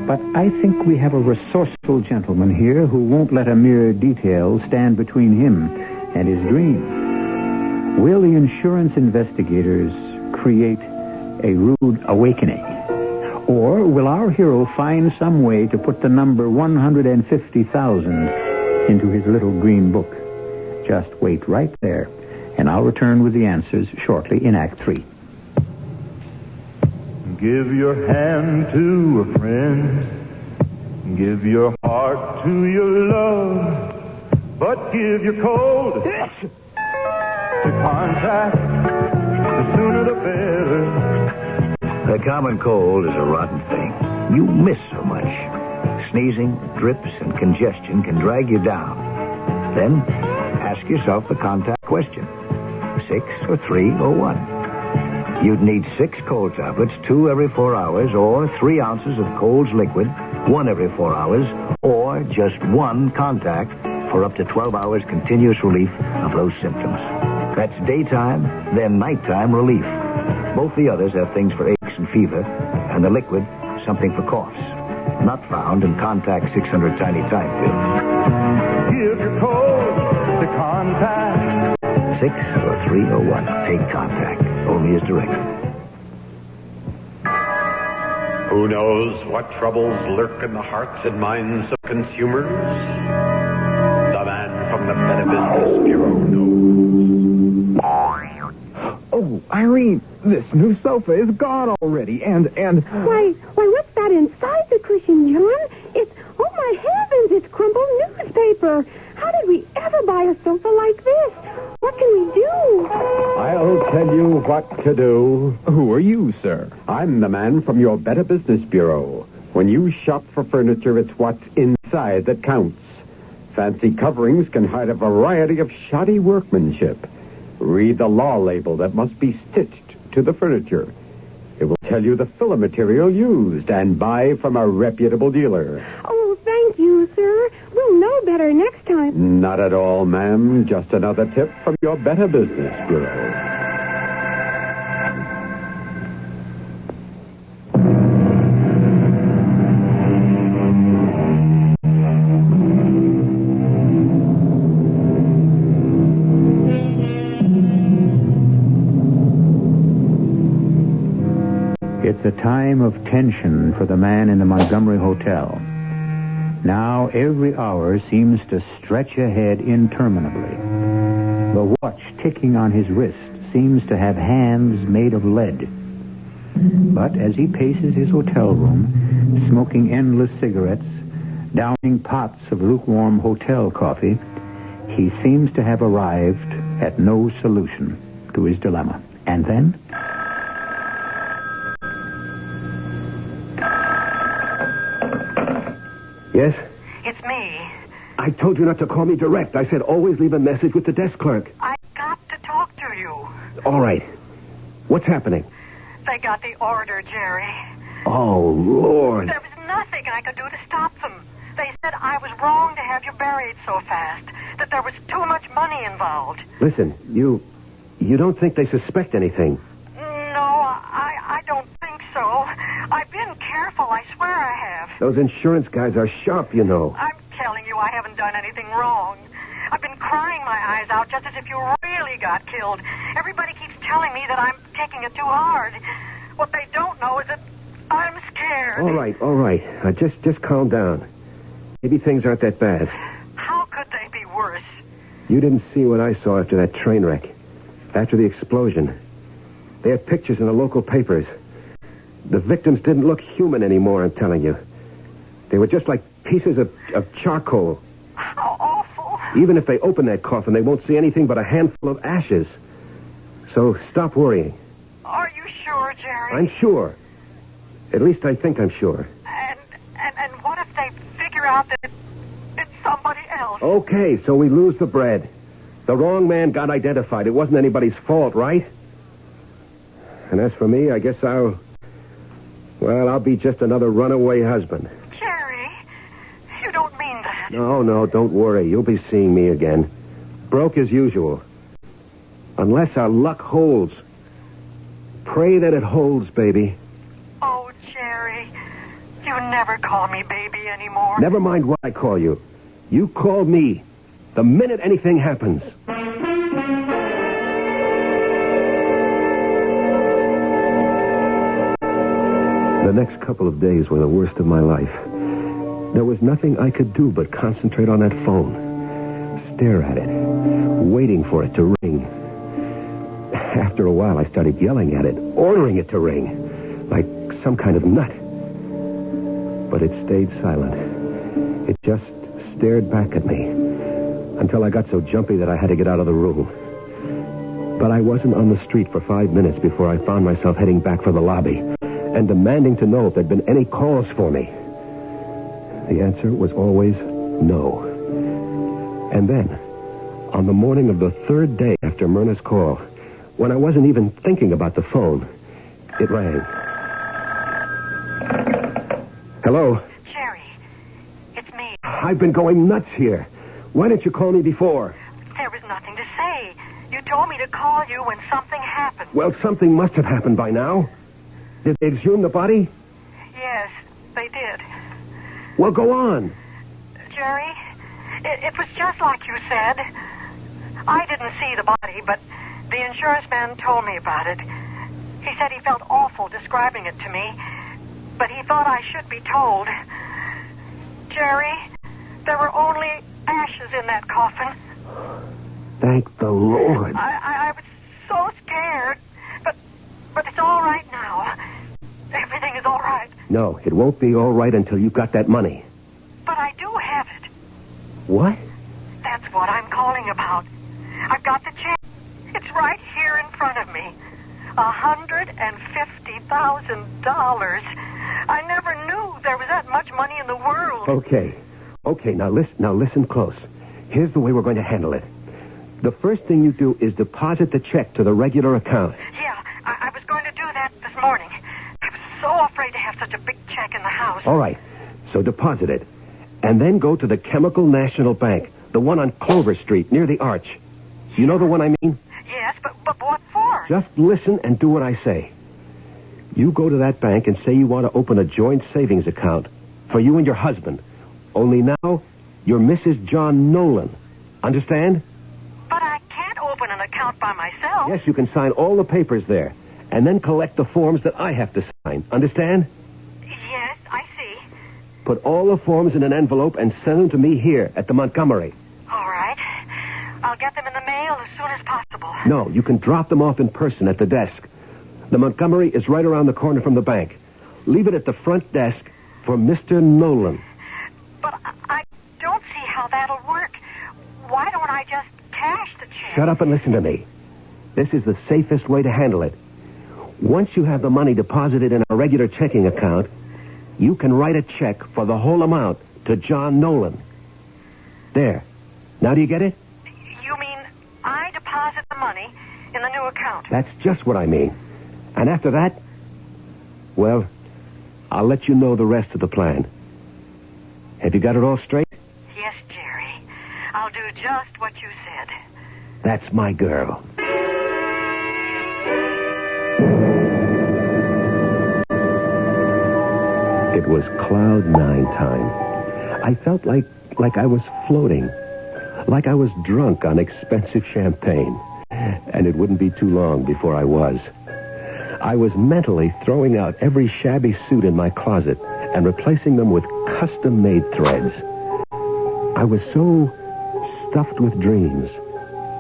But I think we have a resourceful gentleman here who won't let a mere detail stand between him and his dream. Will the insurance investigators create a rude awakening? Or will our hero find some way to put the number 150,000 into his little green book? Just wait right there, and I'll return with the answers shortly in Act 3. Give your hand to a friend. Give your heart to your love. But give your code to contact. The sooner the better. The common cold is a rotten thing. You miss so much. Sneezing, drips, and congestion can drag you down. Then, ask yourself the contact question. 6 or 3 or 1. You'd need 6 cold tablets, 2 every 4 hours, or 3 ounces of Cold's liquid, 1 every 4 hours, or just 1 contact for up to 12 hours continuous relief of those symptoms. That's daytime, then nighttime relief. Both the others have things for aches and fever, and the liquid, something for coughs. Not found in Contact 600 Tiny Time pills. Give your code to contact. 6 or 3 or 1. Take Contact. Only as directed. Who knows what troubles lurk in the hearts and minds of consumers? The man from the Better Business Bureau knows. Oh, Irene, this new sofa is gone already, and... Why, what's that inside the cushion, John? Oh my heavens, it's crumpled newspaper. How did we ever buy a sofa like this? What can we do? I'll tell you what to do. Who are you, sir? I'm the man from your Better Business Bureau. When you shop for furniture, it's what's inside that counts. Fancy coverings can hide a variety of shoddy workmanship. Read the law label that must be stitched to the furniture. It will tell you the filler material used, and buy from a reputable dealer. Oh, thank you, sir. We'll know better next time. Not at all, ma'am. Just another tip from your Better Business Bureau. It's a time of tension for the man in the Montgomery Hotel. Now every hour seems to stretch ahead interminably. The watch ticking on his wrist seems to have hands made of lead. But as he paces his hotel room, smoking endless cigarettes, downing pots of lukewarm hotel coffee, he seems to have arrived at no solution to his dilemma. And then... Yes? It's me. I told you not to call me direct. I said always leave a message with the desk clerk. I got to talk to you. All right. What's happening? They got the order, Jerry. Oh, Lord. There was nothing I could do to stop them. They said I was wrong to have you buried so fast, that there was too much money involved. Listen, you don't think they suspect anything? No, I don't think so. I've been careful, I swear I have. Those insurance guys are sharp, you know. I'm telling you, I haven't done anything wrong. I've been crying my eyes out just as if you really got killed. Everybody keeps telling me that I'm taking it too hard. What they don't know is that I'm scared. All right. Just calm down. Maybe things aren't that bad. How could they be worse? You didn't see what I saw after that train wreck. After the explosion. They had pictures in the local papers. The victims didn't look human anymore, I'm telling you. They were just like pieces of charcoal. How awful. Even if they open that coffin, they won't see anything but a handful of ashes. So stop worrying. Are you sure, Jerry? I'm sure. At least I think I'm sure. And what if they figure out that it's somebody else? Okay, so we lose the bread. The wrong man got identified. It wasn't anybody's fault, right? And as for me, I guess I'll be just another runaway husband. Jerry, you don't mean that. No, don't worry. You'll be seeing me again. Broke as usual. Unless our luck holds. Pray that it holds, baby. Oh, Jerry, you never call me baby anymore. Never mind what I call you. You call me the minute anything happens. The next couple of days were the worst of my life. There was nothing I could do but concentrate on that phone. Stare at it. Waiting for it to ring. After a while, I started yelling at it, ordering it to ring. Like some kind of nut. But it stayed silent. It just stared back at me. until I got so jumpy that I had to get out of the room. But I wasn't on the street for 5 minutes before I found myself heading back for the lobby and demanding to know if there'd been any calls for me. The answer was always no. And then, on the morning of the third day after Myrna's call, when I wasn't even thinking about the phone, it rang. Hello? Jerry, it's me. I've been going nuts here. Why didn't you call me before? There was nothing to say. You told me to call you when something happened. Well, something must have happened by now. Did they exhume the body? Yes, they did. Well, go on. Jerry, it was just like you said. I didn't see the body, but the insurance man told me about it. He said he felt awful describing it to me, but he thought I should be told. Jerry, there were only ashes in that coffin. Thank the Lord. I was so scared, but it's all right now. Everything is all right. No, it won't be all right until you've got that money. But I do have it. What? That's what I'm calling about. I've got the check. It's right here in front of me. $150,000. I never knew there was that much money in the world. Okay, now listen close. Here's the way we're going to handle it. The first thing you do is deposit the check to the regular account. Yeah, I was going to do that this morning. I was so afraid to have such a big check in the house. All right, so deposit it. And then go to the Chemical National Bank, the one on Clover Street, near the Arch. You know the one I mean? Yes, but what for? Just listen and do what I say. You go to that bank and say you want to open a joint savings account for you and your husband. Only now, you're Mrs. John Nolan. Understand? But I can't open an account by myself. Yes, you can sign all the papers there, and then collect the forms that I have to sign. Understand? Yes, I see. Put all the forms in an envelope and send them to me here at the Montgomery. All right. I'll get them in the mail as soon as possible. No, you can drop them off in person at the desk. The Montgomery is right around the corner from the bank. Leave it at the front desk for Mr. Nolan. But I don't see how that'll work. Why don't I just cash the check? Shut up and listen to me. This is the safest way to handle it. Once you have the money deposited in a regular checking account, you can write a check for the whole amount to John Nolan. There. Now do you get it? You mean I deposit the money in the new account? That's just what I mean. And after that, well, I'll let you know the rest of the plan. Have you got it all straight? Yes, Jerry. I'll do just what you said. That's my girl. It was cloud nine time. I felt like I was floating. Like I was drunk on expensive champagne. And it wouldn't be too long before I was. I was mentally throwing out every shabby suit in my closet and replacing them with custom-made threads. I was so stuffed with dreams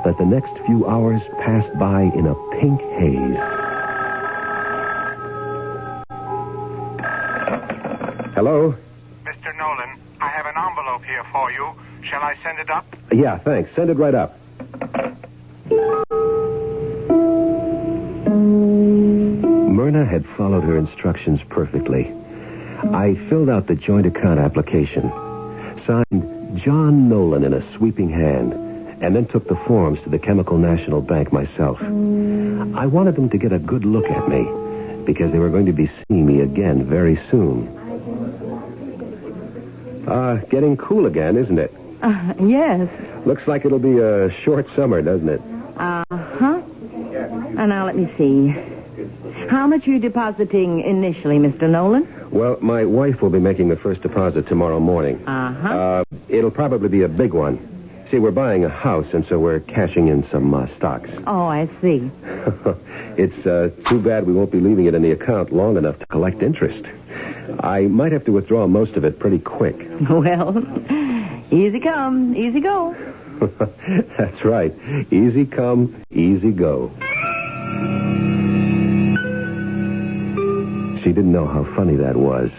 that the next few hours passed by in a pink haze. Hello? Mr. Nolan, I have an envelope here for you. Shall I send it up? Yeah, thanks. Send it right up. Myrna had followed her instructions perfectly. I filled out the joint account application, signed John Nolan in a sweeping hand, and then took the forms to the Chemical National Bank myself. I wanted them to get a good look at me, because they were going to be seeing me again very soon. Getting cool again, isn't it? Yes. Looks like it'll be a short summer, doesn't it? Uh-huh. Now, let me see. How much are you depositing initially, Mr. Nolan? Well, my wife will be making the first deposit tomorrow morning. Uh-huh. It'll probably be a big one. See, we're buying a house, and so we're cashing in some stocks. Oh, I see. It's too bad we won't be leaving it in the account long enough to collect interest. I might have to withdraw most of it pretty quick. Well, easy come, easy go. That's right. Easy come, easy go. She didn't know how funny that was.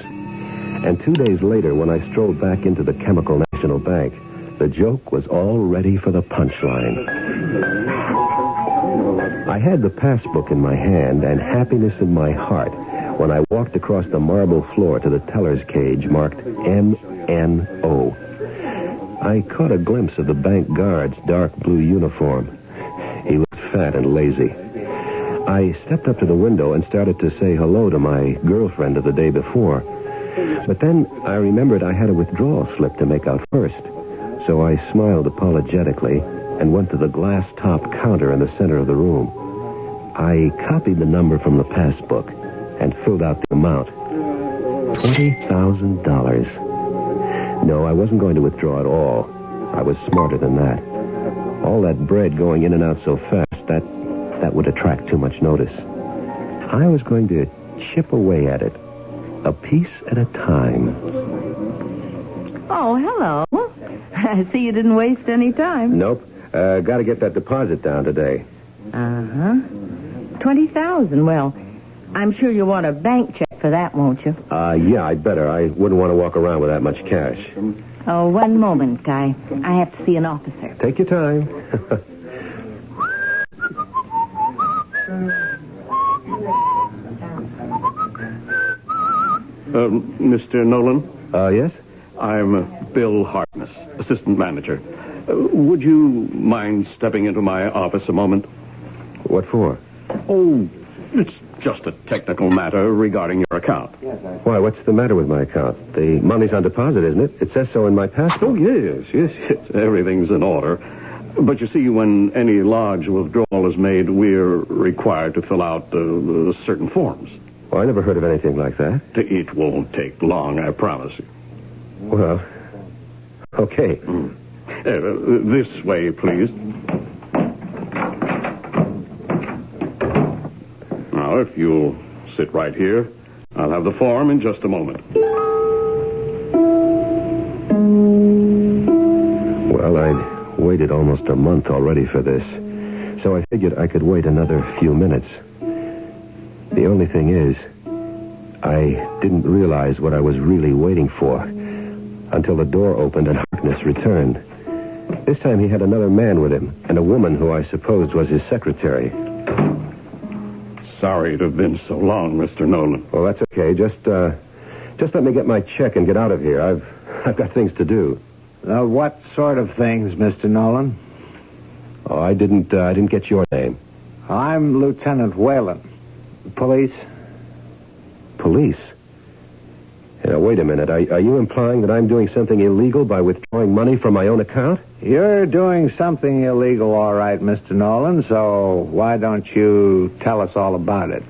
And 2 days later, when I strolled back into the Chemical National Bank, The joke was all ready for the punchline. I had the passbook in my hand and happiness in my heart when I walked across the marble floor to the teller's cage marked MNO. I caught a glimpse of the bank guard's dark blue uniform. He was fat and lazy. I stepped up to the window and started to say hello to my girlfriend of the day before. But then I remembered I had a withdrawal slip to make out first. So I smiled apologetically and went to the glass-top counter in the center of the room. I copied the number from the passbook and filled out the amount. $20,000. No, I wasn't going to withdraw at all. I was smarter than that. All that bread going in and out so fast, that would attract too much notice. I was going to chip away at it, a piece at a time. Oh, hello. I see you didn't waste any time. Nope. Got to get that deposit down today. Uh-huh. $20,000. Well, I'm sure you want a bank check for that, won't you? Yeah, I'd better. I wouldn't want to walk around with that much cash. Oh, one moment. I have to see an officer. Take your time. Mr. Nolan? Yes? I'm Bill Harkness, assistant manager. Would you mind stepping into my office a moment? What for? Oh, it's just a technical matter regarding your account. Why, what's the matter with my account? The money's on deposit, isn't it? It says so in my passport. Oh, yes. Everything's in order. But you see, when any large withdrawal is made, we're required to fill out certain forms. Well, I never heard of anything like that. It won't take long, I promise you. Well, okay. This way, please. Now, if you'll sit right here, I'll have the form in just a moment. Well, I'd waited almost a month already for this, so I figured I could wait another few minutes. The only thing is, I didn't realize what I was really waiting for until the door opened and Harkness returned. This time he had another man with him, and a woman who I supposed was his secretary. Sorry to have been so long, Mr. Nolan. Well, that's okay. Just let me get my check and get out of here. I've got things to do. What sort of things, Mr. Nolan? Oh, I didn't get your name. I'm Lieutenant Whalen. Police? Police? Wait a minute. Are you implying that I'm doing something illegal by withdrawing money from my own account? You're doing something illegal, all right, Mr. Nolan, so why don't you tell us all about it?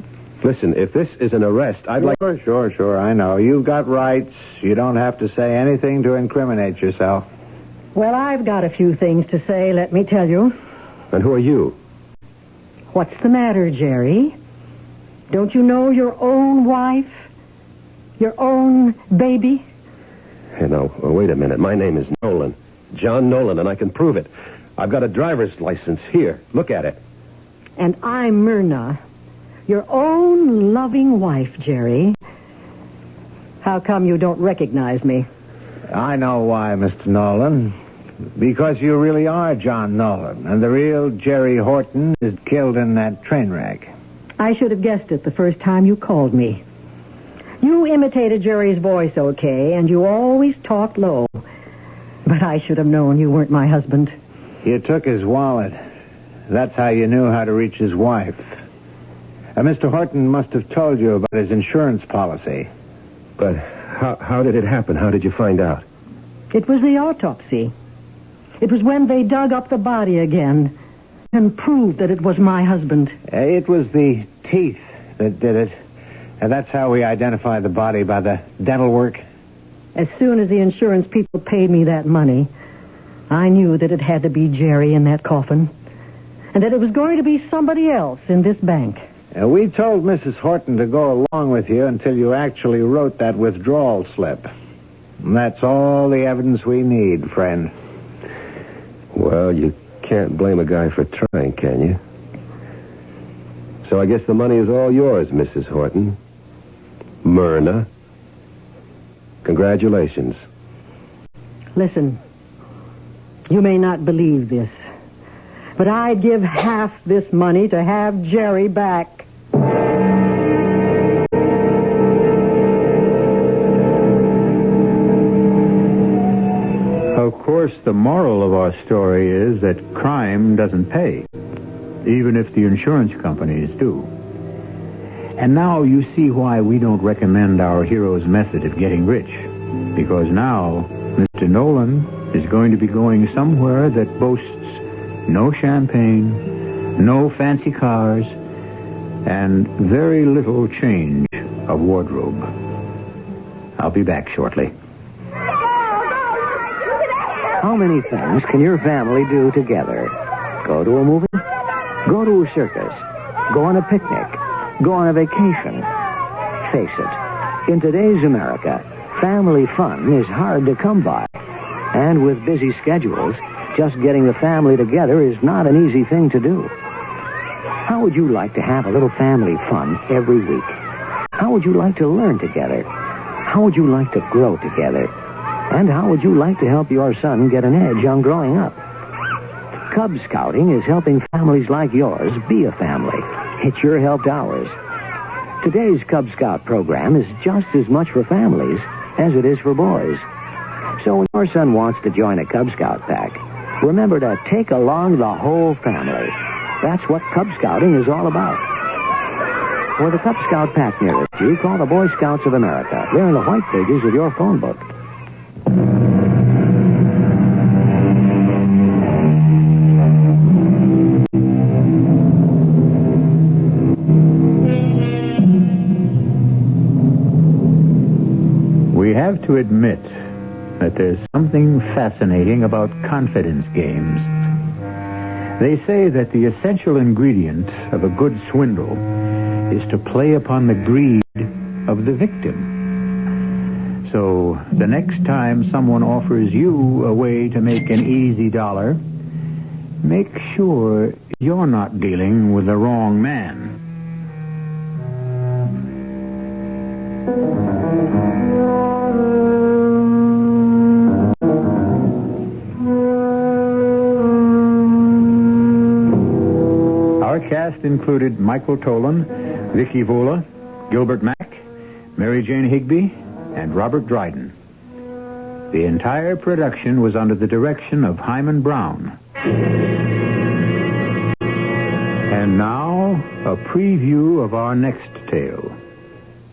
Listen, if this is an arrest, I'd like... Sure, I know. You've got rights. You don't have to say anything to incriminate yourself. Well, I've got a few things to say, let me tell you. And who are you? What's the matter, Jerry? Don't you know your own wife? Your own baby? Hey, now, wait a minute. My name is Nolan. John Nolan, and I can prove it. I've got a driver's license here. Look at it. And I'm Myrna, your own loving wife, Jerry. How come you don't recognize me? I know why, Mr. Nolan. Because you really are John Nolan, and the real Jerry Horton is killed in that train wreck. I should have guessed it the first time you called me. You imitated Jerry's voice okay, and you always talked low. But I should have known you weren't my husband. You took his wallet. That's how you knew how to reach his wife. Mr. Horton must have told you about his insurance policy. But how did it happen? How did you find out? It was the autopsy. It was when they dug up the body again and proved that it was my husband. It was the teeth that did it. And that's how we identified the body, by the dental work. As soon as the insurance people paid me that money, I knew that it had to be Jerry in that coffin, and that it was going to be somebody else in this bank. We told Mrs. Horton to go along with you until you actually wrote that withdrawal slip. And that's all the evidence we need, friend. Well, you can't blame a guy for trying, can you? So I guess the money is all yours, Mrs. Horton. Myrna. Congratulations. Listen, You may not believe this, but I'd give half this money to have Jerry back. Of course, the moral of our story is that crime doesn't pay, even if the insurance companies do. And now you see why we don't recommend our hero's method of getting rich. Because now, Mr. Nolan is going to be going somewhere that boasts no champagne, no fancy cars, and very little change of wardrobe. I'll be back shortly. How many things can your family do together? Go to a movie? Go to a circus? Go on a picnic? Go on a vacation? Face it, in today's America, family fun is hard to come by. And with busy schedules, just getting the family together is not an easy thing to do. How would you like to have a little family fun every week? How would you like to learn together? How would you like to grow together? And how would you like to help your son get an edge on growing up? Cub Scouting is helping families like yours be a family. It sure helped ours. Today's Cub Scout program is just as much for families as it is for boys. So when your son wants to join a Cub Scout pack, remember to take along the whole family. That's what Cub Scouting is all about. For the Cub Scout pack nearest you, call the Boy Scouts of America. They're in the white pages of your phone book. We have to admit that there's something fascinating about confidence games. They say that the essential ingredient of a good swindle is to play upon the greed of the victim. So the next time someone offers you a way to make an easy dollar, make sure you're not dealing with the wrong man. Our cast included Michael Tolan, Vicky Vola, Gilbert Mack, Mary Jane Higby, and Robert Dryden. The entire production was under the direction of Hyman Brown. And now, a preview of our next tale.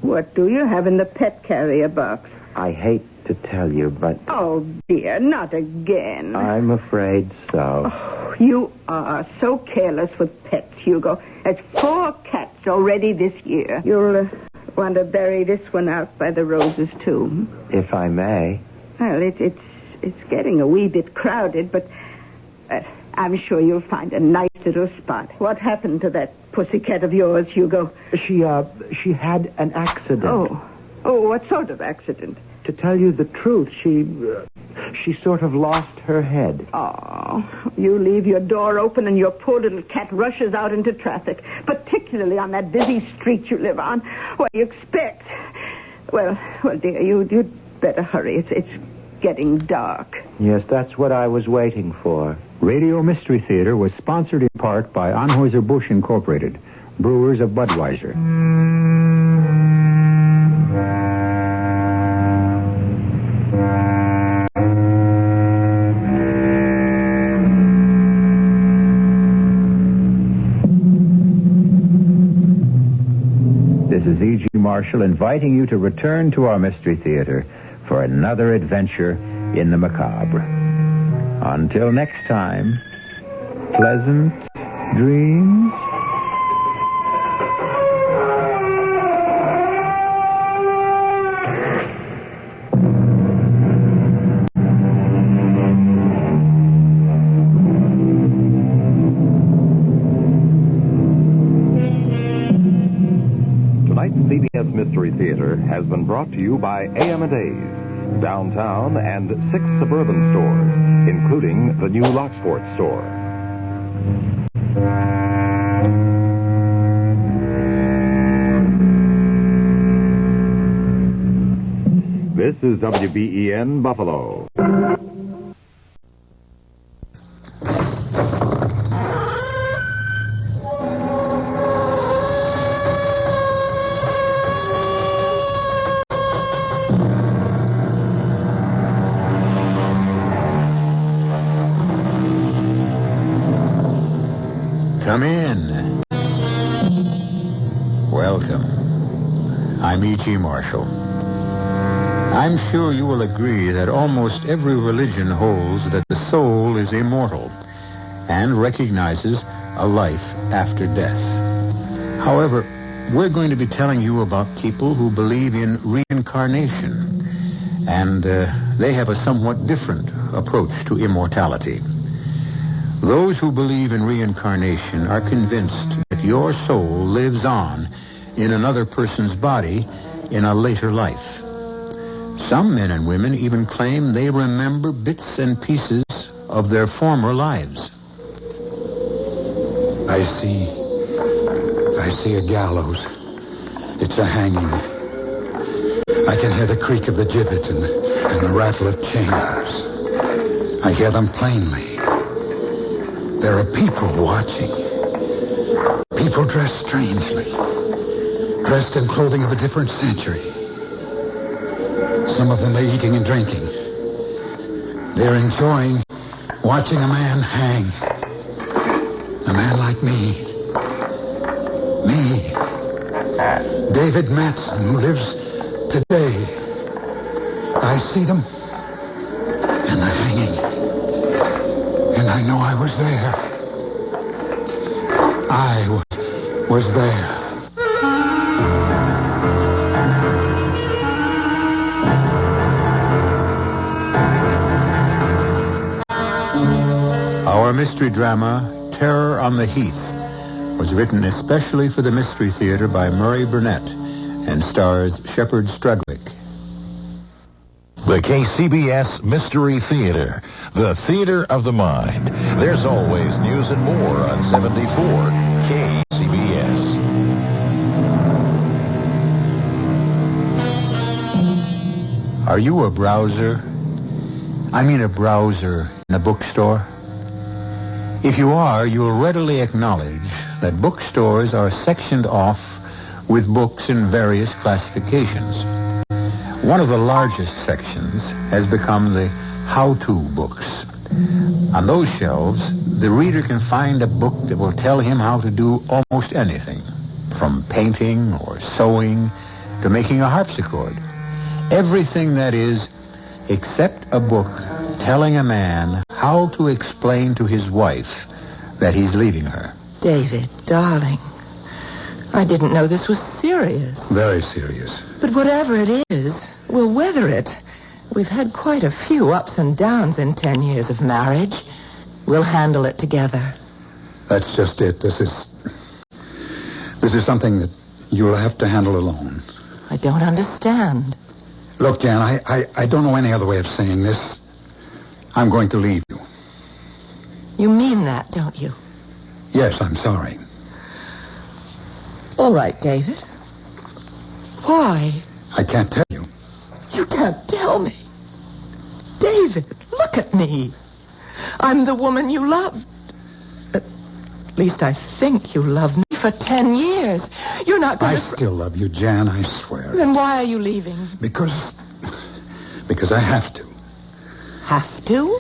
What do you have in the pet carrier box? I hate to tell you, but... Oh, dear, not again. I'm afraid so. Oh, you are so careless with pets, Hugo. There's 4 cats already this year. You'll want to bury this one out by the roses, too. If I may. Well, it's getting a wee bit crowded, but I'm sure you'll find a nice little spot. What happened to that pussycat of yours, Hugo? She had an accident. Oh, what sort of accident? To tell you the truth, she sort of lost her head. Oh, you leave your door open and your poor little cat rushes out into traffic, particularly on that busy street you live on. What do you expect? Well, dear, you'd better hurry. It's getting dark. Yes, that's what I was waiting for. Radio Mystery Theater was sponsored in part by Anheuser-Busch Incorporated, brewers of Budweiser. This is E.G. Marshall inviting you to return to our Mystery Theater for another adventure in the macabre. Until next time, pleasant dreams. Tonight's CBS Mystery Theater has been brought to you by A.M. & A's, downtown, and 6 suburban stores, including the new Lockport store. This is WBEN Buffalo. in. Welcome. I'm E.G. Marshall. I'm sure you will agree that almost every religion holds that the soul is immortal and recognizes a life after death. However, we're going to be telling you about people who believe in reincarnation, and they have a somewhat different approach to immortality. Those who believe in reincarnation are convinced that your soul lives on in another person's body in a later life. Some men and women even claim they remember bits and pieces of their former lives. I see a gallows. It's a hanging. I can hear the creak of the gibbet and the rattle of chains. I hear them plainly. There are people watching. People dressed strangely. Dressed in clothing of a different century. Some of them are eating and drinking. They're enjoying watching a man hang. A man like me. Me. David Matson, who lives today. I see them. And they're hanging. And I know I was there. I was there. Our mystery drama, Terror on the Heath, was written especially for the Mystery Theater by Murray Burnett and stars Shepard Strudwick. The KCBS Mystery Theater, the theater of the mind. There's always news and more on 74 KCBS. Are you a browser? I mean a browser in a bookstore? If you are, you'll readily acknowledge that bookstores are sectioned off with books in various classifications. One of the largest sections has become the how-to books. On those shelves, the reader can find a book that will tell him how to do almost anything, from painting or sewing to making a harpsichord. Everything, that is, except a book telling a man how to explain to his wife that he's leaving her. David, darling, I didn't know this was serious. Very serious. But whatever it is, we'll weather it. We've had quite a few ups and downs in 10 years of marriage. We'll handle it together. That's just it. This is something that you'll have to handle alone. I don't understand. Look, Jan, I don't know any other way of saying this. I'm going to leave you. You mean that, don't you? Yes, I'm sorry. All right, David. Why? I can't tell you. You can't tell me. David, look at me. I'm the woman you loved. At least I think you loved me for 10 years. You're not going to... I still love you, Jan, I swear. Then why are you leaving? Because I have to. Have to?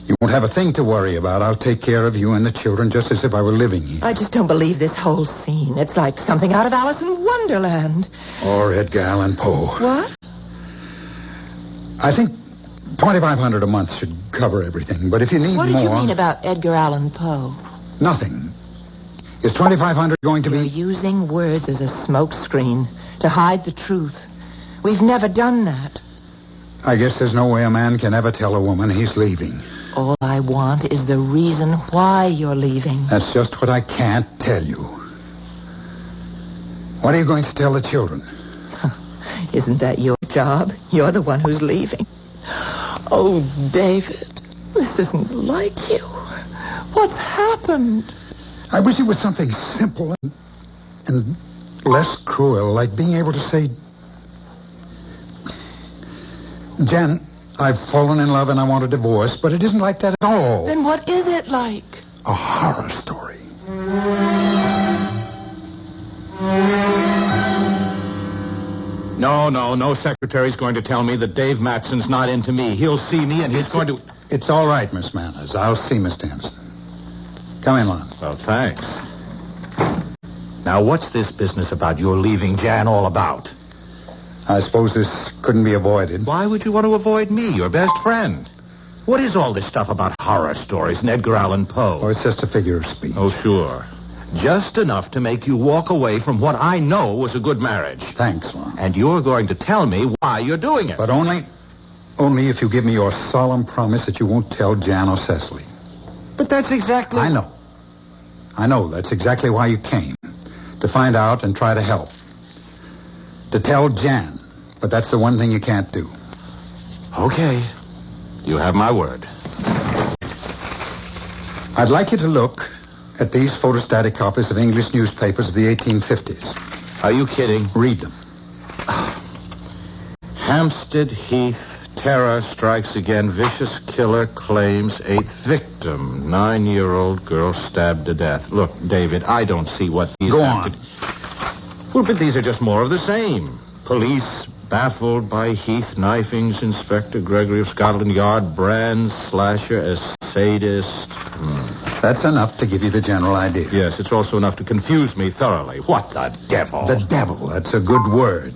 You won't have a thing to worry about. I'll take care of you and the children just as if I were living here. I just don't believe this whole scene. It's like something out of Alice in Wonderland. Or Edgar Allan Poe. What? I think $2,500 a month should cover everything. But if you need more... What did you mean about Edgar Allan Poe? Nothing. Is $2,500 going to be... You're using words as a smokescreen to hide the truth. We've never done that. I guess there's no way a man can ever tell a woman he's leaving. All I want is the reason why you're leaving. That's just what I can't tell you. What are you going to tell the children? Isn't that your job? You're the one who's leaving. Oh, David, this isn't like you. What's happened? I wish it was something simple and less cruel, like being able to say, Jan, I've fallen in love and I want a divorce, but it isn't like that at all. Then what is it like? A horror story. No secretary's going to tell me that Dave Matson's not into me. He'll see me and he's going to... It's all right, Miss Manners. I'll see Miss Anderson. Come in, Lon. Oh, thanks. Now, what's this business about your leaving Jan all about? I suppose this couldn't be avoided. Why would you want to avoid me, your best friend? What is all this stuff about horror stories and Edgar Allan Poe? Oh, it's just a figure of speech. Oh, sure. Just enough to make you walk away from what I know was a good marriage. Thanks, Lon. And you're going to tell me why you're doing it. But only if you give me your solemn promise that you won't tell Jan or Cecily. But that's exactly... I know. That's exactly why you came. To find out and try to help. To tell Jan. But that's the one thing you can't do. Okay. You have my word. I'd like you to look at these photostatic copies of English newspapers of the 1850s. Are you kidding? Read them. Hampstead Heath. Terror strikes again. Vicious killer claims 8th victim. 9-year-old girl stabbed to death. Look, David, I don't see what these... Go on. Well, but these are just more of the same. Police baffled by Heath knifings. Inspector Gregory of Scotland Yard brands slasher as sadist. That's enough to give you the general idea. Yes, it's also enough to confuse me thoroughly. What the devil? The devil. That's a good word.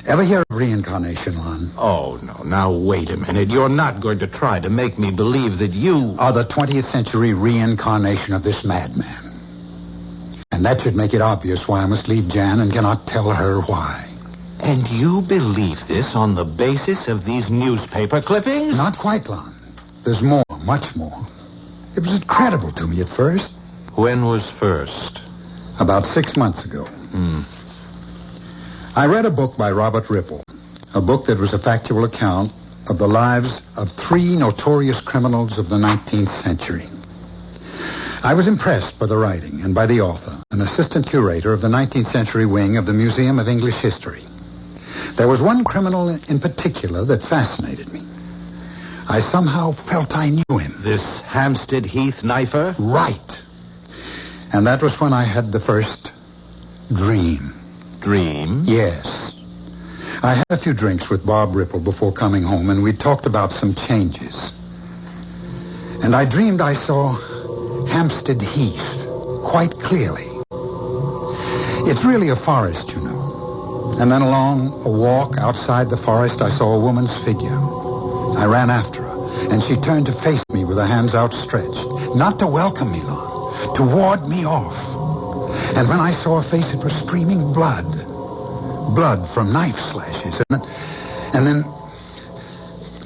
Ever hear of reincarnation, Lon? Oh, no. Now, wait a minute. You're not going to try to make me believe that you... are the 20th century reincarnation of this madman. And that should make it obvious why I must leave Jan and cannot tell her why. And you believe this on the basis of these newspaper clippings? Not quite, Lon. There's more, much more. It was incredible to me at first. When was first? About 6 months ago. I read a book by Robert Ripple, a book that was a factual account of the lives of 3 notorious criminals of the 19th century. I was impressed by the writing and by the author, an assistant curator of the 19th century wing of the Museum of English History. There was one criminal in particular that fascinated me. I somehow felt I knew him. This Hampstead Heath knifer? Right. And that was when I had the first dream. Dream? Yes. I had a few drinks with Bob Ripple before coming home, and we talked about some changes. And I dreamed I saw Hampstead Heath quite clearly. It's really a forest, you know. And then along a walk outside the forest, I saw a woman's figure. I ran after her, and she turned to face me with her hands outstretched. Not to welcome me, Lon, to ward me off. And when I saw her face, it was streaming blood. Blood from knife slashes. And then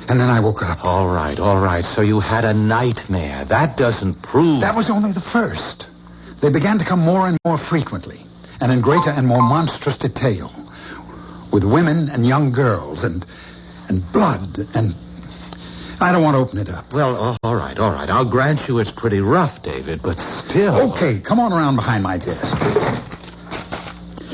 I woke up. All right. So you had a nightmare. That doesn't prove... That was only the first. They began to come more and more frequently, and in greater and more monstrous detail, with women and young girls, and blood, and... I don't want to open it up. Well, all right. I'll grant you it's pretty rough, David, but still... Okay, come on around behind my desk.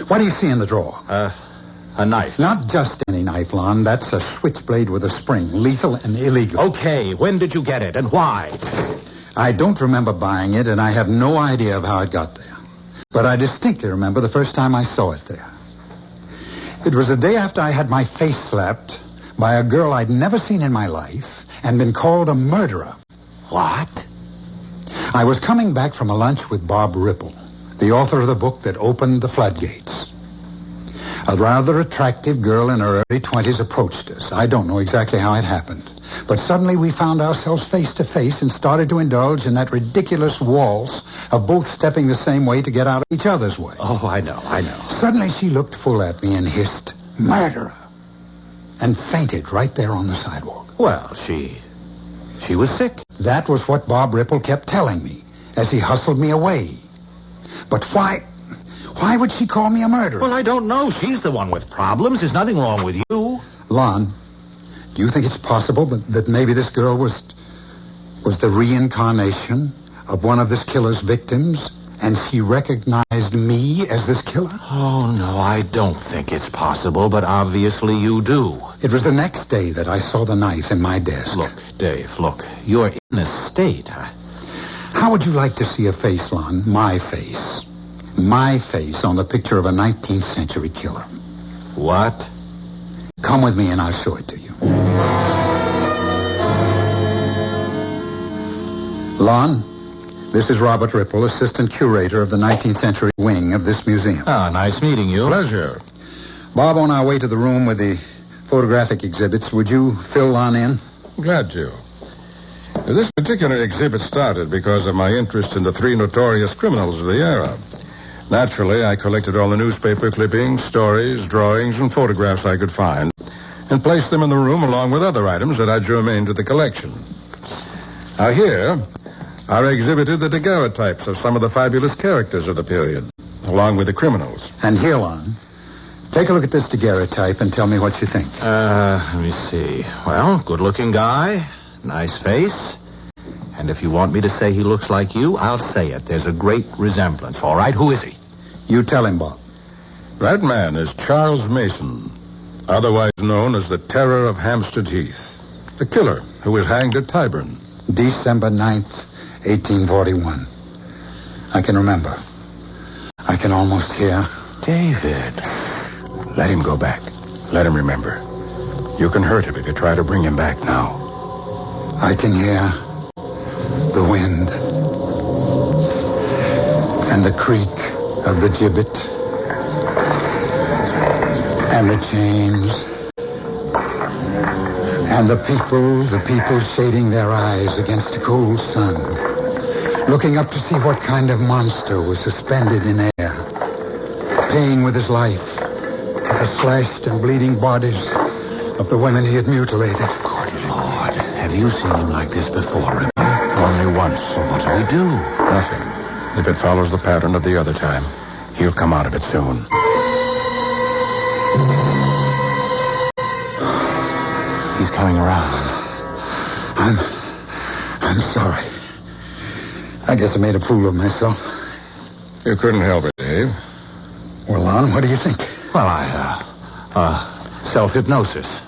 What do you see in the drawer? A knife. Not just any knife, Lon. That's a switchblade with a spring. Lethal and illegal. Okay, when did you get it, and why? I don't remember buying it, and I have no idea of how it got there. But I distinctly remember the first time I saw it there. It was the day after I had my face slapped by a girl I'd never seen in my life and been called a murderer. What? I was coming back from a lunch with Bob Ripple, the author of the book that opened the floodgates. A rather attractive girl in her early 20s approached us. I don't know exactly how it happened. But suddenly we found ourselves face to face and started to indulge in that ridiculous waltz of both stepping the same way to get out of each other's way. Oh, I know. Suddenly she looked full at me and hissed, "Murderer!" and fainted right there on the sidewalk. Well, she was sick. That was what Bob Ripple kept telling me as he hustled me away. But why would she call me a murderer? Well, I don't know. She's the one with problems. There's nothing wrong with you. Lon, do you think it's possible that maybe this girl was the reincarnation of one of this killer's victims, and she recognized me as this killer? Oh, no, I don't think it's possible, but obviously you do. It was the next day that I saw the knife in my desk. Look, Dave, you're in a state. How would you like to see a face, Lon? My face. My face on the picture of a 19th century killer. What? Come with me and I'll show it to you. Lon, This is Robert Ripple, assistant curator of the 19th century wing of this museum. Ah, nice meeting you. Pleasure. Bob, on our way to the room with the photographic exhibits, would you fill on in? Glad to. This particular exhibit started because of my interest in the three notorious criminals of the era. Naturally, I collected all the newspaper clippings, stories, drawings, and photographs I could find and placed them in the room along with other items that are germane to the collection. Now here are exhibited the daguerreotypes of some of the fabulous characters of the period, along with the criminals. And here on. Take a look at this daguerreotype and tell me what you think. Let me see. Well, good-looking guy, nice face. And if you want me to say he looks like you, I'll say it. There's a great resemblance. All right, who is he? You tell him, Bob. That man is Charles Mason, otherwise known as the Terror of Hampstead Heath, the killer who was hanged at Tyburn. December 9th, 1841. I can remember. I can almost hear. David, let him go back. Let him remember. You can hurt him if you try to bring him back now. I can hear the wind and the creak of the gibbet and the chains and the people shading their eyes against a cold sun, looking up to see what kind of monster was suspended in air, paying with his life for the slashed and bleeding bodies of the women he had mutilated. Good Lord, have you seen him like this before, Ripple? Only once. So what do we do? Nothing. If it follows the pattern of the other time, he'll come out of it soon. He's coming around. I'm sorry. I guess I made a fool of myself. You couldn't help it, Dave. Well, Lon, what do you think? Well, self-hypnosis.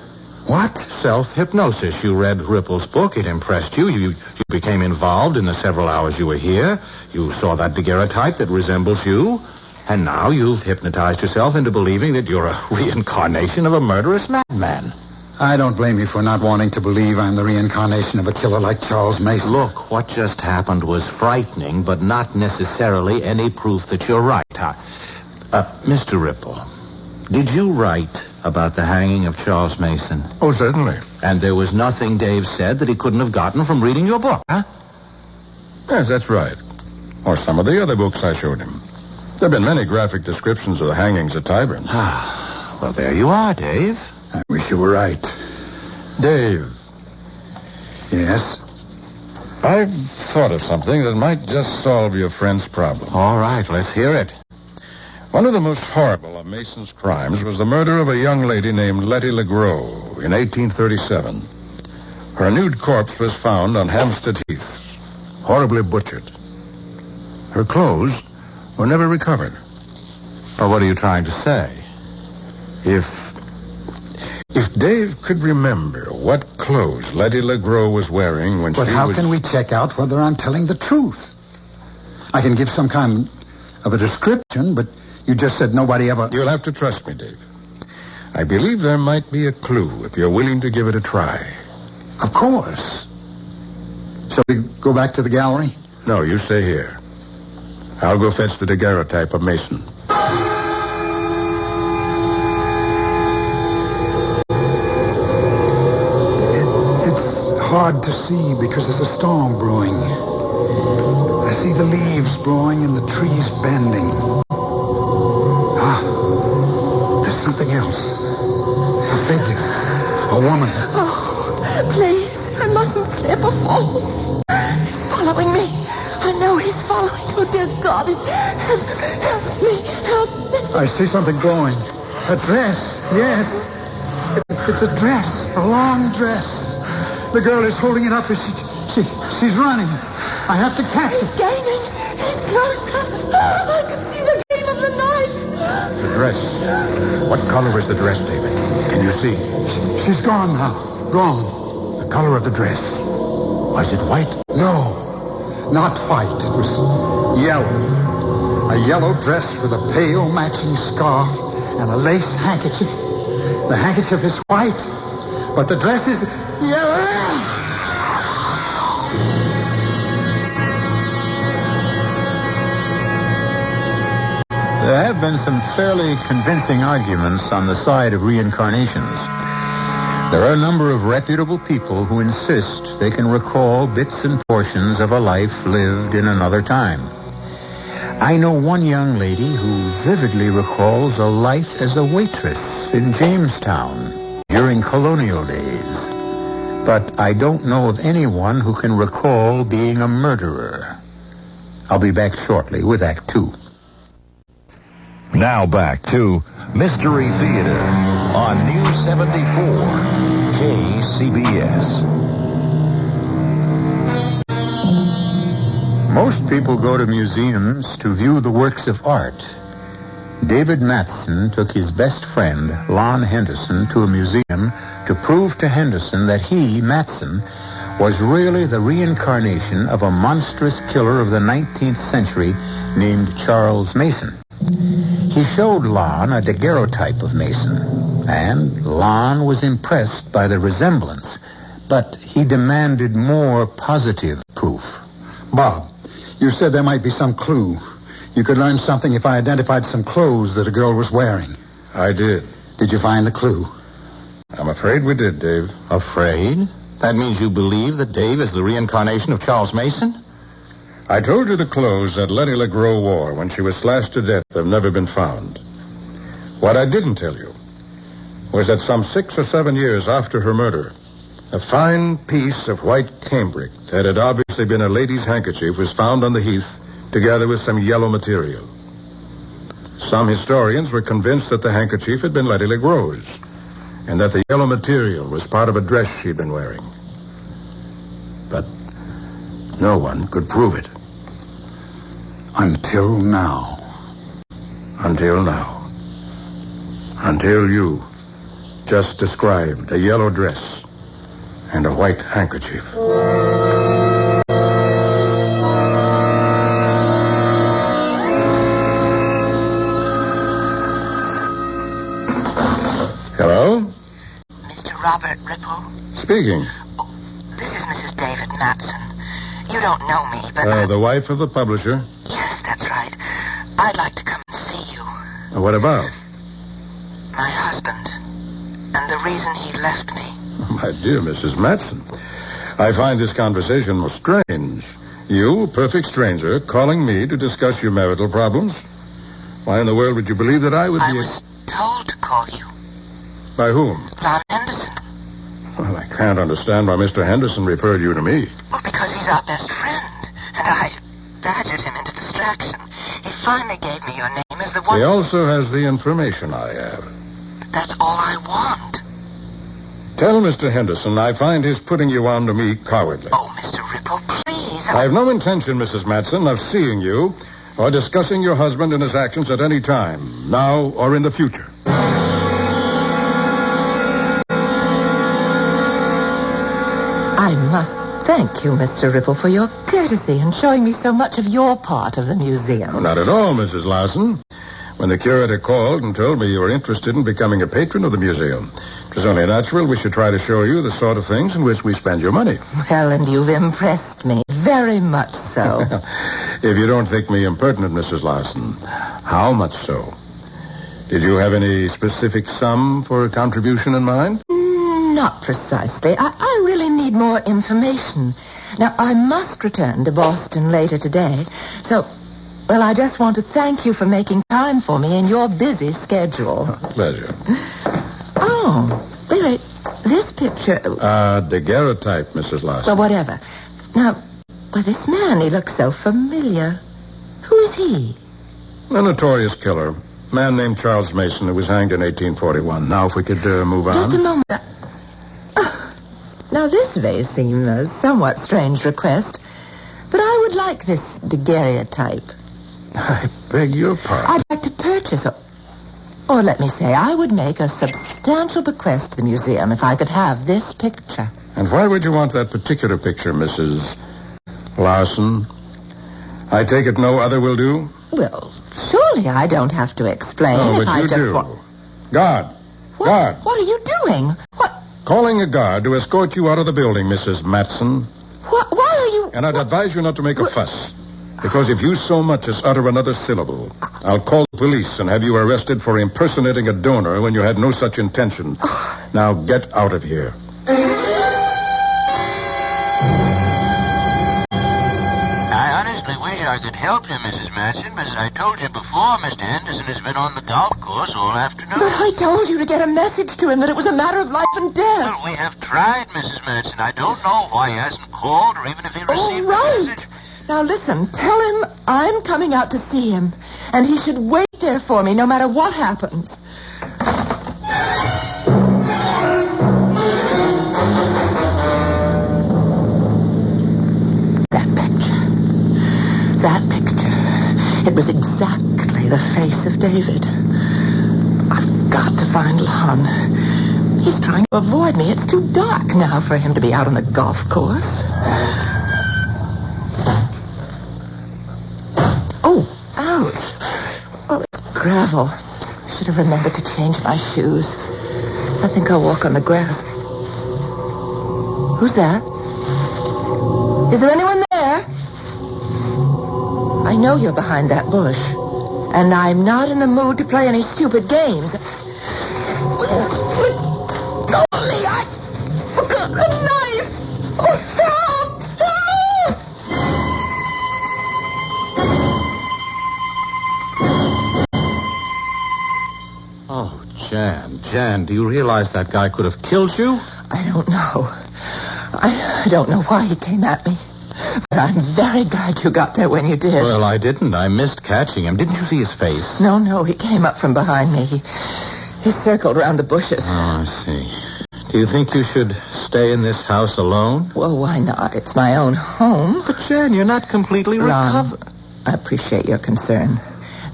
What? Self-hypnosis. You read Ripple's book. It impressed you. You became involved in the several hours you were here. You saw that daguerreotype that resembles you. And now you've hypnotized yourself into believing that you're a reincarnation of a murderous madman. I don't blame you for not wanting to believe I'm the reincarnation of a killer like Charles Mason. Look, what just happened was frightening, but not necessarily any proof that you're right. Mr. Ripple, did you write about the hanging of Charles Mason? Oh, certainly. And there was nothing Dave said that he couldn't have gotten from reading your book, huh? Yes, that's right. Or some of the other books I showed him. There have been many graphic descriptions of the hangings at Tyburn. Well, there you are, Dave. I wish you were right. Dave. Yes? I've thought of something that might just solve your friend's problem. All right, let's hear it. One of the most horrible of Mason's crimes was the murder of a young lady named Letty LeGros in 1837. Her nude corpse was found on Hampstead Heath, horribly butchered. Her clothes were never recovered. But what are you trying to say? If Dave could remember what clothes Letty LeGros was wearing when But how can we check out whether I'm telling the truth? I can give some kind of a description, but you just said nobody ever... You'll have to trust me, Dave. I believe there might be a clue if you're willing to give it a try. Of course. Shall we go back to the gallery? No, you stay here. I'll go fetch the daguerreotype of Mason. It's hard to see because there's a storm brewing. I see the leaves blowing and the trees bending. There's something else. A figure. A woman. Oh, please. I mustn't slip or fall. He's following me. I know he's following. Oh, dear God. Help me. Help me. I see something glowing. A dress. Yes. It's a dress. A long dress. The girl is holding it up as she's running. I have to catch He's it. gaining. He's closer. I can see the gleam of the knife. The dress. What color is the dress, David? Can you see? She's gone now. Gone. The color of the dress. Was it white? No. Not white. It was yellow. A yellow dress with a pale matching scarf and a lace handkerchief. The handkerchief is white, but the dress is yellow. been some fairly convincing arguments on the side of reincarnations. There are a number of reputable people who insist they can recall bits and portions of a life lived in another time. I know one young lady who vividly recalls a life as a waitress in Jamestown during colonial days. But I don't know of anyone who can recall being a murderer. I'll be back shortly with Act 2. Now back to Mystery Theater on News 74, KCBS. Most people go to museums to view the works of art. David Matson took his best friend, Lon Henderson, to a museum to prove to Henderson that he, Matson, was really the reincarnation of a monstrous killer of the 19th century named Charles Mason. He showed Lon a daguerreotype of Mason, and Lon was impressed by the resemblance, but he demanded more positive proof. Bob, you said there might be some clue. You could learn something if I identified some clothes that a girl was wearing. I did. Did you find the clue? I'm afraid we did, Dave. Afraid? That means you believe that Dave is the reincarnation of Charles Mason? I told you the clothes that Letty LeGros wore when she was slashed to death have never been found. What I didn't tell you was that some 6 or 7 years after her murder, a fine piece of white cambric that had obviously been a lady's handkerchief was found on the Heath together with some yellow material. Some historians were convinced that the handkerchief had been Letty LeGros and that the yellow material was part of a dress she'd been wearing. But no one could prove it. Until now. Until now. Until you just described a yellow dress and a white handkerchief. Hello? Mr. Robert Ripple? Speaking. This is Mrs. David Matson. You don't know me, but... The wife of the publisher? Yes, that's right. I'd like to come and see you. What about? My husband. And the reason he left me. My dear Mrs. Matson, I find this conversation most strange. You, a perfect stranger, calling me to discuss your marital problems? Why in the world would you believe that I would be... I was told to call you. By whom? Lon Henderson. Well, I can't understand why Mr. Henderson referred you to me. Well, because he's our best friend. And I badgered him into distraction. He finally gave me your name as the one... He also has the information I have. That's all I want. Tell Mr. Henderson I find his putting you on to me cowardly. Oh, Mr. Ripple, please. I have no intention, Mrs. Matson, of seeing you or discussing your husband and his actions at any time, now or in the future. I must thank you, Mr. Ripple, for your courtesy in showing me so much of your part of the museum. Oh, not at all, Mrs. Larson. When the curator called and told me you were interested in becoming a patron of the museum, it was only natural we should try to show you the sort of things in which we spend your money. Well, and you've impressed me very much so. If you don't think me impertinent, Mrs. Larson, how much so? Did you have any specific sum for a contribution in mind? Not precisely. I really need more information. Now, I must return to Boston later today. So, well, I just want to thank you for making time for me in your busy schedule. Pleasure. Oh, wait. This picture... daguerreotype, Mrs. Larson. Well, whatever. Now, this man, he looks so familiar. Who is he? A notorious killer. A man named Charles Mason who was hanged in 1841. Now, if we could move on. Just a moment. Now, this may seem a somewhat strange request, but I would like this daguerreotype. I beg your pardon. I'd like to purchase or let me say, I would make a substantial bequest to the museum if I could have this picture. And why would you want that particular picture, Mrs. Larson? I take it no other will do? Well, surely I don't have to explain. Oh, if but I you just do. Want... Guard. What? Guard. What are you doing? What? Calling a guard to escort you out of the building, Mrs. Matson. Why are you... And I'd advise you not to make a fuss. Because if you so much as utter another syllable, I'll call the police and have you arrested for impersonating a donor when you had no such intention. Now get out of here. I honestly wish I could help you, Mrs. Matson, but as I told you before, Mr. Henderson has been on the golf course all afternoon. But I told you to get a message to him that it was a matter of life and death. Well, we have tried, Mrs. Matson. I don't know why he hasn't called or even if he received All the right. message. Now listen, tell him I'm coming out to see him, and he should wait there for me no matter what happens. That picture. It was exactly the face of David. I've got to find Lon. He's trying to avoid me. It's too dark now for him to be out on the golf course. Oh, ouch. Well, it's gravel. Should have remembered to change my shoes. I think I'll walk on the grass. Who's that? Is there anyone there? I know you're behind that bush. And I'm not in the mood to play any stupid games. Go on me! I forgot a knife! Oh, help! Help! Oh, Jan, do you realize that guy could have killed you? I don't know. I don't know why he came at me. But I'm very glad you got there when you did. Well, I didn't. I missed catching him. Didn't you see his face? No, he came up from behind me. He circled around the bushes. Oh, I see. Do you think you should stay in this house alone? Well, why not? It's my own home. But, Jan, you're not completely recovered. I appreciate your concern.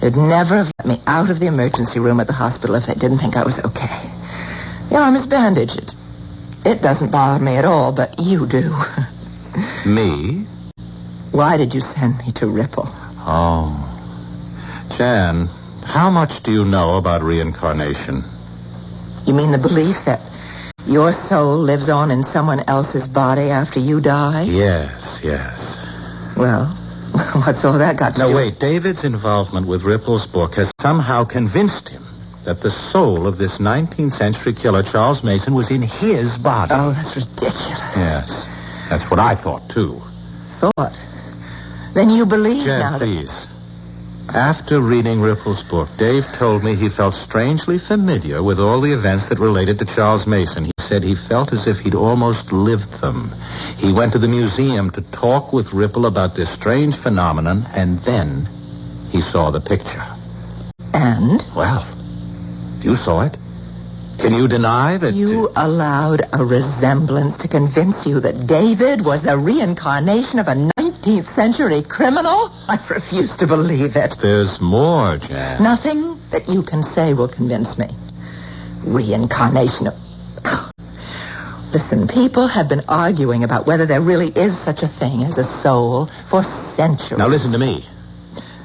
They'd never have let me out of the emergency room at the hospital if they didn't think I was okay. The arm is bandaged. It doesn't bother me at all, but you do. Me? Why did you send me to Ripple? Oh. Jan, how much do you know about reincarnation? You mean the belief that your soul lives on in someone else's body after you die? Yes. Well, what's all that got to do? Now, wait. David's involvement with Ripple's book has somehow convinced him that the soul of this 19th century killer, Charles Mason, was in his body. Oh, that's ridiculous. Yes. That's what I thought, too. Thought? Then you believe Jan, now that... please. After reading Ripple's book, Dave told me he felt strangely familiar with all the events that related to Charles Mason. He said he felt as if he'd almost lived them. He went to the museum to talk with Ripple about this strange phenomenon, and then he saw the picture. And? Well, you saw it. Can you deny that... You allowed a resemblance to convince you that David was the reincarnation of a 19th century criminal? I refuse to believe it. There's more, Jan. Nothing that you can say will convince me. Reincarnation of... Listen, people have been arguing about whether there really is such a thing as a soul for centuries. Now listen to me.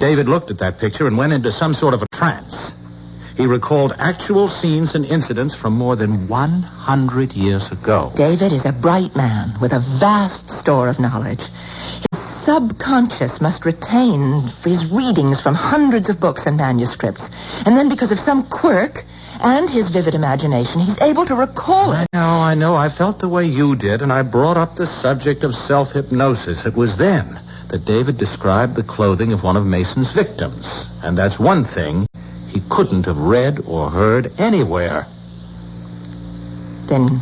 David looked at that picture and went into some sort of a trance. He recalled actual scenes and incidents from more than 100 years ago. David is a bright man with a vast store of knowledge. His subconscious must retain his readings from hundreds of books and manuscripts. And then because of some quirk and his vivid imagination, he's able to recall it. I know. I felt the way you did, and I brought up the subject of self-hypnosis. It was then that David described the clothing of one of Mason's victims. And that's one thing he couldn't have read or heard anywhere. Then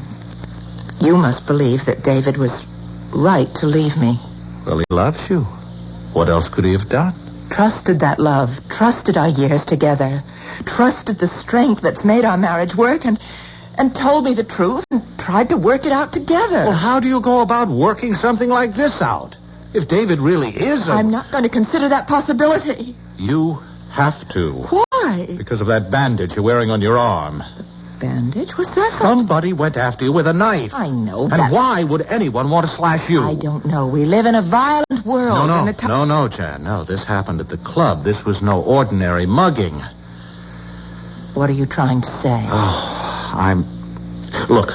you must believe that David was right to leave me. Well, he loves you. What else could he have done? Trusted that love, trusted our years together, trusted the strength that's made our marriage work, and told me the truth and tried to work it out together. Well, how do you go about working something like this out? If David really is I'm not going to consider that possibility. You have to. Why? Because of that bandage you're wearing on your arm. Bandage? What's that? Somebody went after you with a knife. I know. And why would anyone want to slash you? I don't know. We live in a violent world. No, Jan. No, this happened at the club. This was no ordinary mugging. What are you trying to say? Look,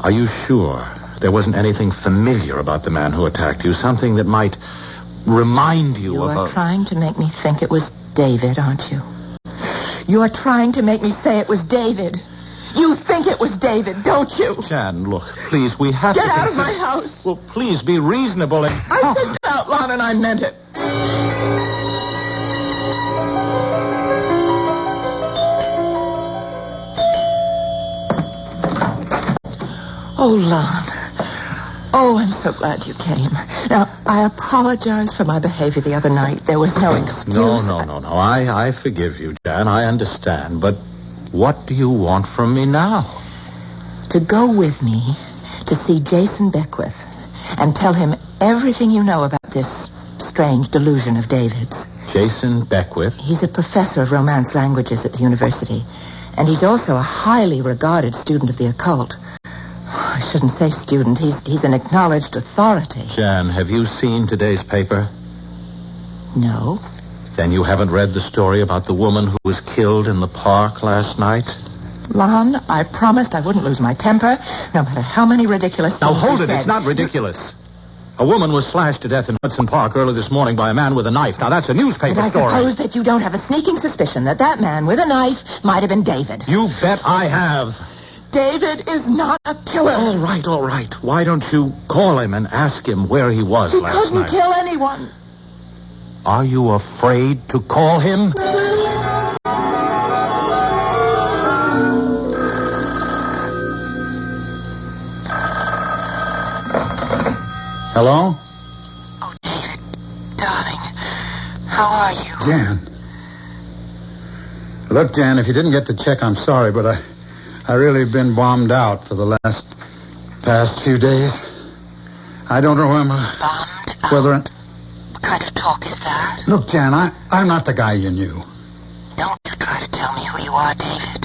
are you sure there wasn't anything familiar about the man who attacked you? Something that might remind you of You are trying to make me think it was David, aren't you? You are trying to make me say it was David. You think it was David, don't you? Jan, look, please, we have Get to... out of my house. Well, please, be reasonable and... I said get out, Lon, and I meant it. Oh, Lon. Oh, I'm so glad you came. Now, I apologize for my behavior the other night. There was no excuse. No. I forgive you, Jan. I understand. But what do you want from me now? To go with me to see Jason Beckwith and tell him everything you know about this strange delusion of David's. Jason Beckwith? He's a professor of Romance languages at the university. And he's also a highly regarded student of the occult. I shouldn't say student. He's an acknowledged authority. Jan, have you seen today's paper? No. Then you haven't read the story about the woman who was killed in the park last night? Lon, I promised I wouldn't lose my temper, no matter how many ridiculous things Now, hold you it. said. It's not ridiculous. A woman was slashed to death in Hudson Park early this morning by a man with a knife. Now, that's a newspaper But I story. suppose that you don't have a sneaking suspicion that that man with a knife might have been David. You bet I have. David is not a killer. All right. Why don't you call him and ask him where he was He last couldn't night? kill anyone. Are you afraid to call him? Hello? Oh, David, darling, how are you? Jan. Look, Jan, if you didn't get the check, I'm sorry, but I really been bombed out for the past few days. I don't remember whether... What kind of talk is that? Look, Jan, I'm not the guy you knew. Don't you try to tell me who you are, David.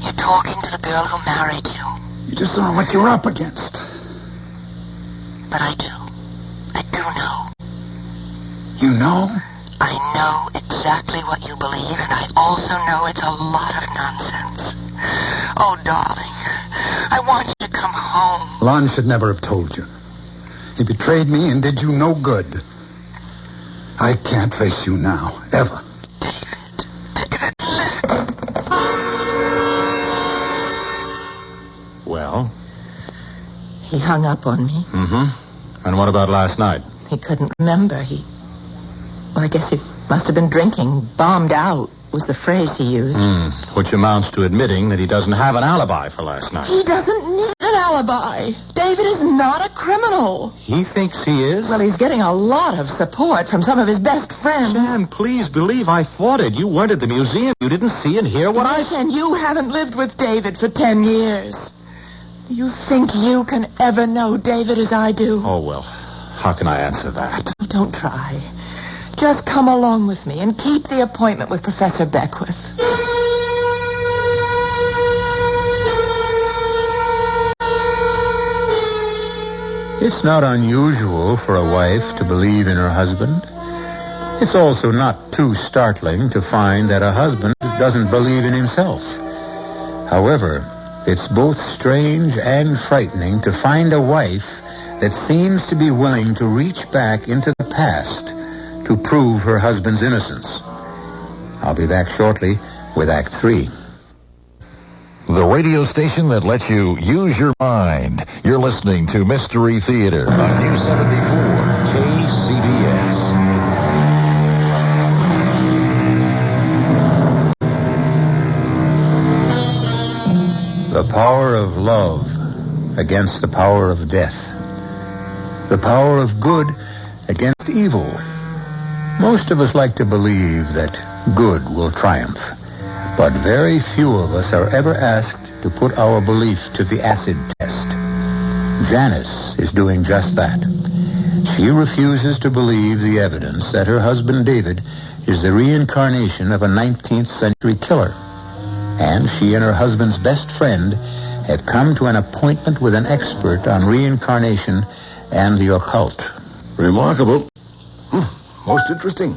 You're talking to the girl who married you. You just don't know what you're up against. But I do. I do know. You know? I know exactly what you believe, and I also know it's a lot of nonsense. Oh, darling, I want you to come home. Lon should never have told you. He betrayed me and did you no good. I can't face you now, ever. David, listen. Well? He hung up on me. Mm-hmm. And what about last night? He couldn't remember. Well, I guess he must have been drinking. Bombed out was the phrase he used. Which amounts to admitting that he doesn't have an alibi for last night. He doesn't need an alibi. David is not a criminal. He thinks he is? Well, he's getting a lot of support from some of his best friends. Jan, please believe I fought it. You weren't at the museum. You didn't see and hear what Yes, and you haven't lived with David for 10 years. Do you think you can ever know David as I do? Oh, well, how can I answer that? Don't try. Just come along with me and keep the appointment with Professor Beckwith. It's not unusual for a wife to believe in her husband. It's also not too startling to find that a husband doesn't believe in himself. However, it's both strange and frightening to find a wife that seems to be willing to reach back into the past to prove her husband's innocence. I'll be back shortly with Act 3. The radio station that lets you use your mind. You're listening to Mystery Theater on News 74 KCBS. The power of love against the power of death. The power of good against evil. Most of us like to believe that good will triumph, but very few of us are ever asked to put our belief to the acid test. Janice is doing just that. She refuses to believe the evidence that her husband David is the reincarnation of a 19th century killer. And she and her husband's best friend have come to an appointment with an expert on reincarnation and the occult. Remarkable. Most interesting.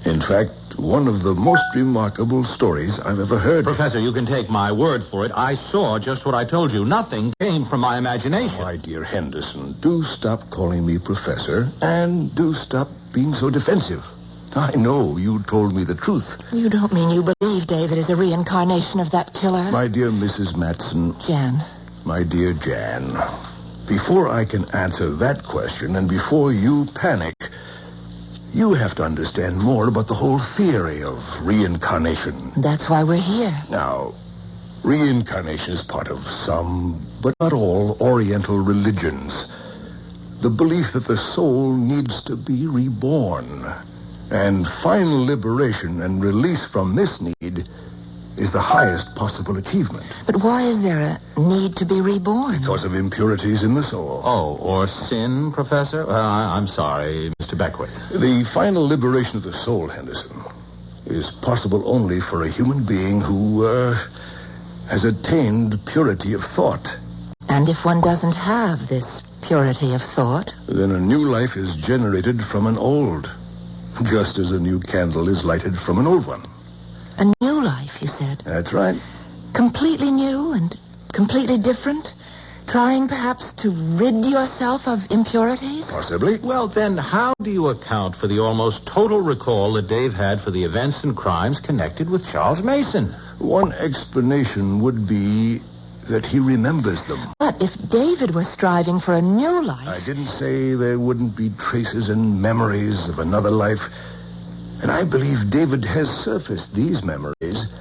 In fact, one of the most remarkable stories I've ever heard. Professor, you can take my word for it. I saw just what I told you. Nothing came from my imagination. My dear Henderson, do stop calling me professor, and do stop being so defensive. I know you told me the truth. You don't mean you believe David is a reincarnation of that killer? My dear Mrs. Matson. Jan. My dear Jan, before I can answer that question, and before you panic, you have to understand more about the whole theory of reincarnation. That's why we're here. Now, reincarnation is part of some, but not all, Oriental religions. The belief that the soul needs to be reborn. And final liberation and release from this need is the highest possible achievement. But why is there a need to be reborn? Because of impurities in the soul. Oh, or sin, Professor? I'm sorry, Mr. Beckwith. The final liberation of the soul, Henderson, is possible only for a human being who has attained purity of thought. And if one doesn't have this purity of thought? Then a new life is generated from an old, just as a new candle is lighted from an old one. A new life, you said? That's right. Completely new and completely different? Trying perhaps to rid yourself of impurities? Possibly. Well, then how do you account for the almost total recall that Dave had for the events and crimes connected with Charles Mason? One explanation would be that he remembers them. But if David was striving for a new life... I didn't say there wouldn't be traces and memories of another life. And I believe David has surfaced these memories.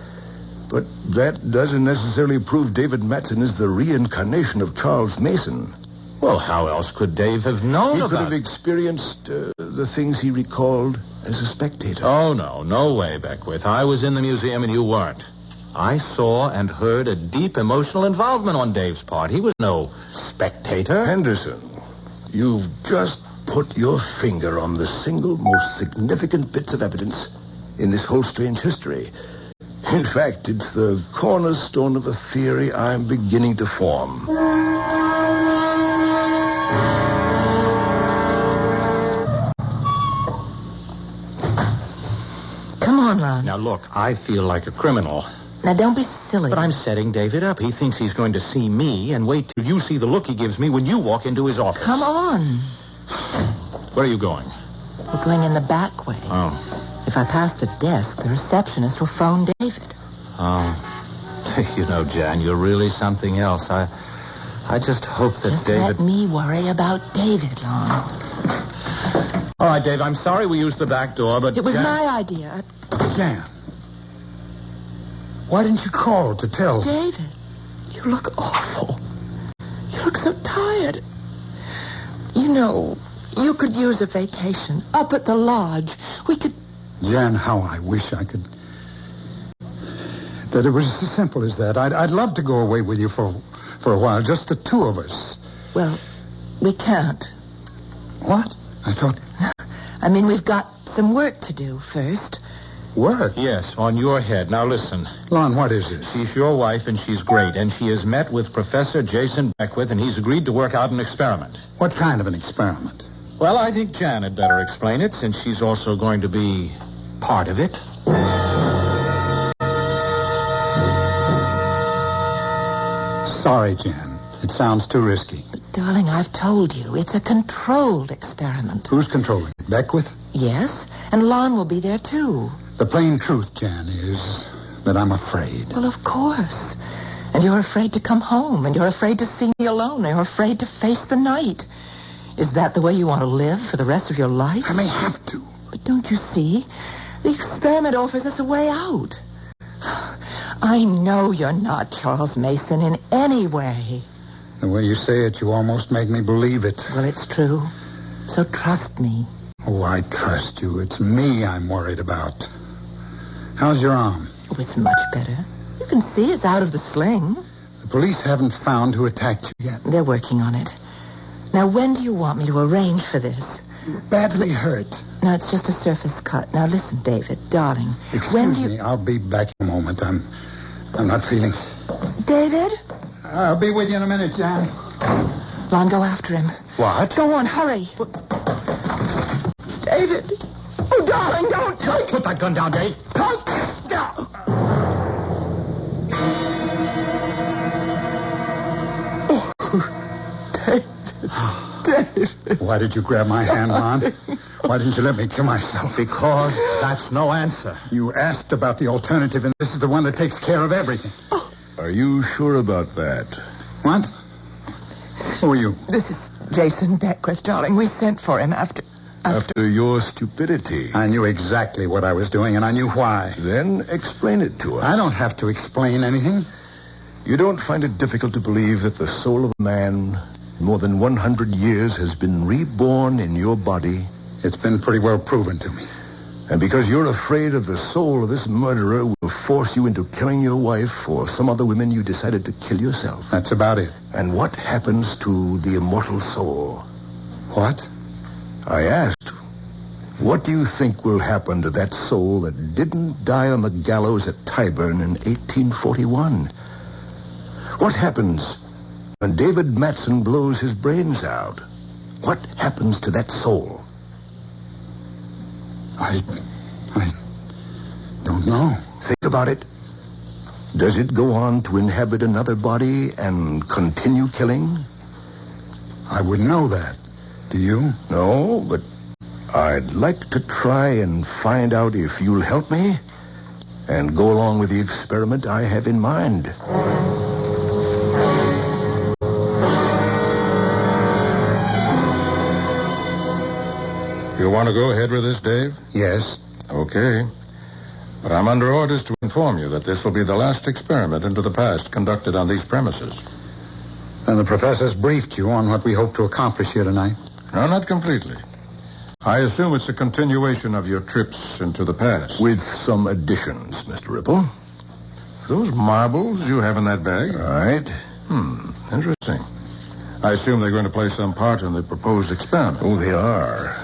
But that doesn't necessarily prove David Matson is the reincarnation of Charles Mason. Well, how else could Dave have known about it? He could have experienced the things he recalled as a spectator. Oh, no way, Beckwith. I was in the museum and you weren't. I saw and heard a deep emotional involvement on Dave's part. He was no spectator. Henderson, you've just put your finger on the single most significant bits of evidence in this whole strange history. In fact, it's the cornerstone of a theory I'm beginning to form. Come on, Lon. Now, look, I feel like a criminal. Now, don't be silly. But I'm setting David up. He thinks he's going to see me, and wait till you see the look he gives me when you walk into his office. Come on. Where are you going? We're going in the back way. Oh. If I pass the desk, the receptionist will phone David. Oh. You know, Jan, you're really something else. I just hope that just David... let me worry about David, Lon. All right, Dave, I'm sorry we used the back door, but... It was Jan... my idea. Jan. Why didn't you call to tell? David, you look awful. You look so tired. You know, you could use a vacation up at the lodge. We could... Jan, how I wish I could... That it was as simple as that. I'd love to go away with you for a while, just the two of us. Well, we can't. What? I thought... I mean, we've got some work to do first. Work? Yes, on your head. Now, listen. Lon, what is this? She's your wife, and she's great. And she has met with Professor Jason Beckwith, and he's agreed to work out an experiment. What kind of an experiment? Well, I think Jan had better explain it, since she's also going to be part of it. Sorry, Jan. It sounds too risky. But, darling, I've told you. It's a controlled experiment. Who's controlling it? Beckwith? Yes, and Lon will be there, too. The plain truth, Jan, is that I'm afraid. Well, of course. And you're afraid to come home, and you're afraid to see me alone, and you're afraid to face the night. Is that the way you want to live for the rest of your life? I may have to. But don't you see? The experiment offers us a way out. I know you're not Charles Mason in any way. The way you say it, you almost make me believe it. Well, it's true. So trust me. Oh, I trust you. It's me I'm worried about. How's your arm? Oh, it's much better. You can see it's out of the sling. The police haven't found who attacked you yet. They're working on it. Now, when do you want me to arrange for this? You're badly hurt. No, it's just a surface cut. Now, listen, David, darling. Excuse me, I'll be back in a moment. I'm not feeling... David? I'll be with you in a minute, Jan. Lon, go after him. What? Go on, hurry. David. Oh, darling, don't. Put that gun down, Dave. David. Why did you grab my hand, Ron? Why didn't you let me kill myself? Because that's no answer. You asked about the alternative, and this is the one that takes care of everything. Are you sure about that? What? Who are you? This is Jason Beckwith, darling. We sent for him after your stupidity. I knew exactly what I was doing, and I knew why. Then explain it to us. I don't have to explain anything. You don't find it difficult to believe that the soul of a man more than 100 years has been reborn in your body? It's been pretty well proven to me. And because you're afraid of the soul of this murderer will force you into killing your wife or some other women, you decided to kill yourself. That's about it. And what happens to the immortal soul? What? I asked, what do you think will happen to that soul that didn't die on the gallows at Tyburn in 1841? What happens when David Matson blows his brains out? What happens to that soul? I don't know. Think about it. Does it go on to inhabit another body and continue killing? I wouldn't know that. Do you? No, but I'd like to try and find out if you'll help me and go along with the experiment I have in mind. You want to go ahead with this, Dave? Yes. Okay. But I'm under orders to inform you that this will be the last experiment into the past conducted on these premises. And the professor's briefed you on what we hope to accomplish here tonight? No, not completely. I assume it's a continuation of your trips into the past. With some additions, Mr. Ripple. Those marbles you have in that bag? Right. Interesting. I assume they're going to play some part in the proposed experiment. Oh, they are.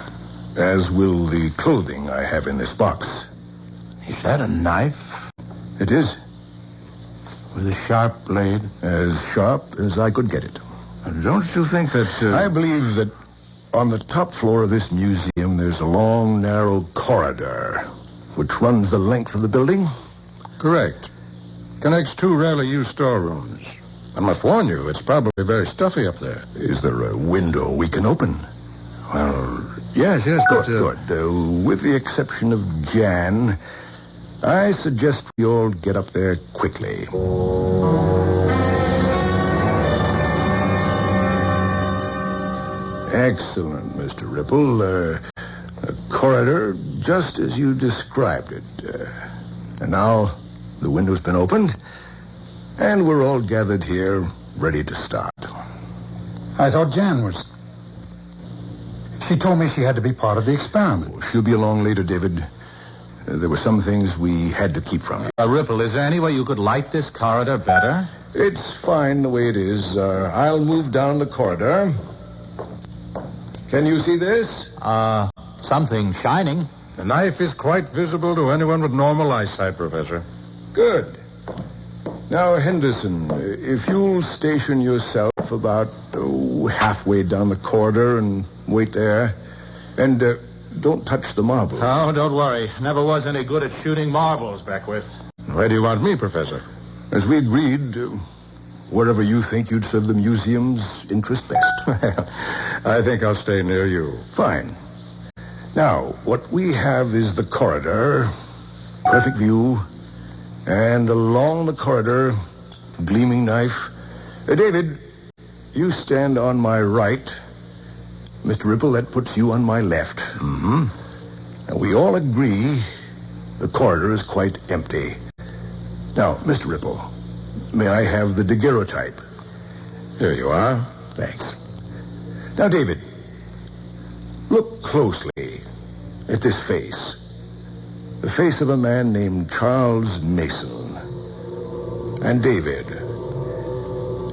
As will the clothing I have in this box. Is that a knife? It is. With a sharp blade? As sharp as I could get it. Don't you think that... I believe that on the top floor of this museum there's a long, narrow corridor which runs the length of the building. Correct. Connects two rarely used storerooms. I must warn you, it's probably very stuffy up there. Is there a window we can open? Well, yes, Good, but... good. With the exception of Jan, I suggest we all get up there quickly. Excellent, Mr. Ripple. A corridor just as you described it. And now the window's been opened, and we're all gathered here ready to start. I thought Jan was... She told me she had to be part of the experiment. Oh, she'll be along later, David. There were some things we had to keep from you. Ripple, is there any way you could light this corridor better? It's fine the way it is. I'll move down the corridor. Can you see this? Something shining. The knife is quite visible to anyone with normal eyesight, Professor. Good. Now, Henderson, if you'll station yourself about halfway down the corridor and wait there. And don't touch the marbles. Oh, don't worry. Never was any good at shooting marbles, Beckwith. Where do you want me, Professor? As we agreed, wherever you think you'd serve the museum's interest best. I think I'll stay near you. Fine. Now, what we have is the corridor, perfect view, and along the corridor, gleaming knife. David, you stand on my right. Mr. Ripple, that puts you on my left. Mm-hmm. And we all agree the corridor is quite empty. Now, Mr. Ripple, may I have the daguerreotype? Here you are. Thanks. Now, David, look closely at this face. The face of a man named Charles Mason. And David,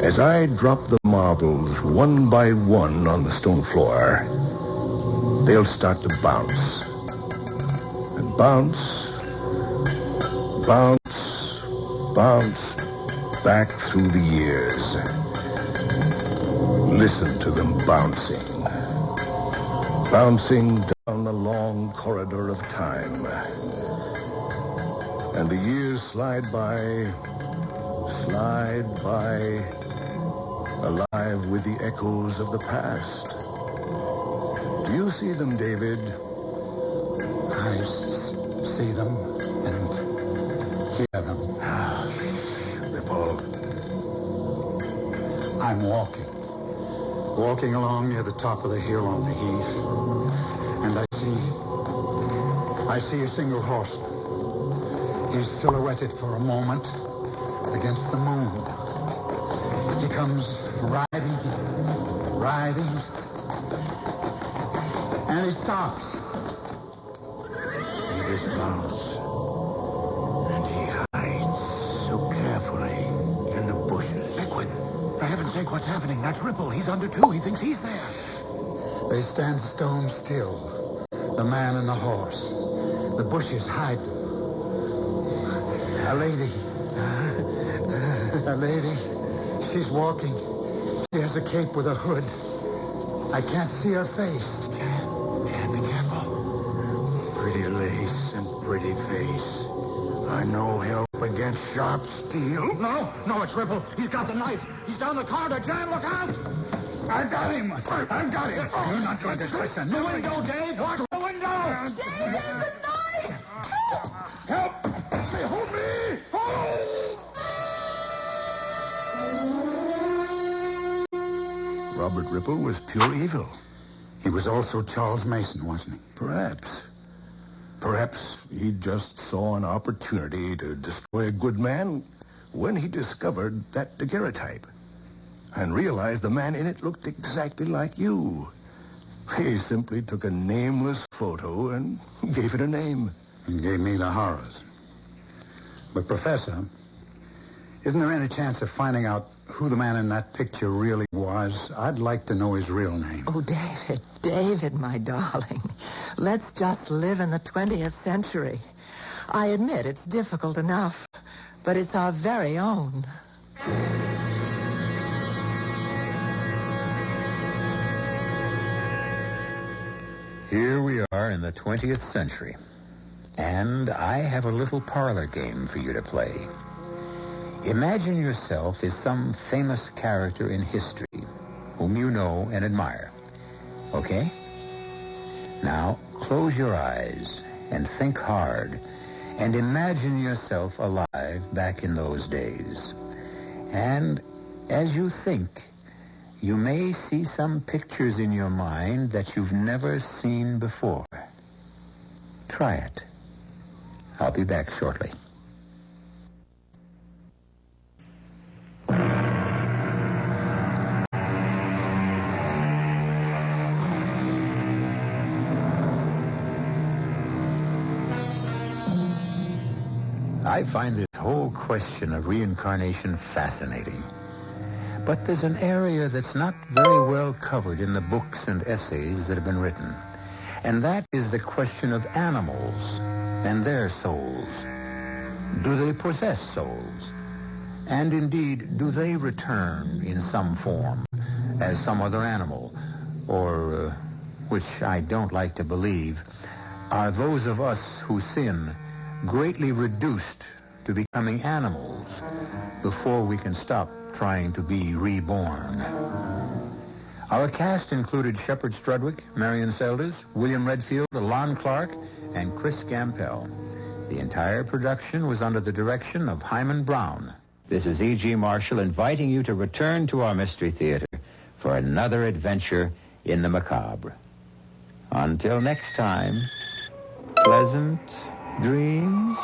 as I drop the marbles one by one on the stone floor, they'll start to bounce. And bounce, bounce, bounce back through the years. Listen to them bouncing. bouncing down the long corridor of time. And the years slide by, alive with the echoes of the past. Do you see them, David? I see them and hear them. Ripple. I'm walking along near the top of the hill on the Heath, and I see a single horseman. He's silhouetted for a moment against the moon. He comes riding, and he stops. He dismounts, and he hides so carefully in the bushes. Beckwith, for heaven's sake, what's happening? That's Ripple. He's under two. He thinks he's there. They stand stone still, the man and the horse. The bushes hide them. A lady. She's walking. She has a cape with a hood. I can't see her face. Jan, be careful. Pretty lace and pretty face. I know help against sharp steel. No, it's Ripple. He's got the knife. He's down the corridor. Jan, look out! I got him. You're not going to touch him. The window, Dave. Watch the window. Dave, the knife! Help! Hold me! Robert Ripple was pure evil. He was also Charles Mason, wasn't he? Perhaps he just saw an opportunity to destroy a good man when he discovered that daguerreotype and realized the man in it looked exactly like you. He simply took a nameless photo and gave it a name. He gave me the horrors. But, Professor, isn't there any chance of finding out who the man in that picture really was? I'd like to know his real name. Oh, David, my darling. Let's just live in the 20th century. I admit it's difficult enough, but it's our very own. Here we are in the 20th century, and I have a little parlor game for you to play. Imagine yourself as some famous character in history whom you know and admire. Okay? Now, close your eyes and think hard and imagine yourself alive back in those days. And as you think, you may see some pictures in your mind that you've never seen before. Try it. I'll be back shortly. I find this whole question of reincarnation fascinating. But there's an area that's not very well covered in the books and essays that have been written. And that is the question of animals and their souls. Do they possess souls? And indeed, do they return in some form as some other animal? Or, which I don't like to believe, are those of us who sin greatly reduced to becoming animals before we can stop trying to be reborn? Our cast included Shepard Strudwick, Marion Selders, William Redfield, Alon Clark, and Chris Gampel. The entire production was under the direction of Hyman Brown. This is E.G. Marshall inviting you to return to our Mystery Theater for another adventure in the macabre. Until next time, pleasant dreams.